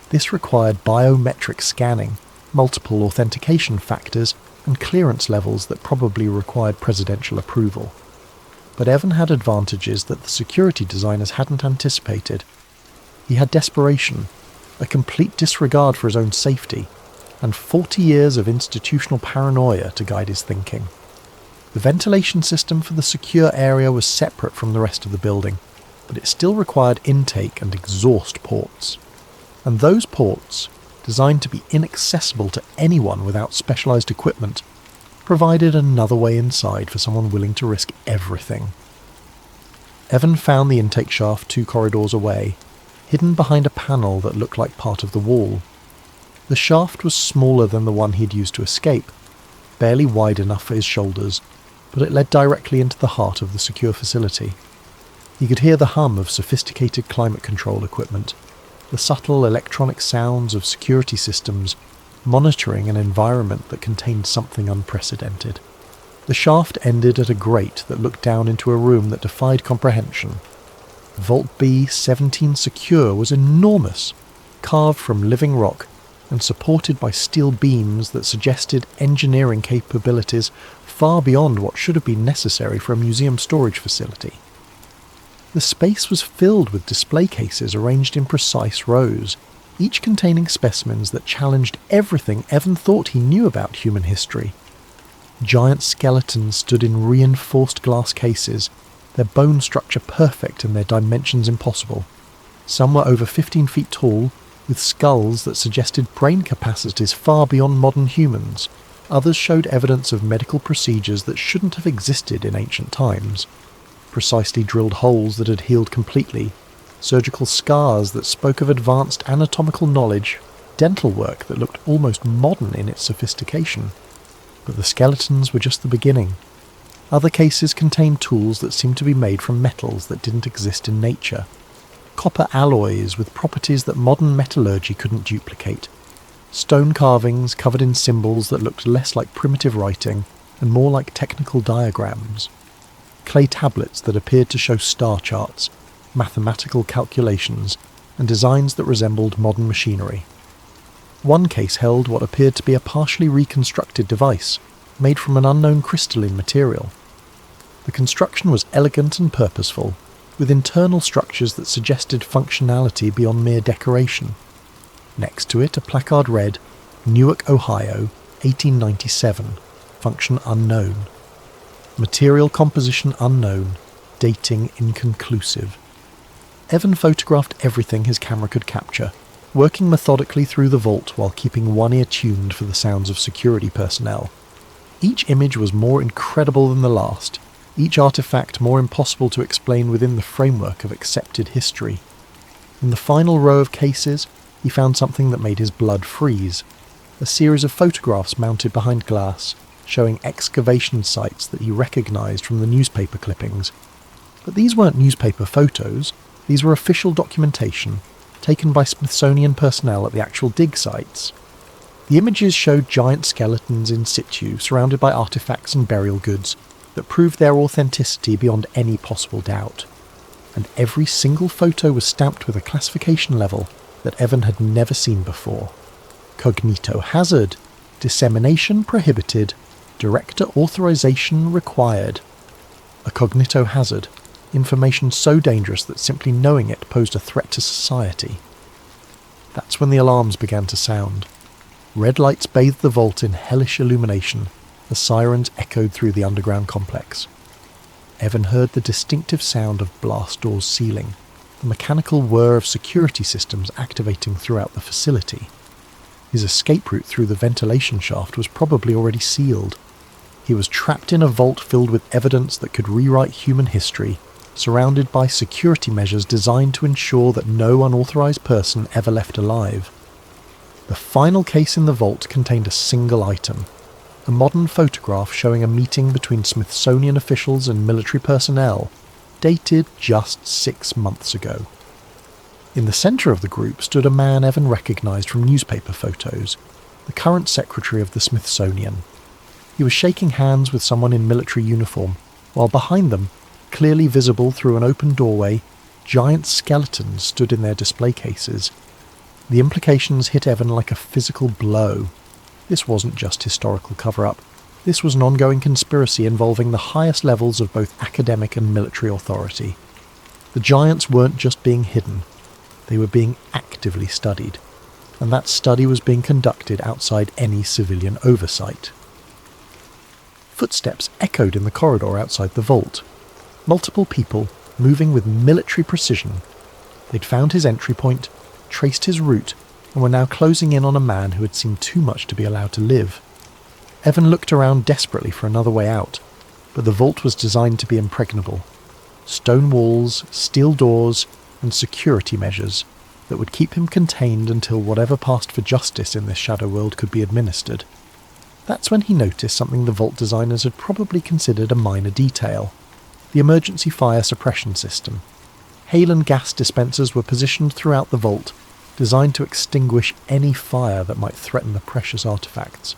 This required biometric scanning, multiple authentication factors, and clearance levels that probably required presidential approval. But Evan had advantages that the security designers hadn't anticipated. He had desperation, a complete disregard for his own safety, and 40 years of institutional paranoia to guide his thinking. The ventilation system for the secure area was separate from the rest of the building, but it still required intake and exhaust ports. And those ports, designed to be inaccessible to anyone without specialised equipment, provided another way inside for someone willing to risk everything. Evan found the intake shaft 2 corridors away, hidden behind a panel that looked like part of the wall. The shaft was smaller than the one he'd used to escape, barely wide enough for his shoulders, but it led directly into the heart of the secure facility. He could hear the hum of sophisticated climate control equipment, the subtle electronic sounds of security systems monitoring an environment that contained something unprecedented. The shaft ended at a grate that looked down into a room that defied comprehension. Vault B17 Secure was enormous, carved from living rock and supported by steel beams that suggested engineering capabilities far beyond what should have been necessary for a museum storage facility. The space was filled with display cases arranged in precise rows, each containing specimens that challenged everything Evan thought he knew about human history. Giant skeletons stood in reinforced glass cases, their bone structure perfect and their dimensions impossible. Some were over 15 feet tall, with skulls that suggested brain capacities far beyond modern humans. Others showed evidence of medical procedures that shouldn't have existed in ancient times. Precisely drilled holes that had healed completely, surgical scars that spoke of advanced anatomical knowledge, dental work that looked almost modern in its sophistication. But the skeletons were just the beginning. Other cases contained tools that seemed to be made from metals that didn't exist in nature. Copper alloys with properties that modern metallurgy couldn't duplicate. Stone carvings covered in symbols that looked less like primitive writing and more like technical diagrams. Clay tablets that appeared to show star charts, mathematical calculations, and designs that resembled modern machinery. One case held what appeared to be a partially reconstructed device, made from an unknown crystalline material. The construction was elegant and purposeful, with internal structures that suggested functionality beyond mere decoration. Next to it, a placard read, Newark, Ohio, 1897, function unknown. Material composition unknown, dating inconclusive. Evan photographed everything his camera could capture, working methodically through the vault while keeping one ear tuned for the sounds of security personnel. Each image was more incredible than the last, each artifact more impossible to explain within the framework of accepted history. In the final row of cases, he found something that made his blood freeze, a series of photographs mounted behind glass, showing excavation sites that he recognised from the newspaper clippings. But these weren't newspaper photos, These were official documentation, taken by Smithsonian personnel at the actual dig sites. The images showed giant skeletons in situ, surrounded by artifacts and burial goods that proved their authenticity beyond any possible doubt. And every single photo was stamped with a classification level that Evan had never seen before. Cognito hazard, dissemination prohibited, director authorization required. A cognito hazard, information so dangerous that simply knowing it posed a threat to society. That's when the alarms began to sound. Red lights bathed the vault in hellish illumination as sirens echoed through the underground complex. Evan heard the distinctive sound of blast doors sealing, the mechanical whir of security systems activating throughout the facility. His escape route through the ventilation shaft was probably already sealed. He was trapped in a vault filled with evidence that could rewrite human history, surrounded by security measures designed to ensure that no unauthorized person ever left alive. The final case in the vault contained a single item, a modern photograph showing a meeting between Smithsonian officials and military personnel, dated just 6 months ago. In the centre of the group stood a man Evan recognised from newspaper photos, the current secretary of the Smithsonian. He was shaking hands with someone in military uniform, while behind them, clearly visible through an open doorway, giant skeletons stood in their display cases. The implications hit Evan like a physical blow. This wasn't just historical cover-up. This was an ongoing conspiracy involving the highest levels of both academic and military authority. The giants weren't just being hidden. They were being actively studied. And that study was being conducted outside any civilian oversight. Footsteps echoed in the corridor outside the vault. Multiple people, moving with military precision. They'd found his entry point, traced his route, and were now closing in on a man who had seen too much to be allowed to live. Evan looked around desperately for another way out, but the vault was designed to be impregnable. Stone walls, steel doors, and security measures that would keep him contained until whatever passed for justice in this shadow world could be administered. That's when he noticed something the vault designers had probably considered a minor detail: the emergency fire suppression system. Hail and gas dispensers were positioned throughout the vault, designed to extinguish any fire that might threaten the precious artifacts.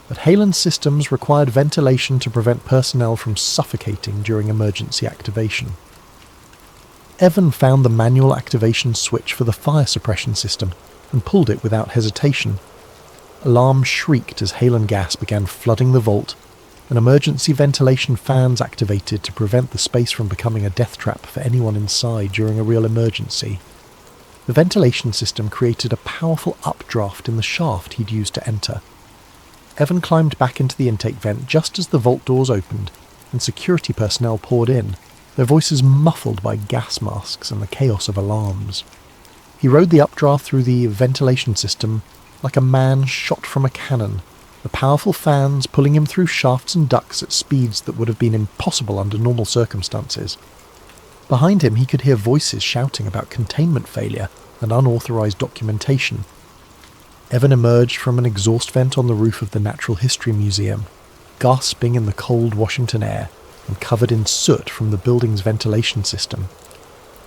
But Halen's systems required ventilation to prevent personnel from suffocating during emergency activation. Evan found the manual activation switch for the fire suppression system and pulled it without hesitation. Alarms shrieked as hail and gas began flooding the vault, and emergency ventilation fans activated to prevent the space from becoming a death trap for anyone inside during a real emergency. The ventilation system created a powerful updraft in the shaft he'd used to enter. Evan climbed back into the intake vent just as the vault doors opened and security personnel poured in, their voices muffled by gas masks and the chaos of alarms. He rode the updraft through the ventilation system like a man shot from a cannon, the powerful fans pulling him through shafts and ducts at speeds that would have been impossible under normal circumstances. Behind him he could hear voices shouting about containment failure and unauthorized documentation. Evan emerged from an exhaust vent on the roof of the Natural History Museum, gasping in the cold Washington air and covered in soot from the building's ventilation system.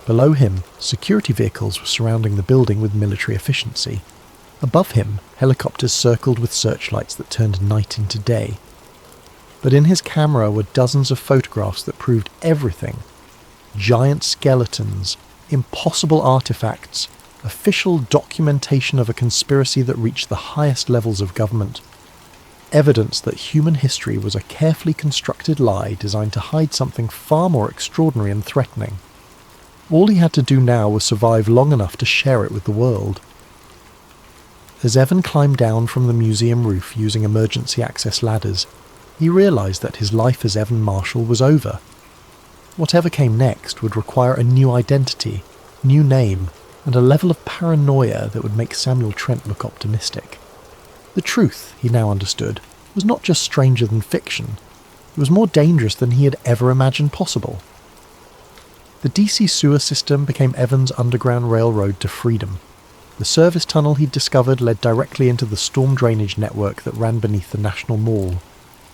Below him, security vehicles were surrounding the building with military efficiency. Above him, helicopters circled with searchlights that turned night into day. But in his camera were dozens of photographs that proved everything. Giant skeletons, impossible artifacts, official documentation of a conspiracy that reached the highest levels of government. Evidence that human history was a carefully constructed lie designed to hide something far more extraordinary and threatening. All he had to do now was survive long enough to share it with the world. As Evan climbed down from the museum roof using emergency access ladders, he realised that his life as Evan Marshall was over. Whatever came next would require a new identity, new name, and a level of paranoia that would make Samuel Trent look optimistic. The truth, he now understood, was not just stranger than fiction. It was more dangerous than he had ever imagined possible. The DC sewer system became Evan's underground railroad to freedom. The service tunnel he'd discovered led directly into the storm drainage network that ran beneath the National Mall.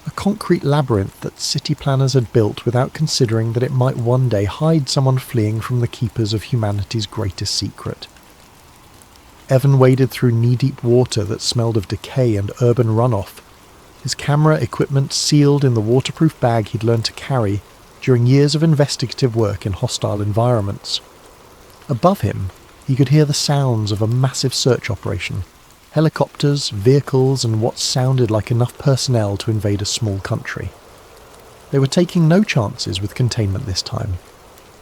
a concrete labyrinth that city planners had built without considering that it might one day hide someone fleeing from the keepers of humanity's greatest secret. Evan waded through knee-deep water that smelled of decay and urban runoff, his camera equipment sealed in the waterproof bag he'd learned to carry during years of investigative work in hostile environments. Above him, he could hear the sounds of a massive search operation, helicopters, vehicles, and what sounded like enough personnel to invade a small country. They were taking no chances with containment this time.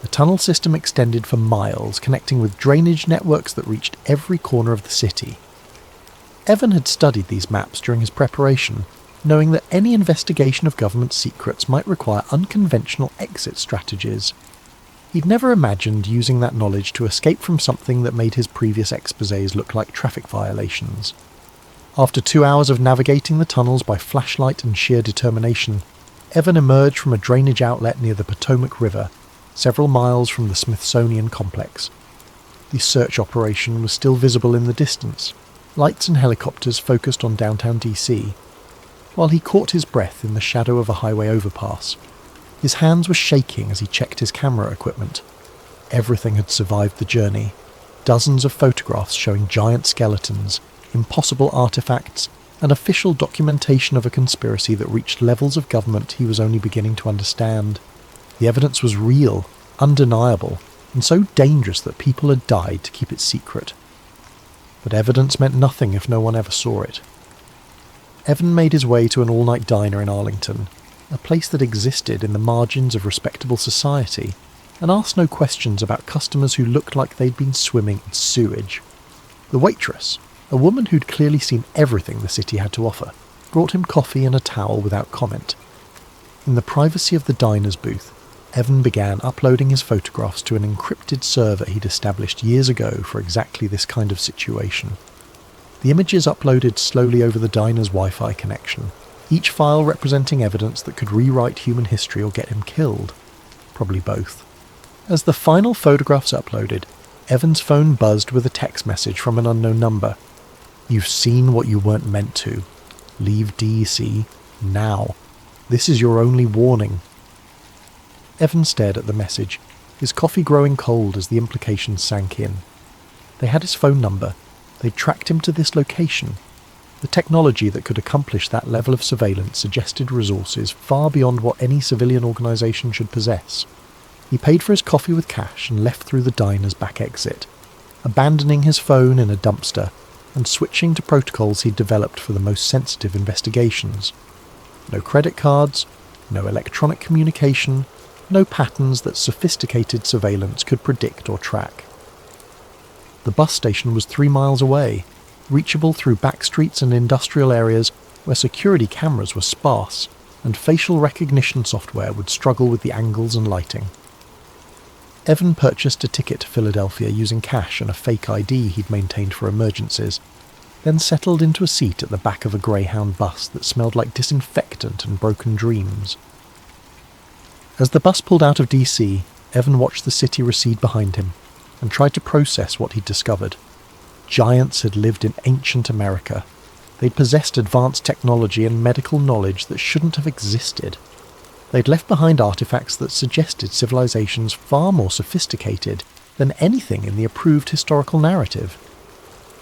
The tunnel system extended for miles, connecting with drainage networks that reached every corner of the city. Evan had studied these maps during his preparation, knowing that any investigation of government secrets might require unconventional exit strategies. He'd never imagined using that knowledge to escape from something that made his previous exposés look like traffic violations. After 2 hours of navigating the tunnels by flashlight and sheer determination, Evan emerged from a drainage outlet near the Potomac River, several miles from the Smithsonian complex. The search operation was still visible in the distance, lights and helicopters focused on downtown DC. While he caught his breath in the shadow of a highway overpass, his hands were shaking as he checked his camera equipment. Everything had survived the journey. Dozens of photographs showing giant skeletons, impossible artifacts, and official documentation of a conspiracy that reached levels of government he was only beginning to understand. The evidence was real, undeniable, and so dangerous that people had died to keep it secret. But evidence meant nothing if no one ever saw it. Evan made his way to an all-night diner in Arlington, a place that existed in the margins of respectable society, and asked no questions about customers who looked like they'd been swimming in sewage. The waitress, a woman who'd clearly seen everything the city had to offer, brought him coffee and a towel without comment. In the privacy of the diner's booth, Evan began uploading his photographs to an encrypted server he'd established years ago for exactly this kind of situation. The images uploaded slowly over the diner's Wi-Fi connection, each file representing evidence that could rewrite human history or get him killed. Probably both. As the final photographs uploaded, Evan's phone buzzed with a text message from an unknown number. "You've seen what you weren't meant to. Leave DEC now. This is your only warning." Evan stared at the message, his coffee growing cold as the implications sank in. They had his phone number. They'd tracked him to this location. The technology that could accomplish that level of surveillance suggested resources far beyond what any civilian organisation should possess. He paid for his coffee with cash and left through the diner's back exit, abandoning his phone in a dumpster and switching to protocols he'd developed for the most sensitive investigations. No credit cards, no electronic communication, no patterns that sophisticated surveillance could predict or track. The bus station was 3 miles away, reachable through back streets and industrial areas where security cameras were sparse and facial recognition software would struggle with the angles and lighting. Evan purchased a ticket to Philadelphia using cash and a fake ID he'd maintained for emergencies, then settled into a seat at the back of a Greyhound bus that smelled like disinfectant and broken dreams. As the bus pulled out of DC, Evan watched the city recede behind him and tried to process what he'd discovered. Giants had lived in ancient America. They'd possessed advanced technology and medical knowledge that shouldn't have existed. They'd left behind artifacts that suggested civilizations far more sophisticated than anything in the approved historical narrative.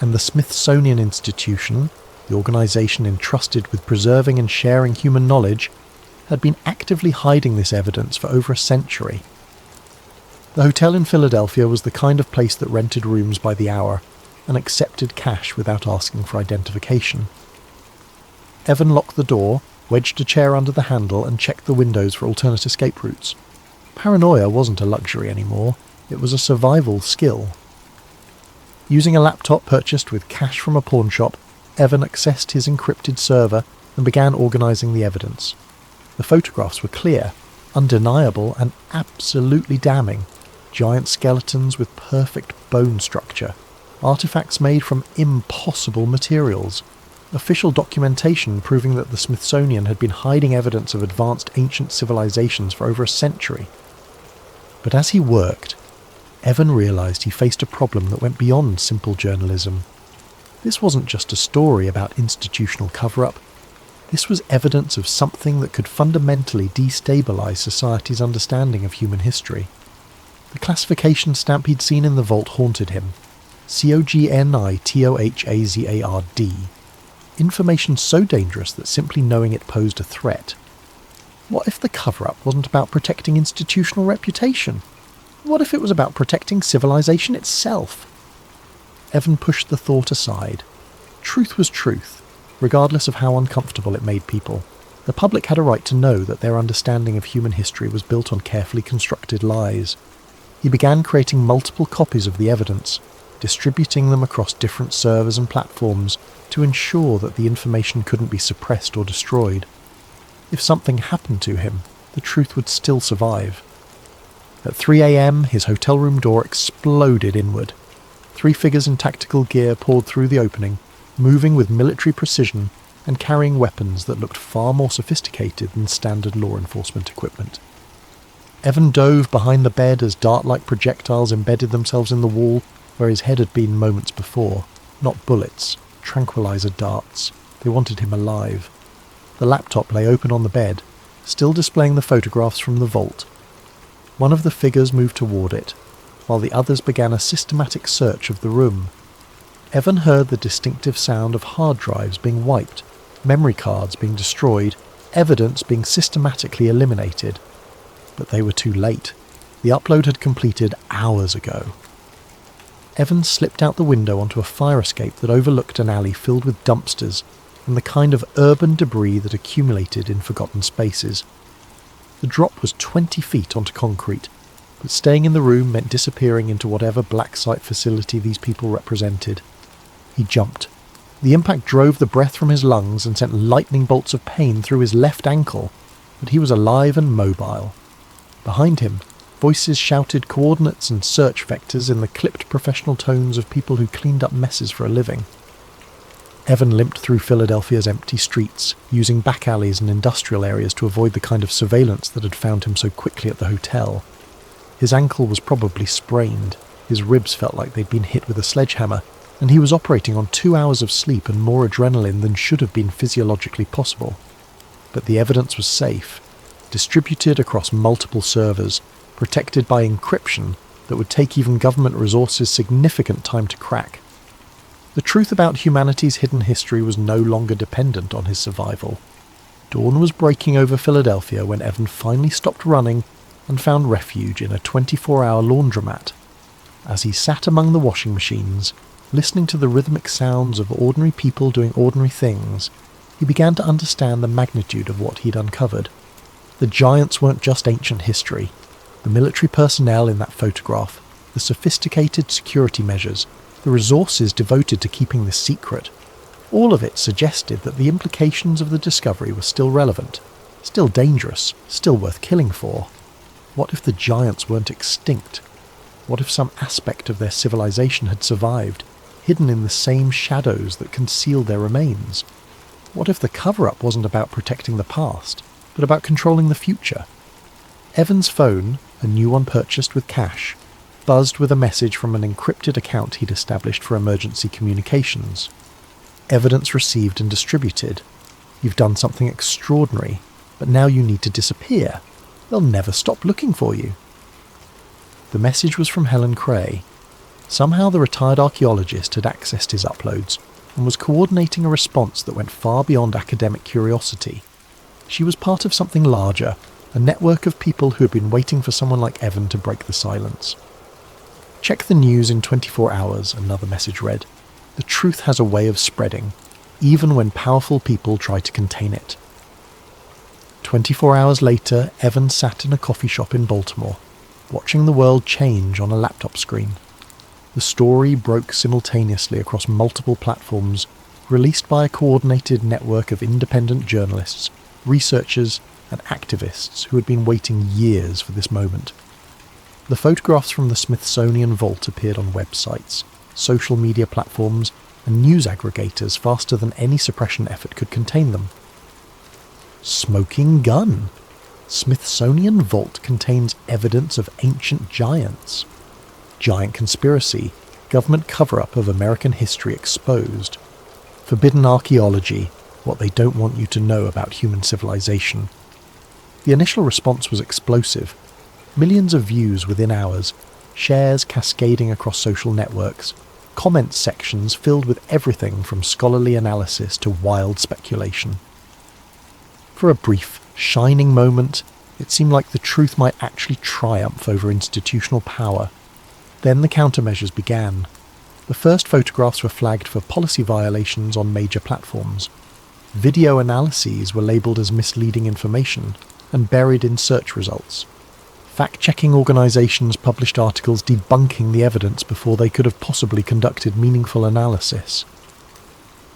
And the Smithsonian Institution, the organization entrusted with preserving and sharing human knowledge, had been actively hiding this evidence for over a century. The hotel in Philadelphia was the kind of place that rented rooms by the hour and accepted cash without asking for identification. Evan locked the door, wedged a chair under the handle and checked the windows for alternate escape routes. Paranoia wasn't a luxury anymore, it was a survival skill. Using a laptop purchased with cash from a pawn shop, Evan accessed his encrypted server and began organising the evidence. The photographs were clear, undeniable and absolutely damning. Giant skeletons with perfect bone structure, artifacts made from impossible materials, official documentation proving that the Smithsonian had been hiding evidence of advanced ancient civilizations for over a century. But as he worked, Evan realised he faced a problem that went beyond simple journalism. This wasn't just a story about institutional cover-up. This was evidence of something that could fundamentally destabilize society's understanding of human history. The classification stamp he'd seen in the vault haunted him. COGNITOHAZARD. Information so dangerous that simply knowing it posed a threat. What if the cover-up wasn't about protecting institutional reputation? What if it was about protecting civilization itself? Evan pushed the thought aside. Truth was truth, regardless of how uncomfortable it made people. The public had a right to know that their understanding of human history was built on carefully constructed lies. He began creating multiple copies of the evidence, distributing them across different servers and platforms to ensure that the information couldn't be suppressed or destroyed. If something happened to him, the truth would still survive. At 3 a.m, his hotel room door exploded inward. 3 figures in tactical gear poured through the opening, moving with military precision and carrying weapons that looked far more sophisticated than standard law enforcement equipment. Evan dove behind the bed as dart-like projectiles embedded themselves in the wall where his head had been moments before. Not bullets, tranquilizer darts. They wanted him alive. The laptop lay open on the bed, still displaying the photographs from the vault. One of the figures moved toward it, while the others began a systematic search of the room. Evan heard the distinctive sound of hard drives being wiped, memory cards being destroyed, evidence being systematically eliminated. But they were too late. The upload had completed hours ago. Evan slipped out the window onto a fire escape that overlooked an alley filled with dumpsters and the kind of urban debris that accumulated in forgotten spaces. The drop was 20 feet onto concrete, but staying in the room meant disappearing into whatever black site facility these people represented. He jumped. The impact drove the breath from his lungs and sent lightning bolts of pain through his left ankle, but he was alive and mobile. Behind him, voices shouted coordinates and search vectors in the clipped professional tones of people who cleaned up messes for a living. Evan limped through Philadelphia's empty streets, using back alleys and industrial areas to avoid the kind of surveillance that had found him so quickly at the hotel. His ankle was probably sprained, his ribs felt like they'd been hit with a sledgehammer, and he was operating on 2 hours of sleep and more adrenaline than should have been physiologically possible. But the evidence was safe, distributed across multiple servers, protected by encryption that would take even government resources significant time to crack. The truth about humanity's hidden history was no longer dependent on his survival. Dawn was breaking over Philadelphia when Evan finally stopped running and found refuge in a 24-hour laundromat. As he sat among the washing machines, listening to the rhythmic sounds of ordinary people doing ordinary things, he began to understand the magnitude of what he'd uncovered. The giants weren't just ancient history. The military personnel in that photograph, the sophisticated security measures, the resources devoted to keeping this secret, all of it suggested that the implications of the discovery were still relevant, still dangerous, still worth killing for. What if the giants weren't extinct? What if some aspect of their civilization had survived, hidden in the same shadows that concealed their remains? What if the cover-up wasn't about protecting the past, but about controlling the future? Evan's phone, a new one purchased with cash, buzzed with a message from an encrypted account he'd established for emergency communications. Evidence received and distributed. You've done something extraordinary, but now you need to disappear. They'll never stop looking for you. The message was from Helen Cray. Somehow the retired archaeologist had accessed his uploads and was coordinating a response that went far beyond academic curiosity. She was part of something larger, a network of people who had been waiting for someone like Evan to break the silence. Check the news in 24 hours, another message read. The truth has a way of spreading, even when powerful people try to contain it. 24 hours later, Evan sat in a coffee shop in Baltimore, watching the world change on a laptop screen. The story broke simultaneously across multiple platforms, released by a coordinated network of independent journalists, researchers, and activists who had been waiting years for this moment. The photographs from the Smithsonian Vault appeared on websites, social media platforms, and news aggregators faster than any suppression effort could contain them. Smoking gun! Smithsonian Vault contains evidence of ancient giants. Giant conspiracy, government cover-up of American history exposed. Forbidden archaeology, what they don't want you to know about human civilization. The initial response was explosive. Millions of views within hours, shares cascading across social networks, comment sections filled with everything from scholarly analysis to wild speculation. For a brief, shining moment, it seemed like the truth might actually triumph over institutional power. Then the countermeasures began. The first photographs were flagged for policy violations on major platforms. Video analyses were labelled as misleading information and buried in search results. Fact-checking organisations published articles debunking the evidence before they could have possibly conducted meaningful analysis.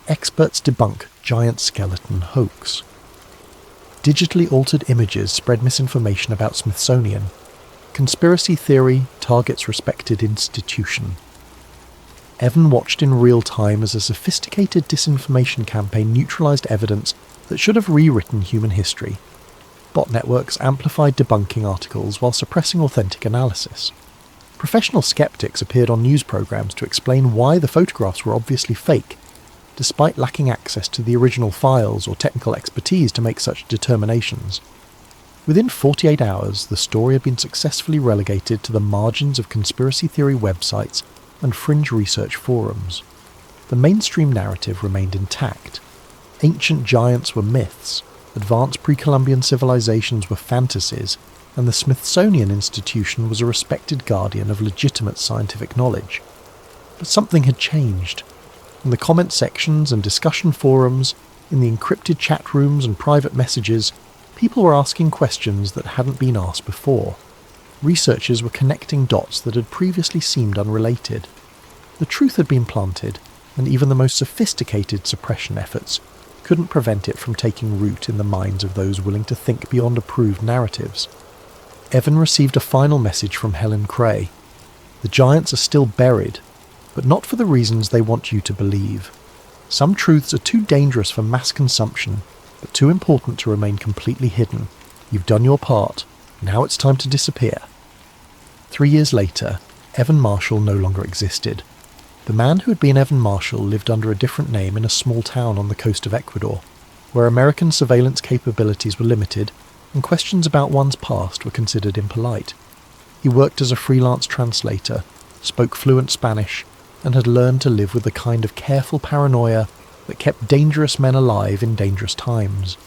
Experts debunk giant skeleton hoax. Digitally altered images spread misinformation about Smithsonian. Conspiracy theory targets respected institution. Evan watched in real time as a sophisticated disinformation campaign neutralised evidence that should have rewritten human history. Bot networks amplified debunking articles while suppressing authentic analysis. Professional skeptics appeared on news programmes to explain why the photographs were obviously fake, despite lacking access to the original files or technical expertise to make such determinations. Within 48 hours, the story had been successfully relegated to the margins of conspiracy theory websites and fringe research forums. The mainstream narrative remained intact. Ancient giants were myths, advanced pre-Columbian civilizations were fantasies, and the Smithsonian Institution was a respected guardian of legitimate scientific knowledge. But something had changed. In the comment sections and discussion forums, in the encrypted chat rooms and private messages, people were asking questions that hadn't been asked before. Researchers were connecting dots that had previously seemed unrelated. The truth had been planted, and even the most sophisticated suppression efforts couldn't prevent it from taking root in the minds of those willing to think beyond approved narratives. Evan received a final message from Helen Cray. The giants are still buried, but not for the reasons they want you to believe. Some truths are too dangerous for mass consumption, but too important to remain completely hidden. You've done your part. Now it's time to disappear. 3 years later, Evan Marshall no longer existed. The man who had been Evan Marshall lived under a different name in a small town on the coast of Ecuador, where American surveillance capabilities were limited and questions about one's past were considered impolite. He worked as a freelance translator, spoke fluent Spanish, and had learned to live with the kind of careful paranoia that kept dangerous men alive in dangerous times.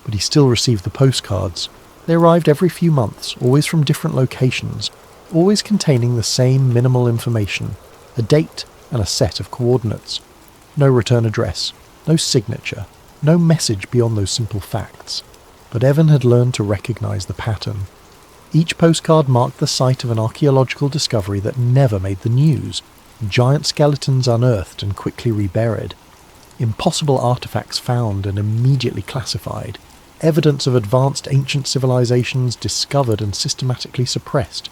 But he still received the postcards. They arrived every few months, always from different locations, always containing the same minimal information, a date and a set of coordinates. No return address, no signature, no message beyond those simple facts. But Evan had learned to recognise the pattern. Each postcard marked the site of an archaeological discovery that never made the news. Giant skeletons unearthed and quickly reburied. Impossible artefacts found and immediately classified. Evidence of advanced ancient civilizations discovered and systematically suppressed.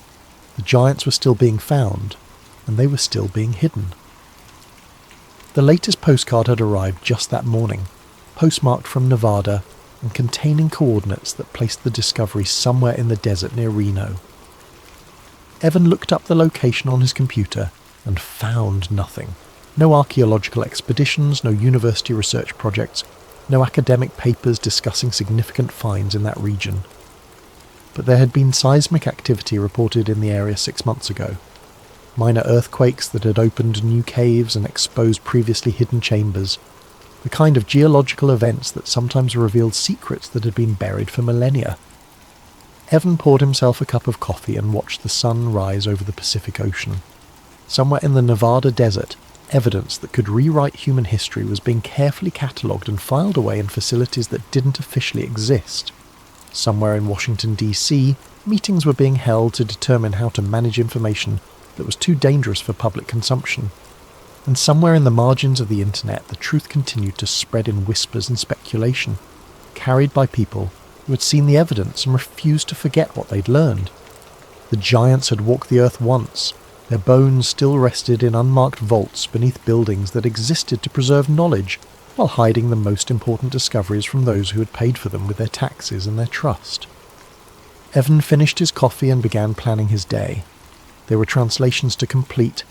The giants were still being found, and they were still being hidden. The latest postcard had arrived just that morning, postmarked from Nevada and containing coordinates that placed the discovery somewhere in the desert near Reno. Evan looked up the location on his computer and found nothing. No archaeological expeditions, no university research projects, no academic papers discussing significant finds in that region. But there had been seismic activity reported in the area 6 months ago. Minor earthquakes that had opened new caves and exposed previously hidden chambers. The kind of geological events that sometimes revealed secrets that had been buried for millennia. Evan poured himself a cup of coffee and watched the sun rise over the Pacific Ocean. Somewhere in the Nevada desert, evidence that could rewrite human history was being carefully catalogued and filed away in facilities that didn't officially exist. Somewhere in Washington, D.C., meetings were being held to determine how to manage information that was too dangerous for public consumption. And somewhere in the margins of the internet, the truth continued to spread in whispers and speculation, carried by people who had seen the evidence and refused to forget what they'd learned. The giants had walked the earth once. Their bones still rested in unmarked vaults beneath buildings that existed to preserve knowledge, while hiding the most important discoveries from those who had paid for them with their taxes and their trust. Evan finished his coffee and began planning his day. There were translations to complete,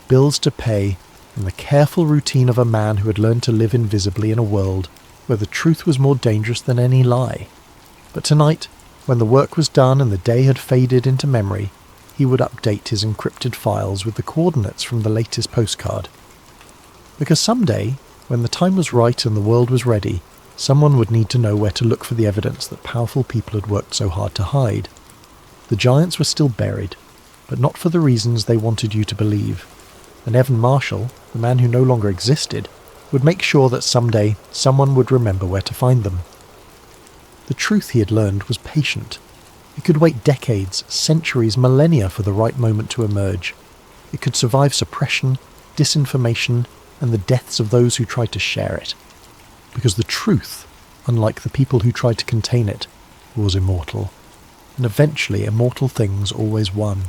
bills to pay, and the careful routine of a man who had learned to live invisibly in a world where the truth was more dangerous than any lie. But tonight, when the work was done and the day had faded into memory, he would update his encrypted files with the coordinates from the latest postcard. Because someday, when the time was right and the world was ready, someone would need to know where to look for the evidence that powerful people had worked so hard to hide. The giants were still buried, but not for the reasons they wanted you to believe. And Evan Marshall, the man who no longer existed, would make sure that someday someone would remember where to find them. The truth he had learned was patient. It could wait decades, centuries, millennia for the right moment to emerge. It could survive suppression, disinformation, and the deaths of those who tried to share it. Because the truth, unlike the people who tried to contain it, was immortal. And eventually immortal things always won.